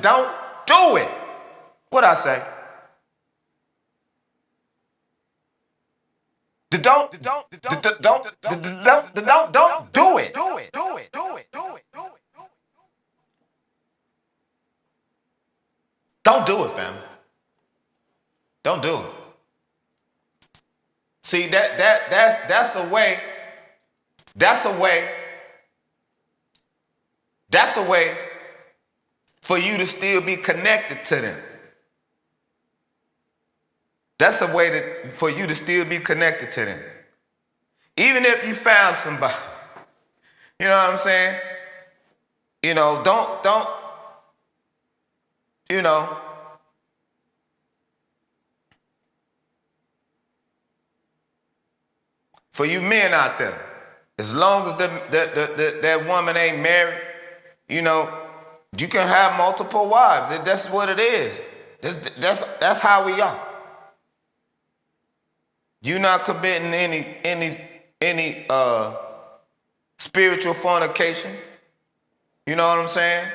Don't do it. What I say? Don't do it. Don't do it, family. Don't do it. See, that's a way. That's a way for you to still be connected to them. That's a way for you to still be connected to them. Even if you found somebody. You know what I'm saying? Don't, for you men out there, as long as that woman ain't married, you can have multiple wives. That's what it is. That's how we are. You're not committing any spiritual fornication. You know what I'm saying?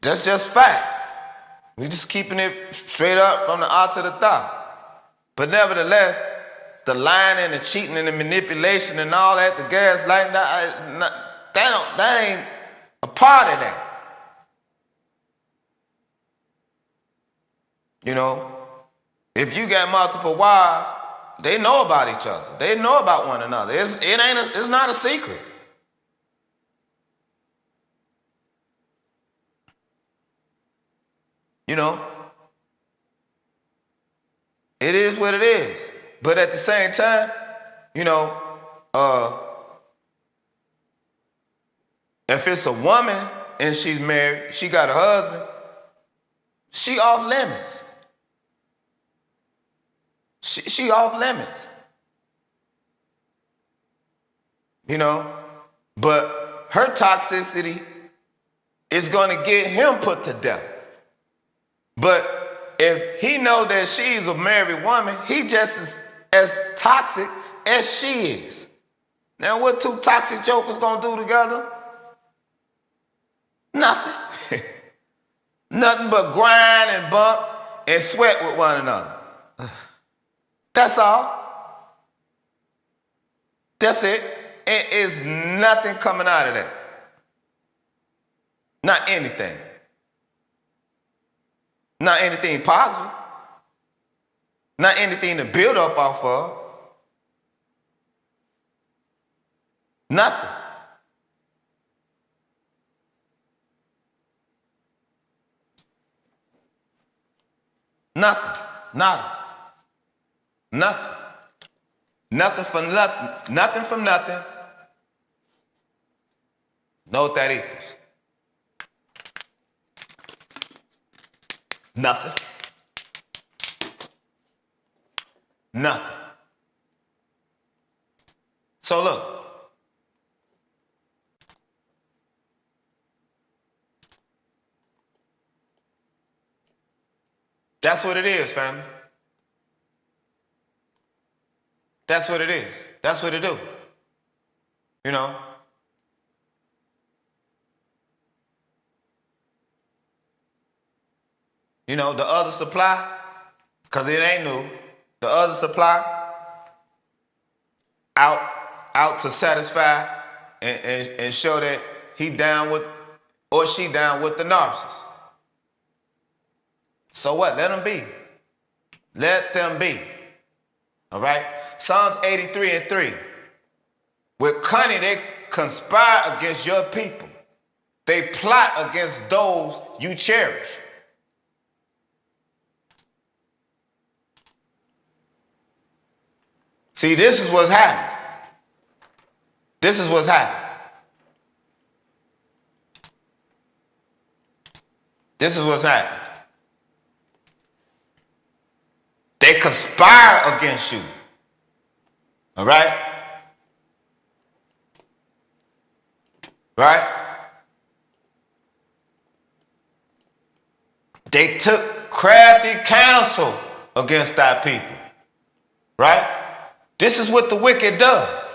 That's just facts. We just keeping it straight up from the eye to the thigh. But nevertheless, the lying and the cheating and the manipulation and all that, the gaslighting, that ain't a part of that. If you got multiple wives, they know about each other. They know about one another. It's not a secret. It is what it is. But at the same time, if it's a woman and she's married, she got a husband, she off limits. She off limits. But her toxicity is going to get him put to death. But if he knows that she's a married woman, he just as toxic as she is. Now, what two toxic jokers gonna do together? Nothing. Nothing but grind and bump and sweat with one another. That's all. That's it. It is nothing coming out of that. Not anything. Not anything positive. Not anything to build up off of. Nothing. Nothing. Nada. Nothing. Nothing from nothing. Nothing from nothing. Know what that equals? Nothing. Nothing. So look. That's what it is, family. That's what it is. That's what it do. You know? You know, the other supply, because it ain't new, the other supply out to satisfy and show that he down with or she down with the narcissist. So what? Let them be. Let them be. All right? Psalms 83:3. With cunning they conspire against your people. They plot against those you cherish. See, this is what's happening. This is what's happening. This is what's happening. They conspire against you. All right? Right? They took crafty counsel against thy people. Right? This is what the wicked does.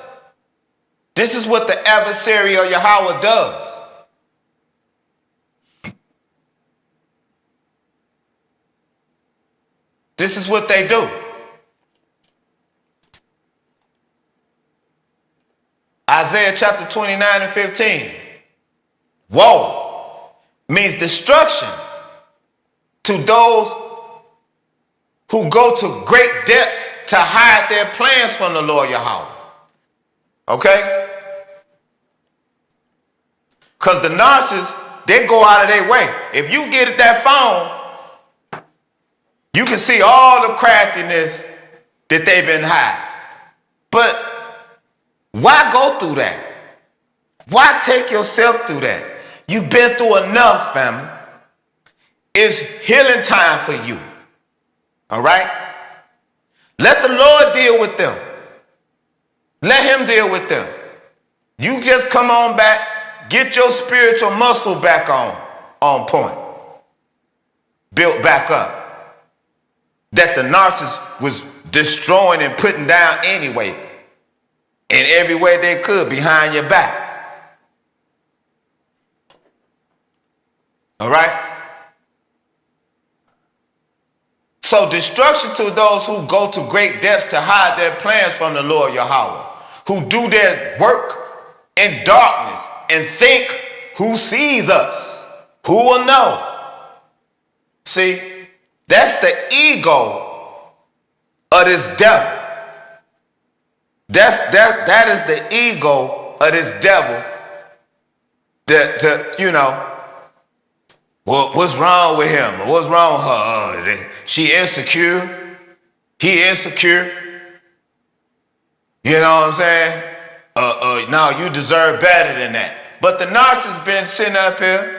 This is what the adversary of Yahweh does. This is what they do. Isaiah chapter 29:15. Woe means destruction to those who go to great depths to hide their plans from the Lord Yahweh. Okay? Because the narcissists, they go out of their way. If you get that phone, you can see all the craftiness that they've been hiding. But why go through that? Why take yourself through that? You've been through enough, family. It's healing time for you. All right? Let the Lord deal with them. Let him deal with them. You just come on back, get your spiritual muscle back on point. Built back up. That the narcissist was destroying and putting down anyway. In every way they could behind your back. All right? So destruction to those who go to great depths to hide their plans from the Lord Yahweh, who do their work in darkness and think, who sees us? Who will know? See, that's the ego of this devil. That is the ego of this devil. What's wrong with him? What's wrong with her? She insecure. He insecure. You know what I'm saying? No, you deserve better than that. But the narcissist been sitting up here.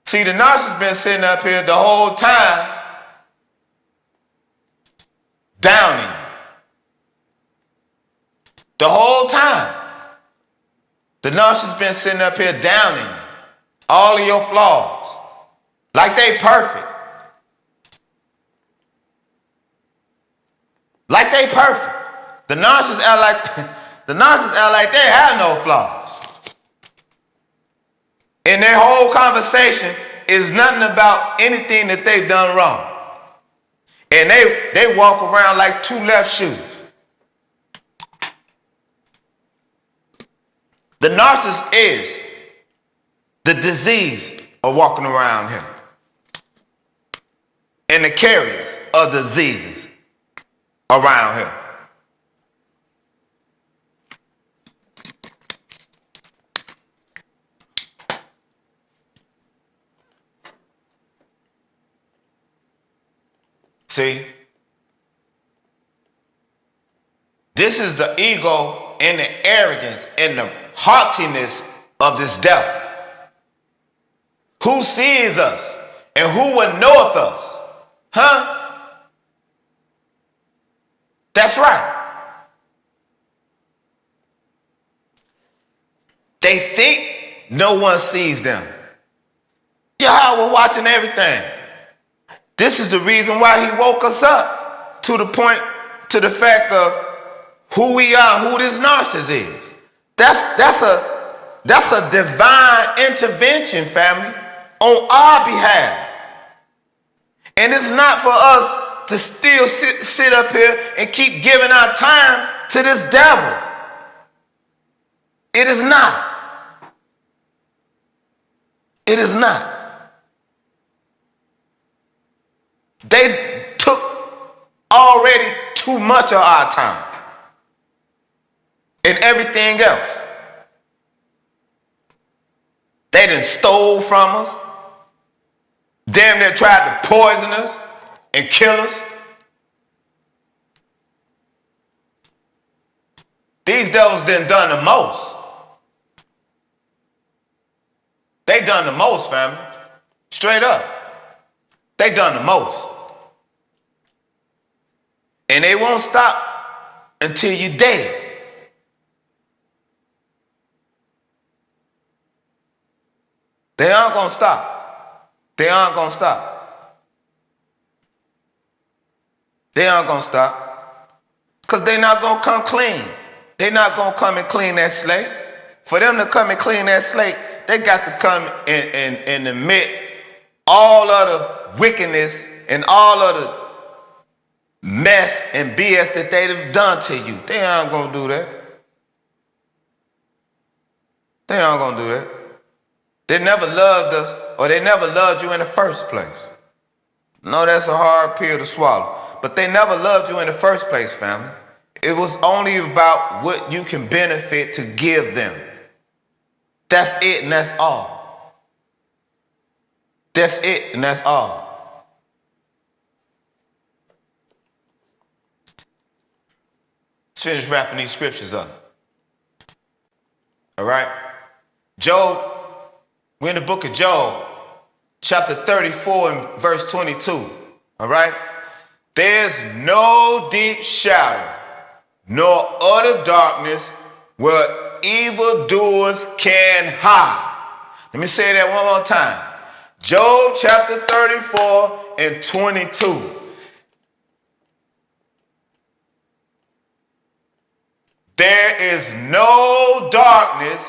See, the narcissist been sitting up here the whole time downing you. The whole time. The narcissist been sitting up here downing you. All of your flaws. Like they perfect. Like they perfect. The narcissists act like they have no flaws. And their whole conversation is nothing about anything that they've done wrong. And they walk around like two left shoes. The narcissist is the disease of walking around here. And the carriers of diseases around here. See? This is the ego and the arrogance and the haughtiness of this devil. Who sees us and who would knoweth us? Huh? That's right. They think no one sees them. Yahweh watching everything. This is the reason why he woke us up to the point, to the fact of who we are, who this narcissist is. That's a divine intervention, family, on our behalf. And it's not for us to still sit up here and keep giving our time to this devil. It is not. It is not. They took already too much of our time and everything else. They done stole from us. Damn near tried to poison us and kill us. These devils done the most. They done the most, family. Straight up. They done the most. And they won't stop until you're dead. They aren't gonna stop. They aren't gonna stop. They aren't gonna stop. Because they're not gonna come clean. They're not gonna come and clean that slate. For them to come and clean that slate, they got to come and admit all of the wickedness and all of the mess and BS that they've done to you. They aren't gonna do that. They aren't gonna do that. They never loved us, or they never loved you in the first place. No, that's a hard pill to swallow. But they never loved you in the first place, family. It was only about what you can benefit to give them. That's it and that's all. That's it and that's all. Let's finish wrapping these scriptures up. All right? Job, we're in the book of Job, chapter 34 and verse 22. All right? There's no deep shadow, nor utter darkness where evildoers can hide. Let me say that one more time. Job chapter 34 and 22. There is no darkness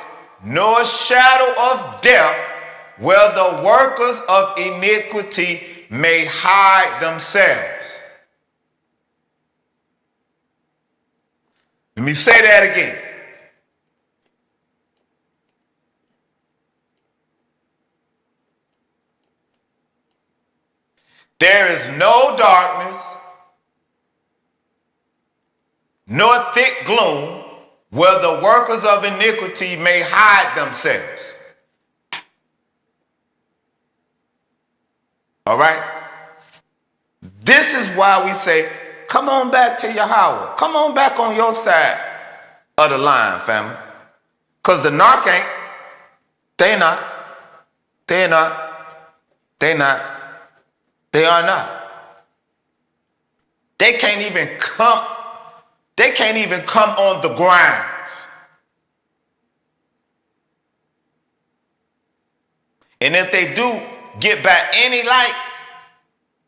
nor shadow of death where the workers of iniquity may hide themselves. Let me say that again. There is no darkness, nor thick gloom, where the workers of iniquity may hide themselves. All right? This is why we say, come on back to Yahweh. Come on back on your side of the line, family. Because the narc ain't. They not. They're not. They not. They are not. They can't even come. They can't even come on the grounds. And if they do get back any light,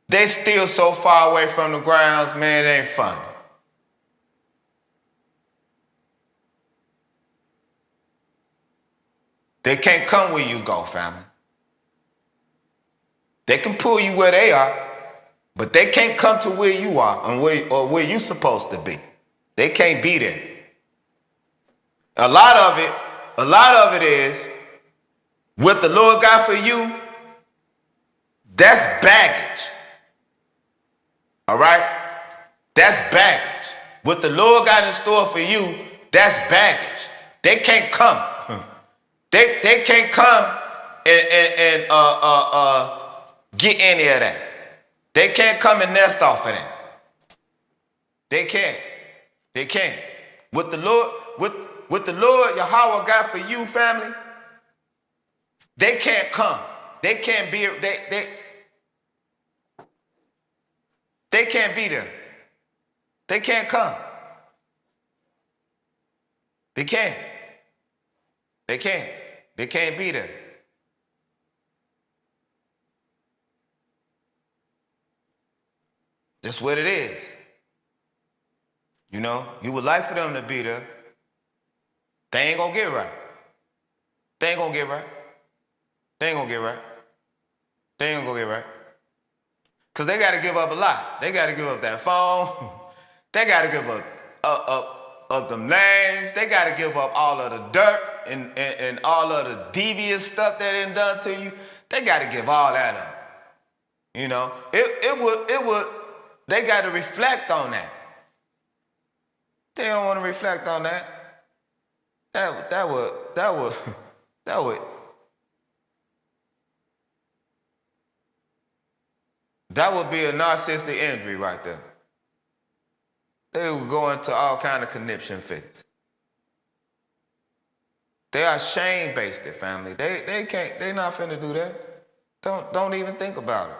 they still so far away from the grounds, man, it ain't funny. They can't come where you go, family. They can pull you where they are, but they can't come to where you are and where you're supposed to be. They can't be there. A lot of it is what the Lord got for you, that's baggage. All right? That's baggage. What the Lord got in store for you, that's baggage. They can't come. They can't come and get any of that. They can't come and nest off of that. They can't. They can't. What the Lord Yahweh got for you, family, they can't come. They can't be. They can't be there. They can't come. They can't. They can't. They can't be there. That's what it is. You know, you would like for them to be there. They ain't gonna get right. They ain't gonna get right. They ain't gonna get right. They ain't gonna get right. Because they got to give up a lot. They got to give up that phone. They got to give up them names. They got to give up all of the dirt and all of the devious stuff that ain't done to you. They got to give all that up. You know, it would, they got to reflect on that. They don't want to reflect on that. That would be a narcissistic injury right there. They would go into all kind of conniption fits. They are shame-based, their family. They not finna do that. Don't even think about it.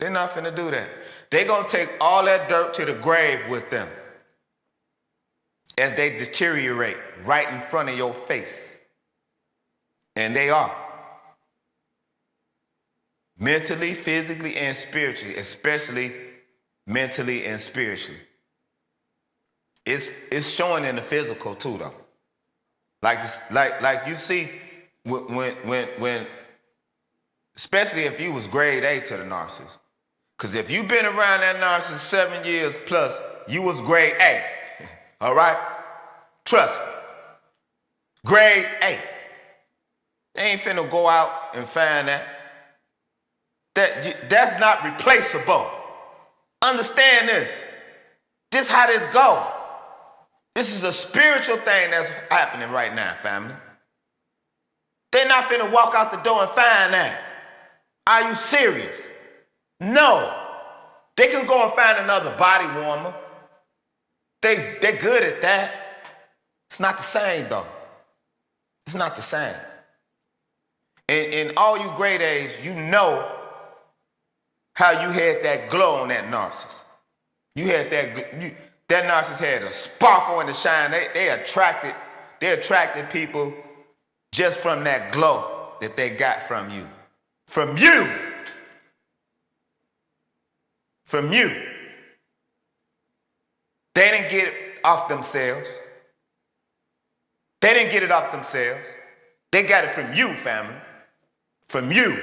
They're not finna do that. They gonna take all that dirt to the grave with them as they deteriorate right in front of your face. And they are. Mentally, physically, and spiritually, especially mentally and spiritually. It's showing in the physical too, though. Like you see when especially if you was grade A to the narcissist. Because if you've been around that narcissist 7 years plus, you was grade A. All right? Trust me. Grade A. They ain't finna go out and find that. That's not replaceable. Understand this. This how this go. This is a spiritual thing that's happening right now, family. They're not finna walk out the door and find that. Are you serious? No. They can go and find another body warmer. They're good at that. It's not the same though. It's not the same. And all you grade A's, you know how you had that glow on that narcissist. You had that narcissist had a sparkle and a shine. They attracted people just from that glow that they got from you. From you. From you. They didn't get it off themselves. They didn't get it off themselves. They got it from you, family. From you.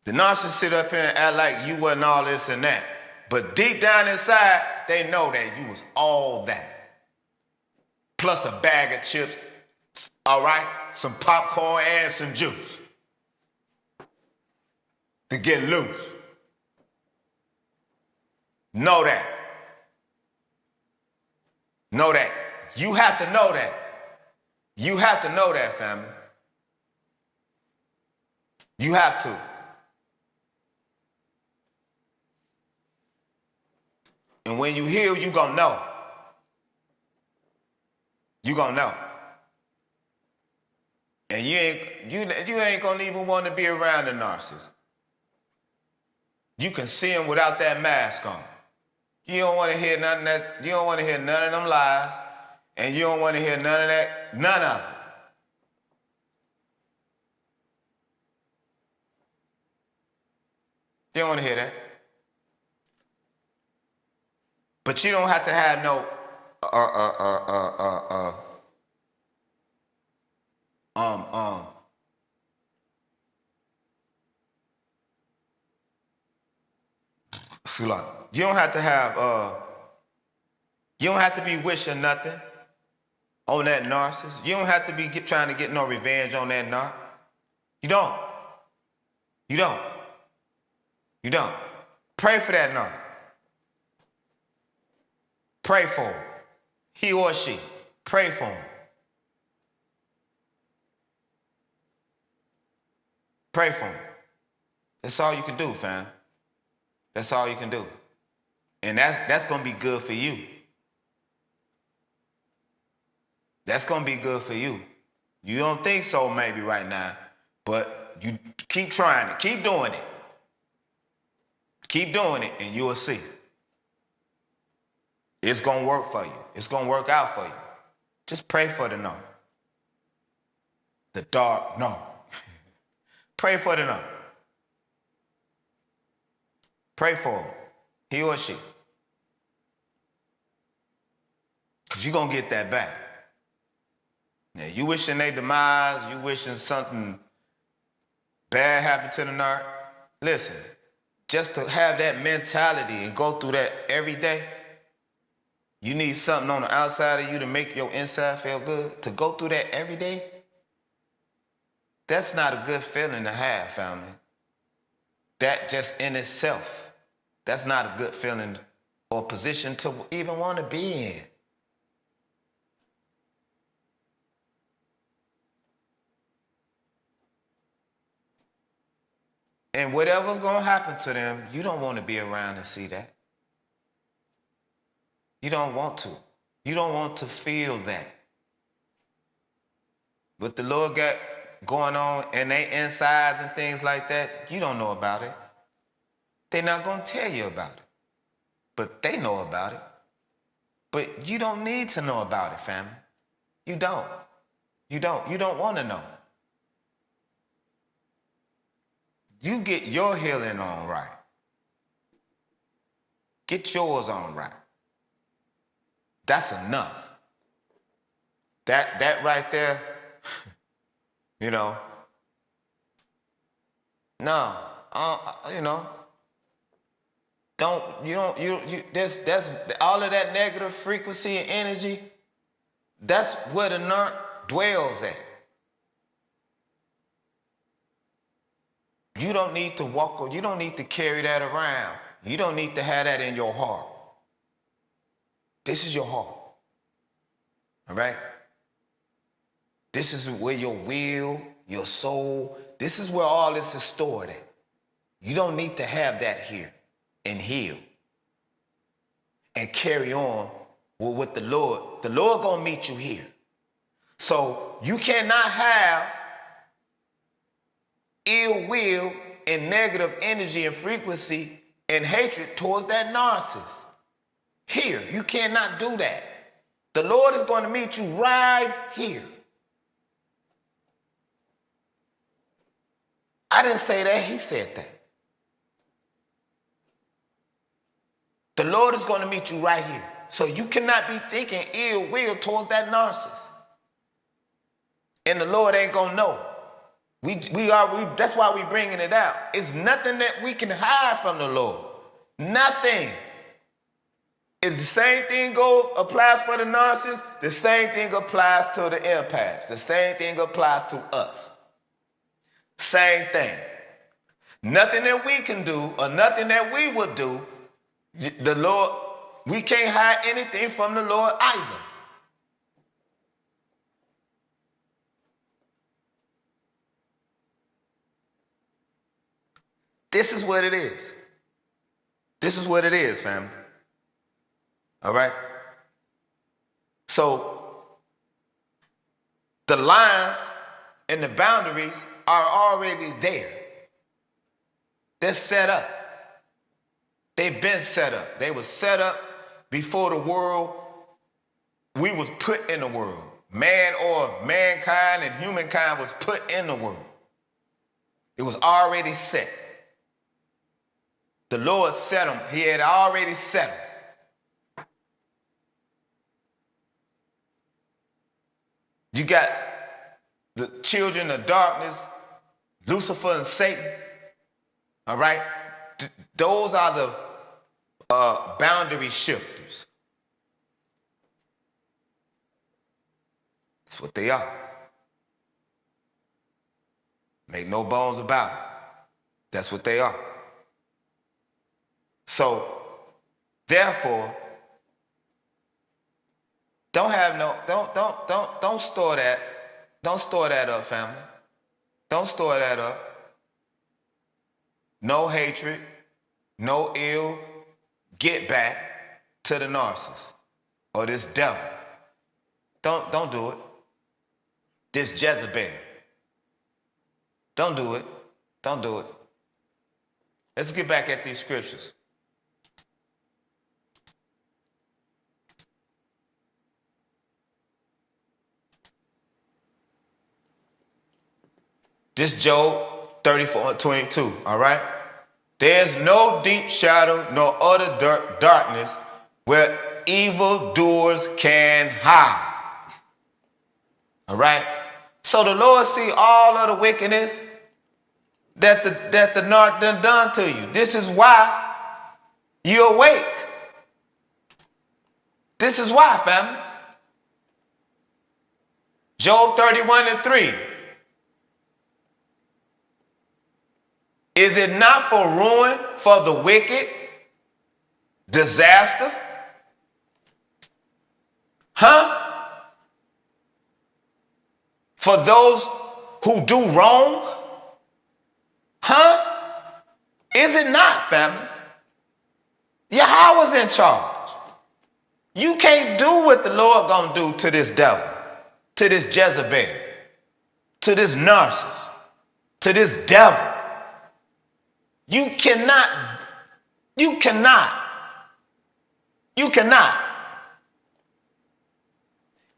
The narcissists sit up here and act like you wasn't all this and that. But deep down inside, they know that you was all that. Plus a bag of chips, all right? Some popcorn and some juice. To get loose. Know that. Know that. You have to know that. You have to know that, family. You have to. And when you heal, you gonna know. You gonna know. And you ain't gonna even want to be around the narcissist. You can see him without that mask on. You don't want to hear nothing you don't want to hear none of them lies, and you don't want to hear none of that, none of it. You don't want to hear that. But you don't have to have no you don't have to have you don't have to be wishing nothing on that narcissist. You don't have to be trying to get no revenge on that narc. You don't. You don't. You don't. Pray for that narc. Pray for him. He or she. Pray for him. Pray for him. That's all you can do, fam. That's all you can do. And that's going to be good for you. That's going to be good for you. You don't think so maybe right now, but you keep trying it. Keep doing it. Keep doing it and you will see. It's going to work for you. It's going to work out for you. Just pray for the narc. The dark, no. Pray for the no. Pray for him, he or she. Because you're going to get that back. Now, you wishing their demise, you wishing something bad happened to the narc. Listen, just to have that mentality and go through that every day, you need something on the outside of you to make your inside feel good. To go through that every day, that's not a good feeling to have, family. That just in itself, that's not a good feeling or position to even want to be in. And whatever's going to happen to them, you don't want to be around and see that. You don't want to. You don't want to feel that. What the Lord got going on in their insides and things like that, you don't know about it. They're not going to tell you about it. But they know about it. But you don't need to know about it, family. You don't. You don't. You don't want to know. You get your healing on right. Get yours on right. That's enough. That right there, you know. No, you know. That's all of that negative frequency and energy. That's where the narc dwells at. You don't need to walk, or you don't need to carry that around. You don't need to have that in your heart. This is your heart. All right? This is where your will, your soul, this is where all this is stored at. You don't need to have that here and heal and carry on with the Lord. The Lord gonna meet you here. So you cannot have ill will and negative energy and frequency and hatred towards that narcissist. Here, you cannot do that. The Lord is going to meet you right here. I didn't say that, he said that. The Lord is going to meet you right here. So you cannot be thinking ill will towards that narcissist. And the Lord ain't going to know. That's why we bringing it out. It's nothing that we can hide from the Lord. Nothing. It's the same thing applies for the narcissist. The same thing applies to the empaths. The same thing applies to us. Same thing. Nothing that we can do or nothing that we would do, the Lord, we can't hide anything from the Lord either. This is what it is. This is what it is, family. All right? So, the lines and the boundaries are already there. They're set up. They've been set up. They were set up before the world, we was put in the world. Man or mankind and humankind was put in the world. It was already set. The Lord set them. He had already set them. You got the children of darkness, Lucifer and Satan. All right? Those are the boundary shifters. That's what they are. Make no bones about it. That's what they are. So, therefore, don't store that. Don't store that up, family. Don't store that up. No hatred, no ill get back to the narcissist or this devil. Don't do it. This Jezebel. Don't do it. Don't do it. Let's get back at these scriptures. This Job 34:22, all right? There's no deep shadow nor utter darkness where evildoers can hide. All right? So the Lord see all of the wickedness that the narc done to you. This is why you're awake. This is why, family. Job 31:3. Is it not for ruin for the wicked? Disaster? For those who do wrong? Is it not, family? Yahweh's in charge. You can't do what the Lord gonna do to this devil, to this Jezebel, to this narcissist, to this devil. You cannot.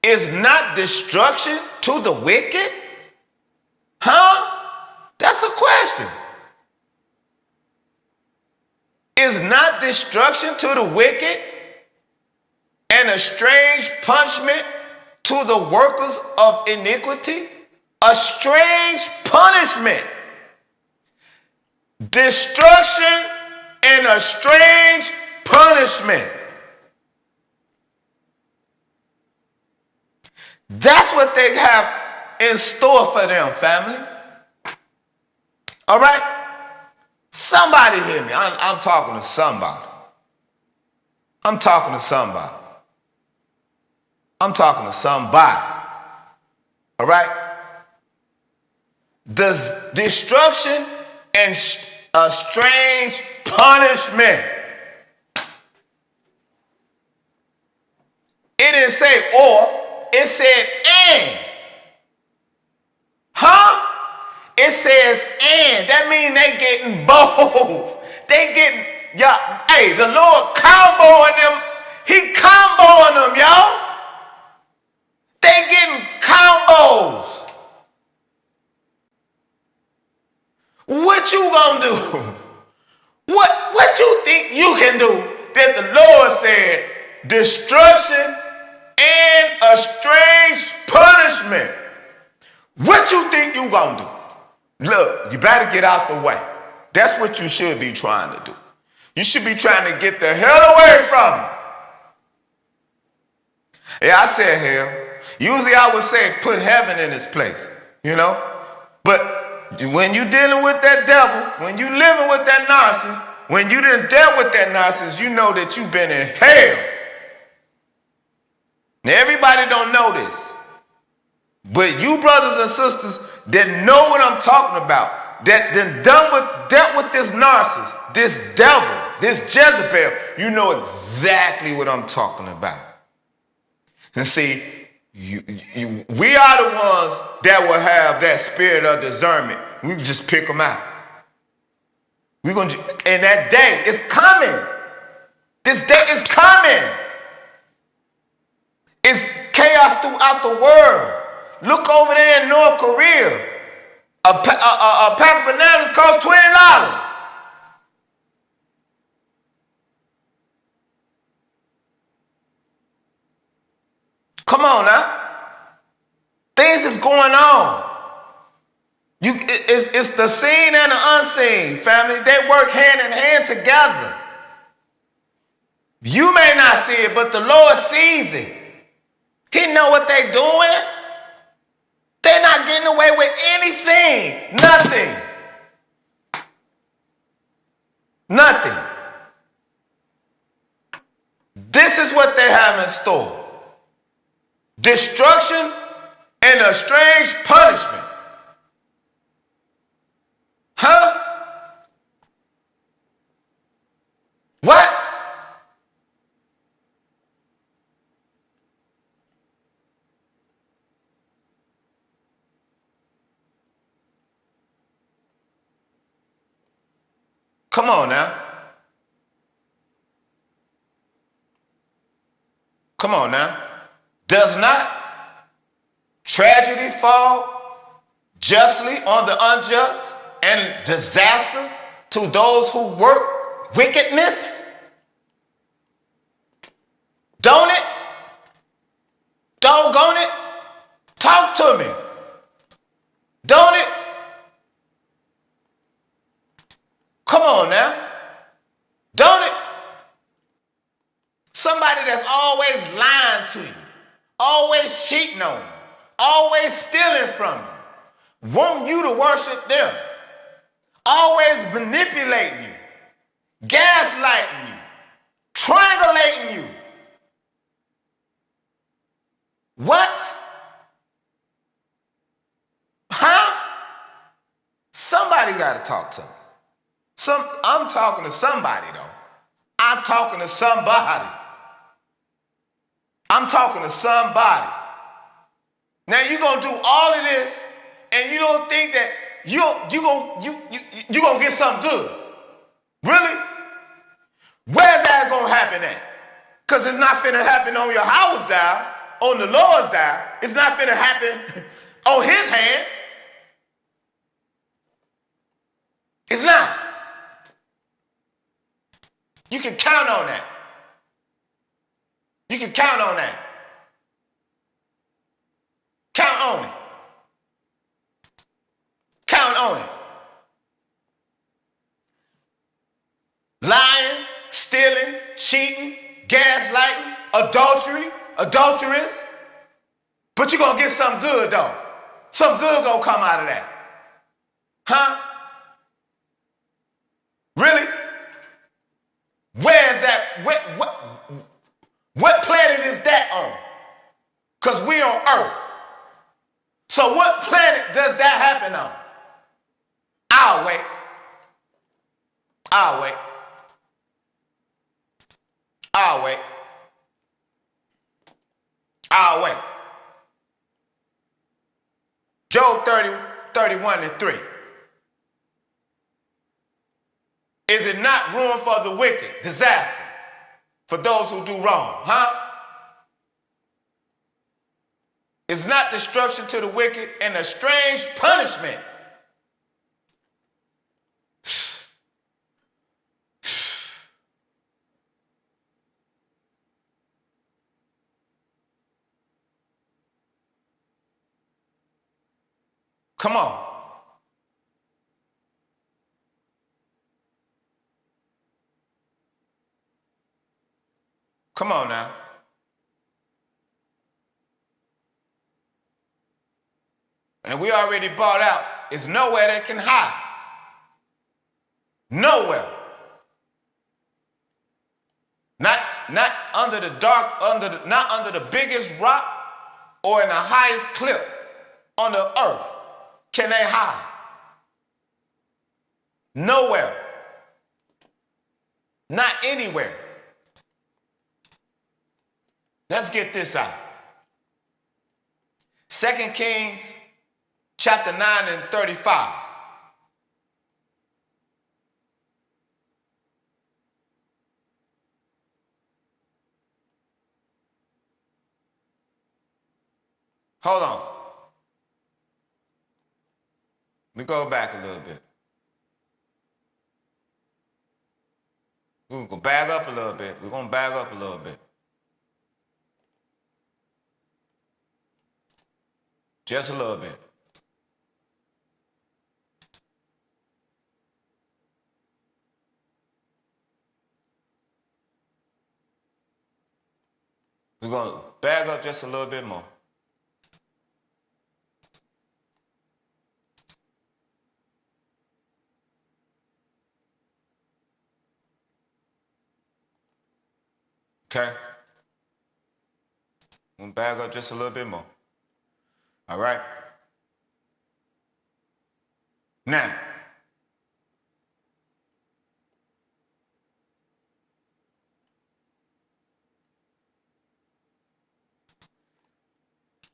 Is not destruction to the wicked? That's a question. Is not destruction to the wicked and a strange punishment to the workers of iniquity? A strange punishment. Destruction and a strange punishment. That's what they have in store for them, family. All right? Somebody hear me. I'm talking to somebody. I'm talking to somebody. I'm talking to somebody. All right? Does destruction and a strange punishment. It didn't say or, it said and. It says and. That means they getting both. They getting, hey, the Lord comboing them. He comboing them, y'all. They getting combos. What you gonna do? What you think you can do that the Lord said destruction and a strange punishment? What you think you gonna do? Look, you better get out the way. That's what you should be trying to do. You should be trying to get the hell away from him. Yeah, I said hell. Usually I would say put heaven in its place, you know? But when you dealing with that devil, when you living with that narcissist, when you done dealt with that narcissist, you know that you've been in hell. Now everybody don't know this. But you brothers and sisters that know what I'm talking about, that done dealt with this narcissist, this devil, this Jezebel, you know exactly what I'm talking about. And see, we are the ones that will have that spirit of discernment. We can just pick them out. We're gonna, and that day is coming. This day is coming. It's chaos throughout the world. Look over there in North Korea. A pack of bananas costs $20. Come on now. Things is going on. It's the seen and the unseen, family. They work hand in hand together. You may not see it, but the Lord sees it. He know what they're doing. They're not getting away with anything. Nothing. Nothing. This is what they have in store. Destruction and a strange punishment. What? Come on now. Come on now. Does not tragedy fall justly on the unjust, and disaster to those who work wickedness? Don't it? Doggone it? Talk to me. Don't it? Come on now. Don't it? Somebody that's always lying to you, always cheating on you, always stealing from you, want you to worship them, always manipulating you, gaslighting you, triangulating you. What? Huh? Somebody got to talk to me. I'm talking to somebody though. I'm talking to somebody. I'm talking to somebody. Now you're gonna do all of this, and you don't think that you gonna get something good. Really? Where's that gonna happen at? Because it's not finna happen on your house dial, on the Lord's dial. It's not finna happen on his hand. It's not. You can count on that. You can count on that. Count on it. Count on it. Lying, stealing, cheating, gaslighting, adulteress. But you're going to get something good though. Something good going to come out of that. Huh? Really? Where's that? What planet is that on? Because we're on Earth. So what planet does that happen on? I'll wait. I'll wait. I'll wait. I'll wait. Job 31:3. Is it not ruin for the wicked, disaster for those who do wrong? Huh? Is not destruction to the wicked and a strange punishment? Come on. Come on now. And we already bought out. It's nowhere that can hide. Nowhere. Not under the dark, not under the biggest rock or in the highest cliff on the earth can they hide. Nowhere. Not anywhere. Let's get this out. 2 Kings chapter 9:35. Hold on. Let me go back a little bit. We're going to bag up a little bit. We're going to bag up a little bit. Just a little bit. We're going to bag up just a little bit more. Okay? We're going to bag up just a little bit more. All right? Now,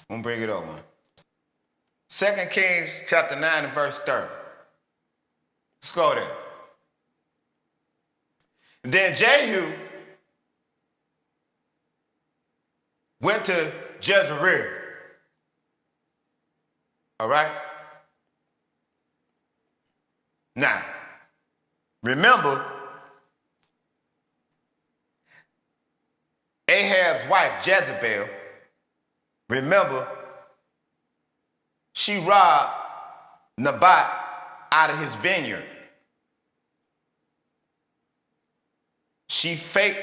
I'm going to bring it over. 2 Kings chapter 9 and verse 30. Let's go there. Then Jehu went to Jezebel. All right? Now, remember, Ahab's wife, Jezebel, remember, she robbed Naboth out of his vineyard. She faked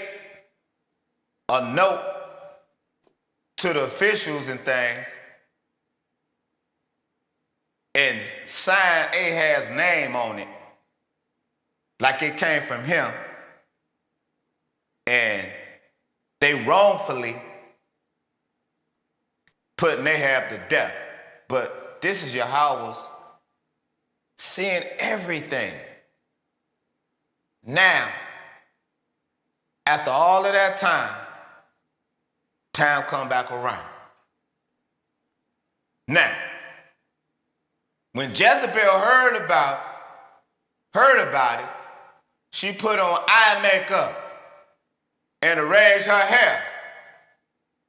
a note to the officials and things and signed Ahab's name on it like it came from him. And they wrongfully put Ahab to death. But this is Yahweh's seeing everything. Now, after all of that time come back around. Now, when Jezebel heard about it, she put on eye makeup and arranged her hair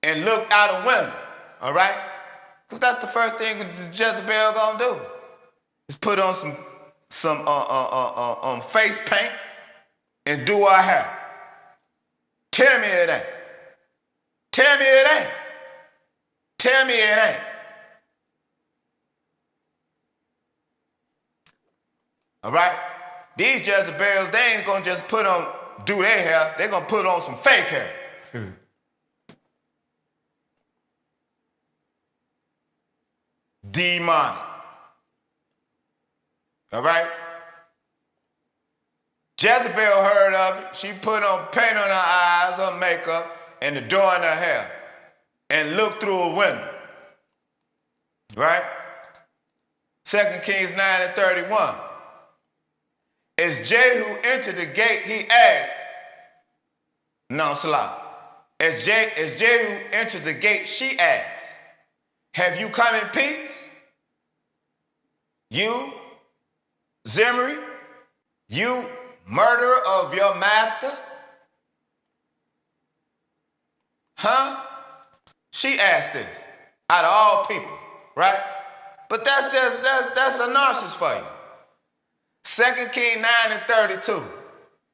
and looked out a window, all right? Because that's the first thing Jezebel gonna do, is put on some face paint and do her hair. Tell me it ain't. Tell me it ain't. Tell me it ain't. All right? These Jezebels, they ain't gonna just do their hair. They're gonna put on some fake hair. Demonic. All right? Jezebel heard of it. She put on paint on her eyes, her makeup, and the door in her hair, and looked through a window. Right? 2 Kings 9:31. As Jehu entered the gate, he asked, As Jehu entered the gate, she asked, have you come in peace? You, Zimri, you murderer of your master? Huh? She asked this out of all people, right? But that's a narcissist for you. 2 Kings 9:32.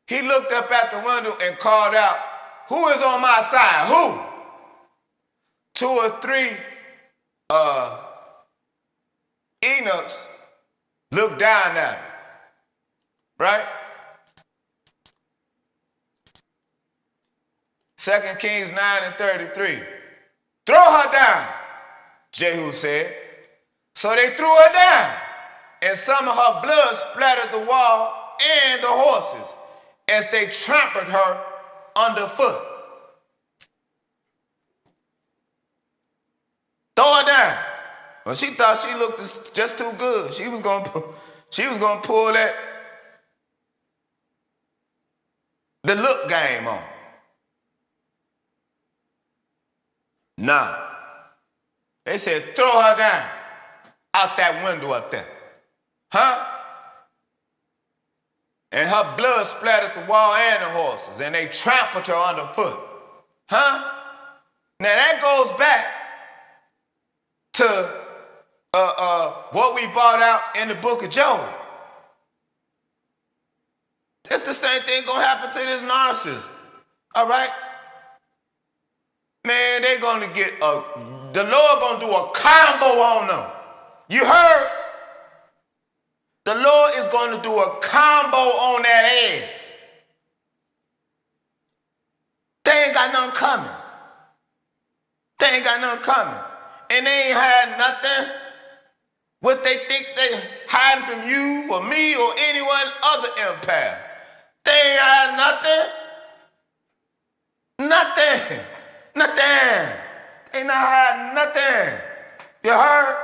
He looked up at the window and called out, who is on my side? Who? 2 or 3 Enochs looked down at him, right? 2 Kings 9:33. Throw her down, Jehu said. So they threw her down, and some of her blood splattered the wall and the horses as they trampled her underfoot. Throw her down. Well, she thought she looked just too good. She was gonna pull the look game on. Nah. They said, throw her down out that window up there. Huh? And her blood splattered the wall and the horses, and they trampled her underfoot. Huh? Now that goes back to what we brought out in the book of Job. It's the same thing gonna happen to this narcissist. All right? Man, they gonna get the Lord gonna do a combo on them. You heard? The Lord is gonna do a combo on that ass. They ain't got nothing coming. They ain't got nothing coming. And they ain't had nothing. What they think they hiding from you or me or anyone other empire. They ain't had nothing. Nothing. Nothing. They not had nothing. You heard?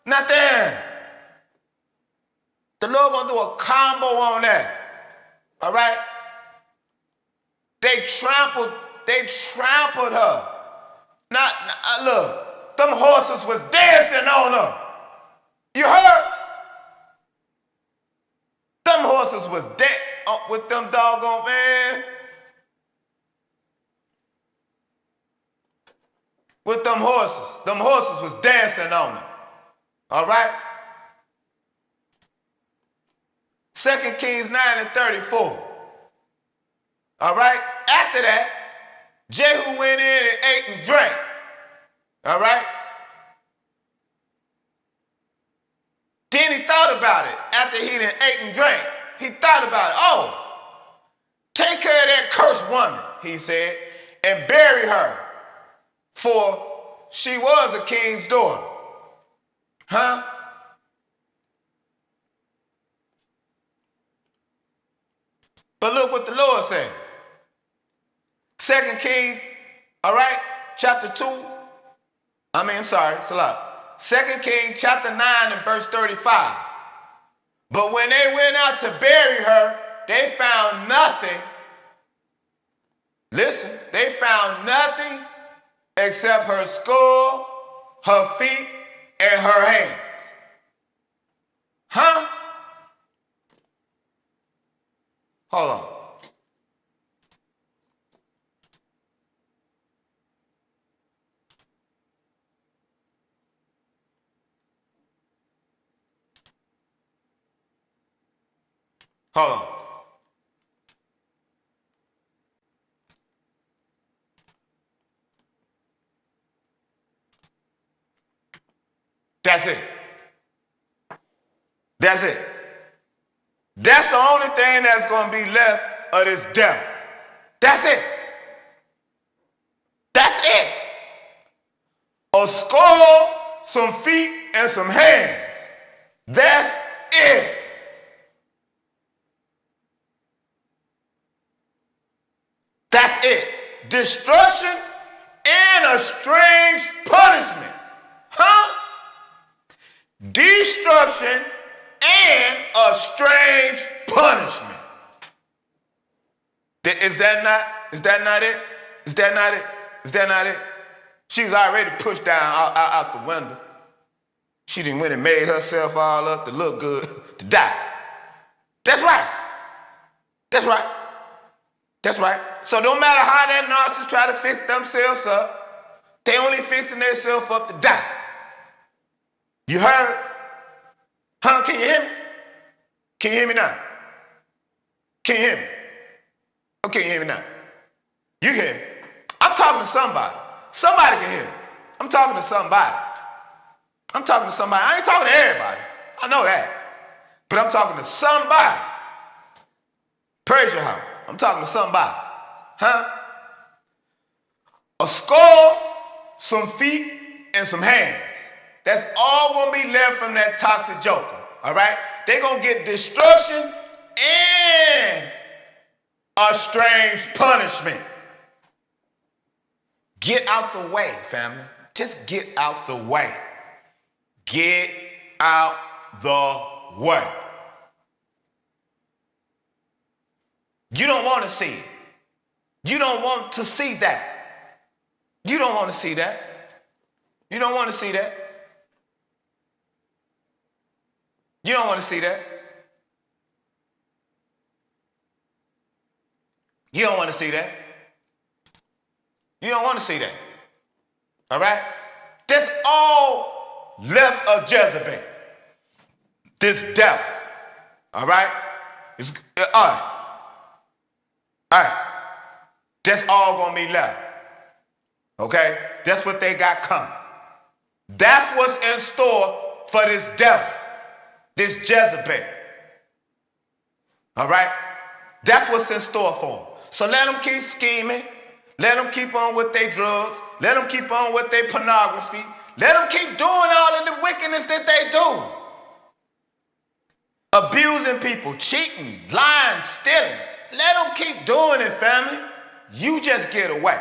Nothing. The Lord gonna do a combo on that. All right? They trampled her. Look, them horses was dancing on her. You heard? Them horses was dead with them doggone, man. With them horses was dancing on them. All right? 2 Kings 9:34. All right? After that, Jehu went in and ate and drank. All right? Then he thought about it. After he done ate and drank, he thought about it. Oh, take care of that cursed woman, he said, and bury her, for she was a king's daughter. Huh? But look what the Lord said. 2 Kings, all right, chapter 2. Salah. 2 Kings chapter 9 and verse 35. But when they went out to bury her, they found nothing. Listen, they found nothing except her skull, her feet, and her hands. Huh? Hold on. Hold on. That's it. That's it. That's the only thing that's going to be left of this death. That's it. That's it. A skull, some feet, and some hands. That's it. That's it. Destruction and a strange punishment. Huh? Destruction and a strange punishment. Is that not it? Is that not it? Is that not it? She was already pushed down out the window. She done went and made herself all up to look good, to die. That's right. That's right. That's right. So no matter how that narcissist try to fix themselves up, they only fixing themselves up to die. You heard? Huh? Can you hear me? Can you hear me now? Can you hear me? Okay, you hear me now. You hear me? I'm talking to somebody. Somebody can hear me. I'm talking to somebody. I'm talking to somebody. I ain't talking to everybody. I know that. But I'm talking to somebody. Praise your heart. I'm talking to somebody. Huh? A skull, some feet, and some hands. That's all gonna be left from that toxic joker. All right? They're gonna get destruction and a strange punishment. Get out the way, family. Just get out the way. Get out the way. You don't want to see it. You don't want to see that. You don't want to see that. You don't want to see that. You don't want to see that. You don't want to see that. You don't want to see that. All right? That's all left of Jezebel. This devil. All right? All right. That's all going to be left. Okay? That's what they got coming. That's what's in store for this devil. This Jezebel. All right? That's what's in store for them. So let them keep scheming. Let them keep on with their drugs. Let them keep on with their pornography. Let them keep doing all of the wickedness that they do. Abusing people, cheating, lying, stealing. Let them keep doing it, family. You just get away.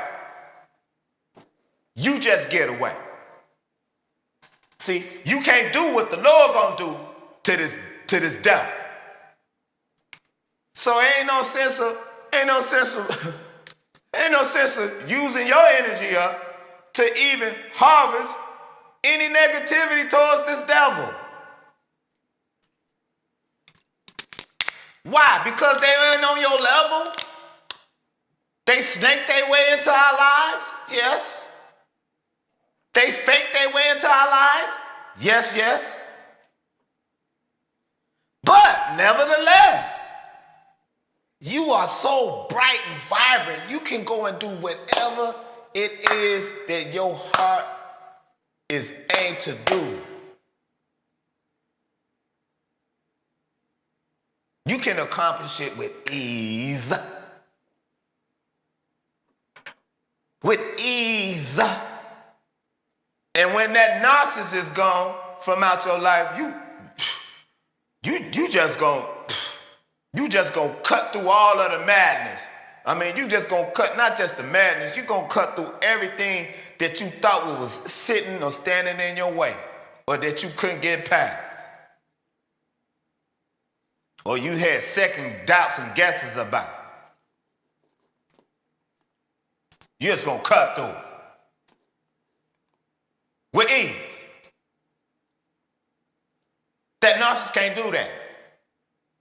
You just get away. See, you can't do what the Lord gonna do to this devil. So ain't no sense of using your energy up to even harvest any negativity towards this devil. Why? Because they ain't on your level? They snake their way into our lives? Yes. They fake their way into our lives? Yes, yes. But nevertheless, you are so bright and vibrant, you can go and do whatever it is that your heart is aimed to do. You can accomplish it with ease. With ease. And when that narcissist is gone from out your life, you just gonna cut through all of the madness. I mean, you just gonna cut not just the madness, you gonna cut through everything that you thought was sitting or standing in your way, or that you couldn't get past. Or you had second doubts and guesses about. You're just gonna cut through it. With ease. That narcissist can't do that.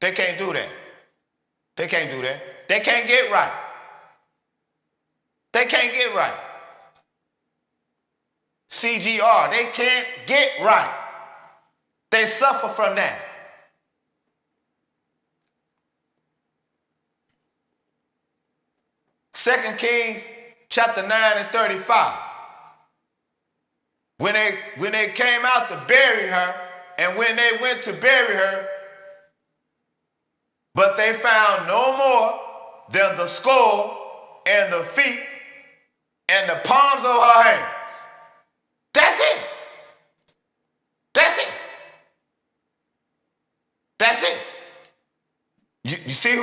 They can't do that. They can't do that. They can't get right. They can't get right. CGR, they can't get right. They suffer from that. Second Kings chapter 9 and 35. When they came out to bury her, and when they went to bury her, but they found no more than the skull and the feet and the palms of her hands. That's it. That's it. That's it. You see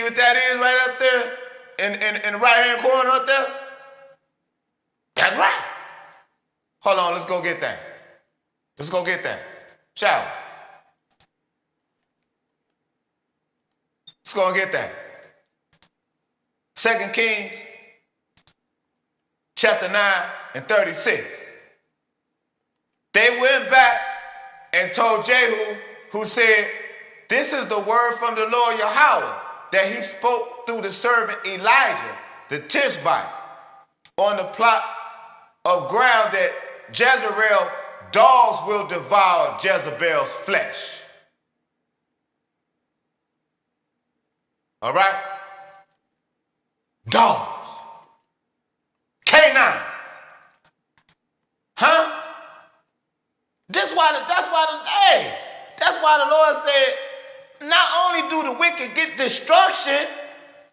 what that is right up there in the right hand corner up there? That's right. Hold on, let's go get that. Let's go get that. Shall we? Let's go and get that. 2 Kings chapter 9 and 36. They went back and told Jehu, who said, "This is the word from the Lord Yahweh that he spoke through the servant Elijah, the Tishbite, on the plot of ground that Jezebel dogs will devour Jezebel's flesh." All right? Dogs. Canines. Huh? That's why the Lord said, not only do the wicked get destruction,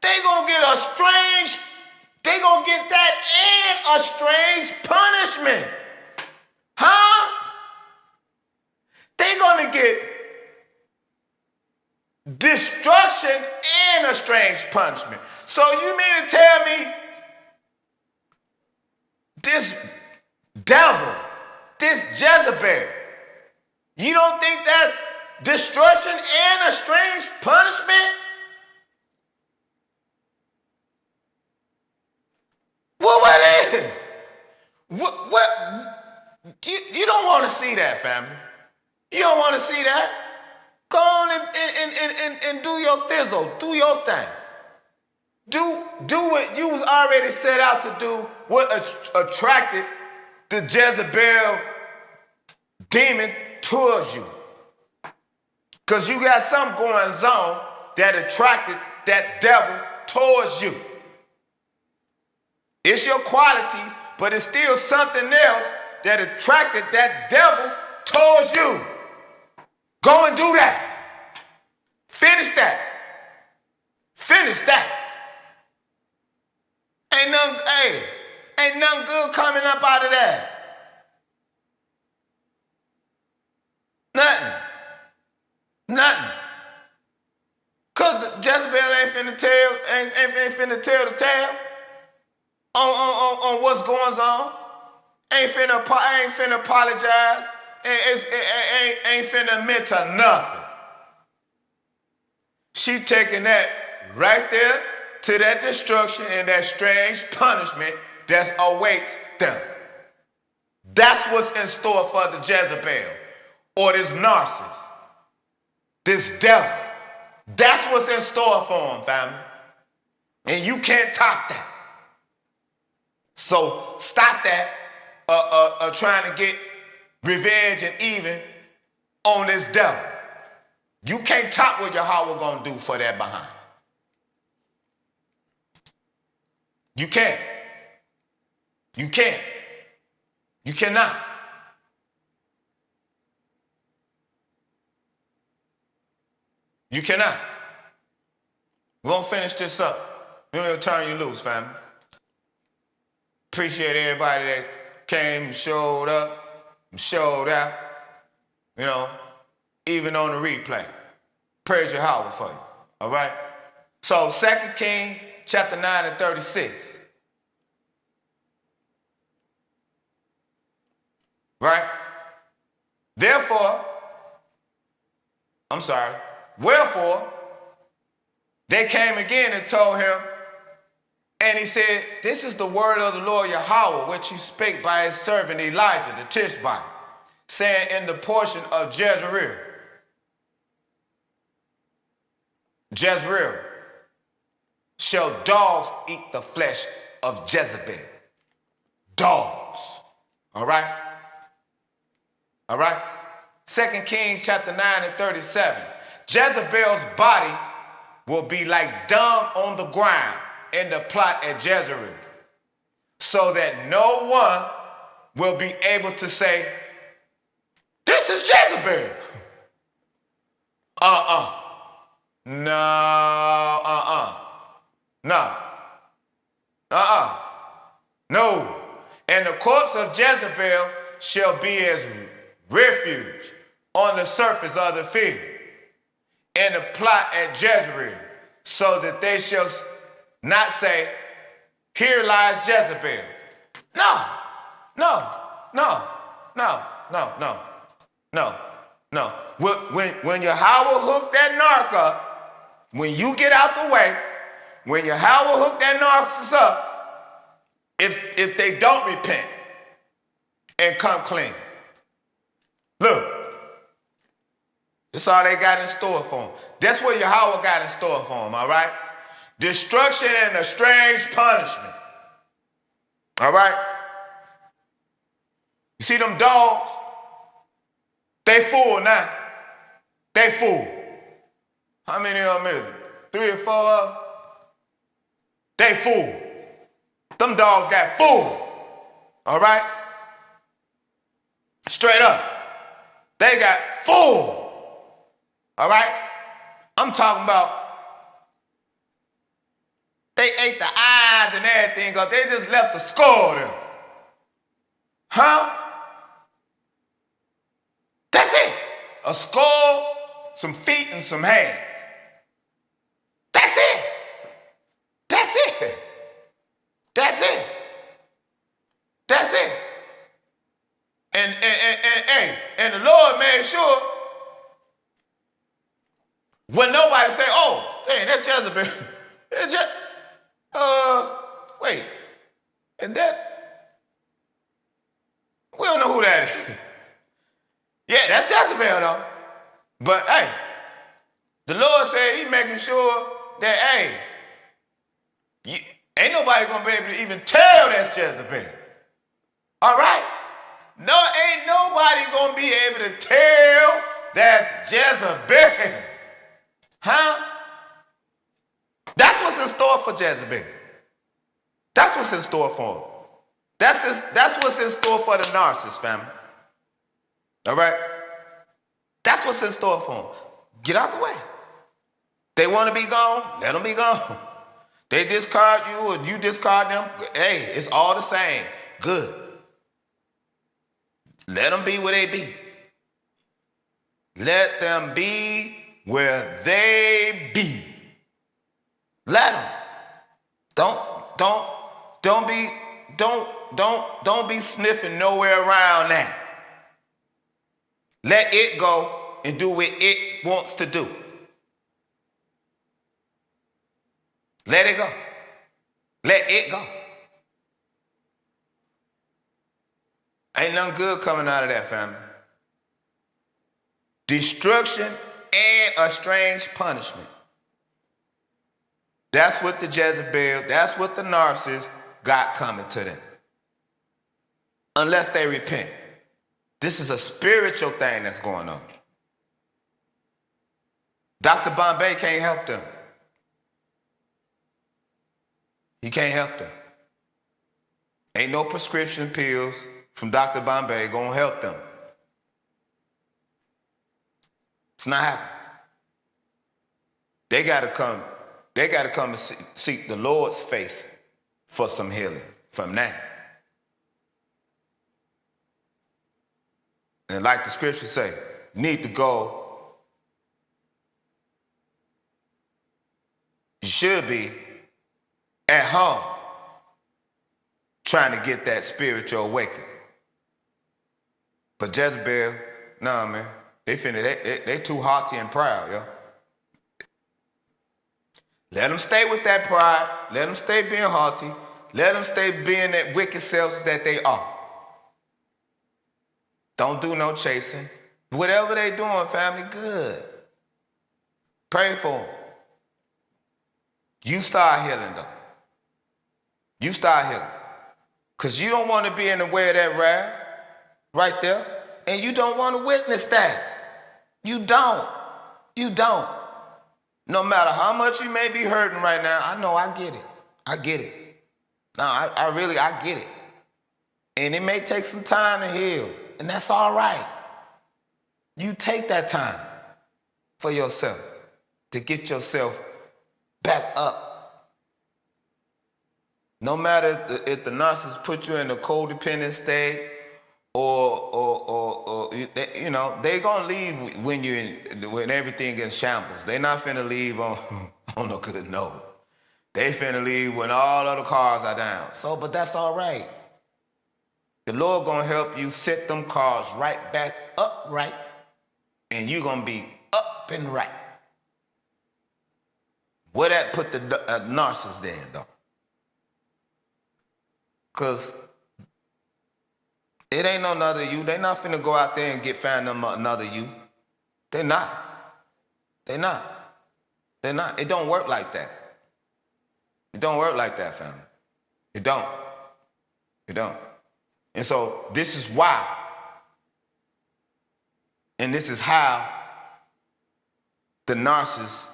they gonna get that and a strange punishment. Huh? They gonna get destruction and a strange punishment. So you mean to tell me this devil, this Jezebel, you don't think that's destruction and a strange punishment? Well, what is? What? You don't want to see that, family. You don't want to see that. Go on and do your thizzle. Do your thing. Do what you was already set out to do, what attracted the Jezebel demon towards you. Because you got something going on that attracted that devil towards you. It's your qualities, but it's still something else that attracted that devil towards you. Go and do that. Finish that. Finish that. Ain't nothing good coming up out of that. Nothing. Cause the Jezebel ain't finna tell the tale on what's going on. Ain't finna apologize. Ain't finna admit to nothing. She taking that right there to that destruction and that strange punishment that awaits them. That's what's in store for the Jezebel or this narcissist, this devil. That's what's in store for them, family. And you can't top that. So stop that trying to get revenge and even on this devil. You can't top what Yahweh gonna do for that behind. You can't. You can't. You cannot. You cannot. We're gonna finish this up. We're gonna turn you loose, family. Appreciate everybody that came and showed up and showed out. You know, even on the replay. Praise Yahweh for you. All right? So 2 Kings chapter 9 and 36. Right? Wherefore, they came again and told him, and he said, this is the word of the Lord Yahweh, which he spake by his servant Elijah the Tishbite, saying in the portion of Jezreel, shall dogs eat the flesh of Jezebel. Dogs. All right? All right? 2 Kings chapter 9 and 37. Jezebel's body will be like dung on the ground in the plot at Jezreel, so that no one will be able to say, this is Jezebel. No. And the corpse of Jezebel shall be as refuge on the surface of the field in the plot at Jezreel, so that they shall not say, here lies Jezebel. No. When Yahweh hooked that narc up, when you get out the way, when Yahweh hooked that narcissist up, if they don't repent and come clean, look, that's all they got in store for them. That's what Yahweh got in store for them, all right? Destruction and a strange punishment. All right? You see them dogs? They full now. They full. How many of them is it? 3 or 4 of them? They full. Them dogs got full. All right? Straight up. They got full. All right? I'm talking about they ate the eyes and everything up. They just left the skull there. Huh? That's it. A skull, some feet, and some hands. That's it. That's it. That's it. That's it. And the Lord made sure when nobody say, oh, hey, that's Jezebel. It's just, wait, and that, we don't know who that is. Yeah, that's Jezebel though. But hey, the Lord said he making sure that, hey, ain't nobody gonna be able to even tell that's Jezebel. All right? No, ain't nobody gonna be able to tell that's Jezebel. Huh? That's what's in store for Jezebel. That's what's in store for him. That's what's in store for the narcissist, family. All right? That's what's in store for him. Get out the way. They want to be gone, let them be gone. They discard you or you discard them, hey, it's all the same. Good. Let them be where they be. Let them be where they be. Let them. Don't be sniffing nowhere around that. Let it go and do what it wants to do. Let it go. Let it go. Ain't nothing good coming out of that, family. Destruction and a strange punishment. That's what the Jezebel, that's what the narcissist got coming to them. Unless they repent. This is a spiritual thing that's going on. Dr. Bombay can't help them. He can't help them. Ain't no prescription pills from Dr. Bombay gonna help them. It's not happening. They gotta come and seek the Lord's face for some healing from that. And like the scriptures say, you need to go. You should be at home trying to get that spiritual awakening. But Jezebel, nah, man, they too haughty and proud, yo. Let them stay with that pride. Let them stay being haughty. Let them stay being that wicked selves that they are. Don't do no chasing. Whatever they doing, family, good. Pray for them. You start healing, though. You start healing. Because you don't want to be in the way of that wrath right there. And you don't want to witness that. You don't. You don't. No matter how much you may be hurting right now, I know I get it. I get it. No, I really get it. And it may take some time to heal. And that's all right. You take that time for yourself to get yourself back up. No matter if the narcissist put you in a codependent state or you know, they gonna leave when everything is shambles. They not finna leave on a good note. They finna leave when all other cars are down. So, but that's all right. The Lord gonna help you set them cars right back upright, and you gonna be up and right. Where that put the narcissist in, though? Because it ain't no another you. They not finna go out there and find them another you. They not. They not. They not. It don't work like that. It don't work like that, family. It don't. It don't. And so this is why, and this is how the narcissists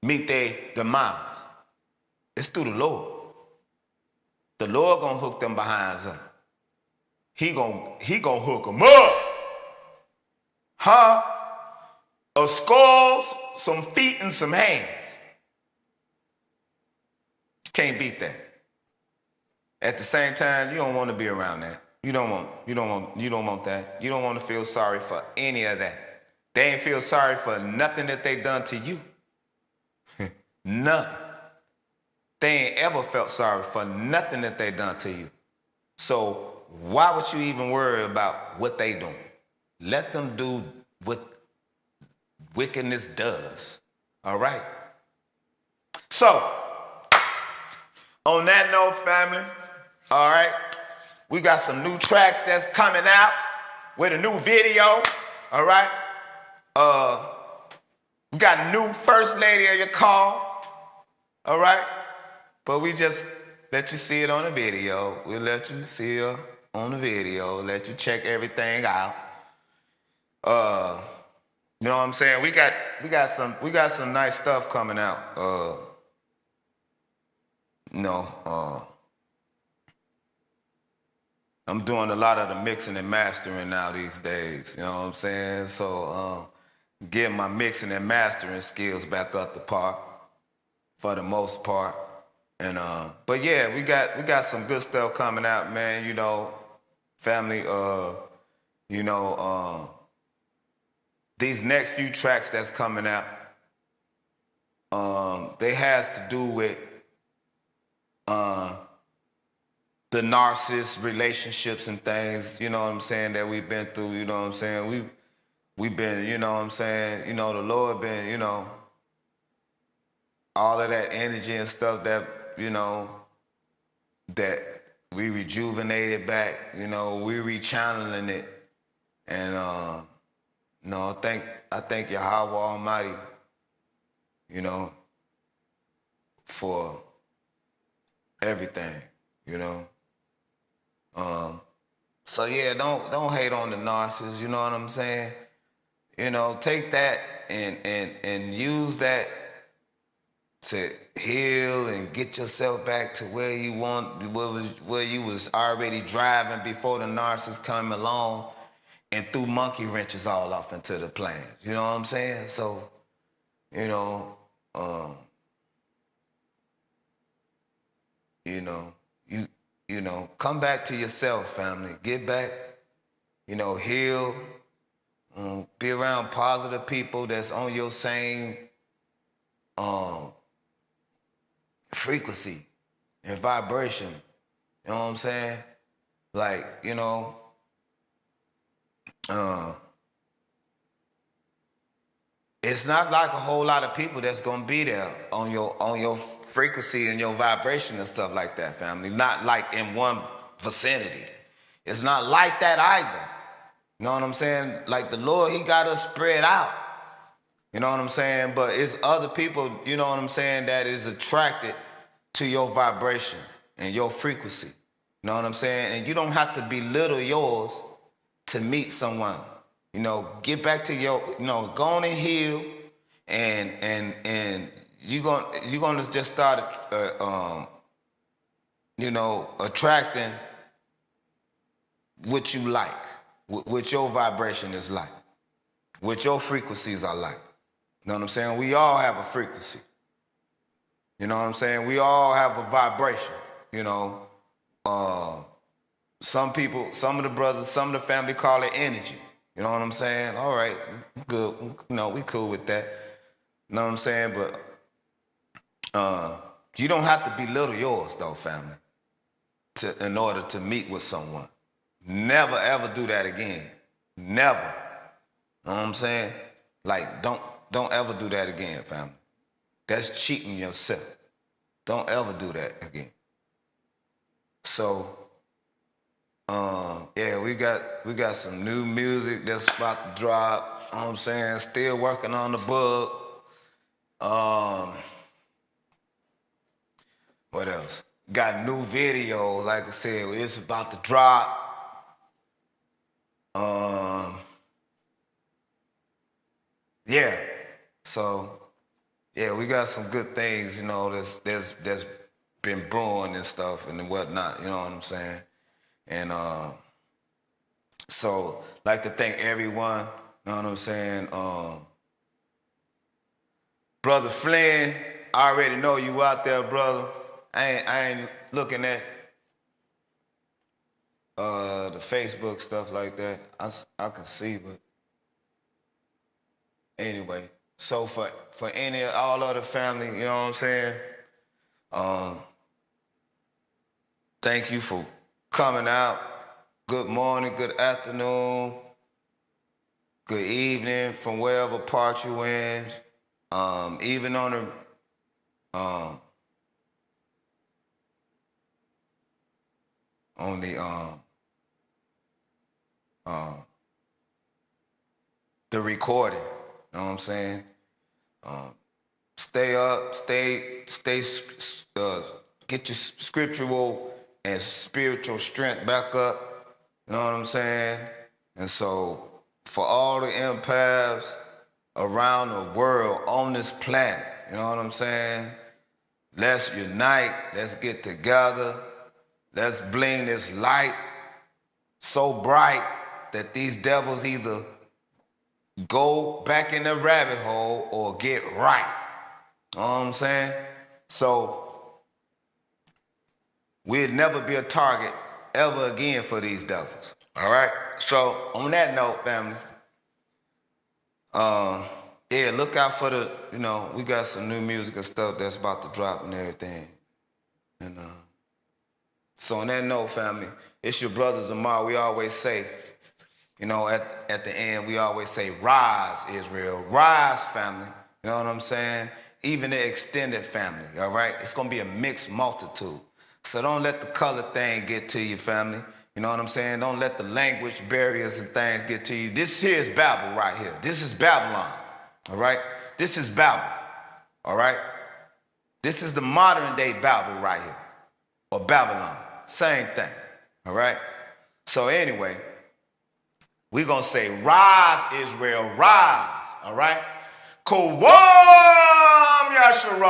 meet their demise. It's through the Lord. The Lord gonna hook them behinds up. He gonna hook them up. Huh? A skull, some feet, and some hands. You can't beat that. At the same time, you don't want to be around that. You don't want that. You don't want to feel sorry for any of that. They ain't feel sorry for nothing that they done to you. None. They ain't ever felt sorry for nothing that they done to you. So why would you even worry about what they doing? Let them do what wickedness does. All right? So, on that note, family, all right, we got some new tracks that's coming out with a new video, all right? We got a new first lady of your car, all right? But we just let you see it on the video. We'll let you see her on the video, let you check everything out. You know what I'm saying? We got some nice stuff coming out. I'm doing a lot of the mixing and mastering now these days, you know what I'm saying? So getting my mixing and mastering skills back up to par for the most part. And but yeah, we got some good stuff coming out, man, you know, family, you know, these next few tracks that's coming out, they has to do with the narcissist relationships and things, you know what I'm saying, that we've been through, you know what I'm saying? We've been, you know what I'm saying, you know, the Lord been, you know, all of that energy and stuff that, you know, that we rejuvenated back, you know, we rechanneling it. And no, I thank Yahweh Almighty, you know, for everything, you know. So yeah, don't hate on the narcissists, you know what I'm saying? take that and use that to heal and get yourself back to where you where you was already driving before the narcissist come along and threw monkey wrenches all off into the plans. You know what I'm saying? So, you know, come back to yourself, family. Get back, heal. Be around positive people that's on your same frequency and vibration. You know what I'm saying? Like, it's not like a whole lot of people that's gonna be there on your frequency and your vibration and stuff like that, family. Not like in one vicinity. It's not like that either. You know what I'm saying? Like the Lord, he got us spread out. You know what I'm saying? But it's other people, you know what I'm saying, that is attracted to your vibration and your frequency. You know what I'm saying? And you don't have to belittle yours to meet someone. Get back to your, go on and heal, and you're gonna just start, attracting what you like, what your vibration is like, what your frequencies are like. You know what I'm saying? We all have a frequency. You know what I'm saying? We all have a vibration. Some people, some of the brothers, some of the family call it energy. You know what I'm saying? All right, good. We cool with that. You know what I'm saying? But you don't have to belittle yours, though, family, in order to meet with someone. Never, ever do that again. Never. You know what I'm saying? Like, don't ever do that again, family. That's cheating yourself. Don't ever do that again. So, we got some new music that's about to drop. You know what I'm saying? Still working on the book. What else? Got a new video, like I said, it's about to drop. So, we got some good things, that's been brewing and stuff and whatnot, you know what I'm saying? And so, like to thank everyone, you know what I'm saying? Brother Flynn, I already know you out there, brother. I ain't looking at the Facebook stuff like that. I can see, but anyway. So for all of the family, you know what I'm saying? Thank you for coming out. Good morning, good afternoon, good evening from whatever part you in. Even on the recording, you know what I'm saying? Stay up, get your scriptural and spiritual strength back up, you know what I'm saying? And so for all the empaths around the world on this planet, you know what I'm saying? Let's unite, let's get together, let's bling this light so bright that these devils either go back in the rabbit hole or get right. You know what I'm saying? So we'd never be a target ever again for these devils. All right? So on that note, family, look out for the, we got some new music and stuff that's about to drop and everything. And so on that note, family, it's your brother Zamar. We always say, at the end, we always say, rise, Israel. Rise, family. You know what I'm saying? Even the extended family, all right? It's going to be a mixed multitude. So don't let the color thing get to you, family. You know what I'm saying? Don't let the language barriers and things get to you. This here is Babel right here. This is Babylon, all right? This is Babel, all right? This is the modern day Babel right here, or Babylon. Same thing, all right? So anyway, We're going to say, rise, Israel, rise. All right? Kawam Yasharah.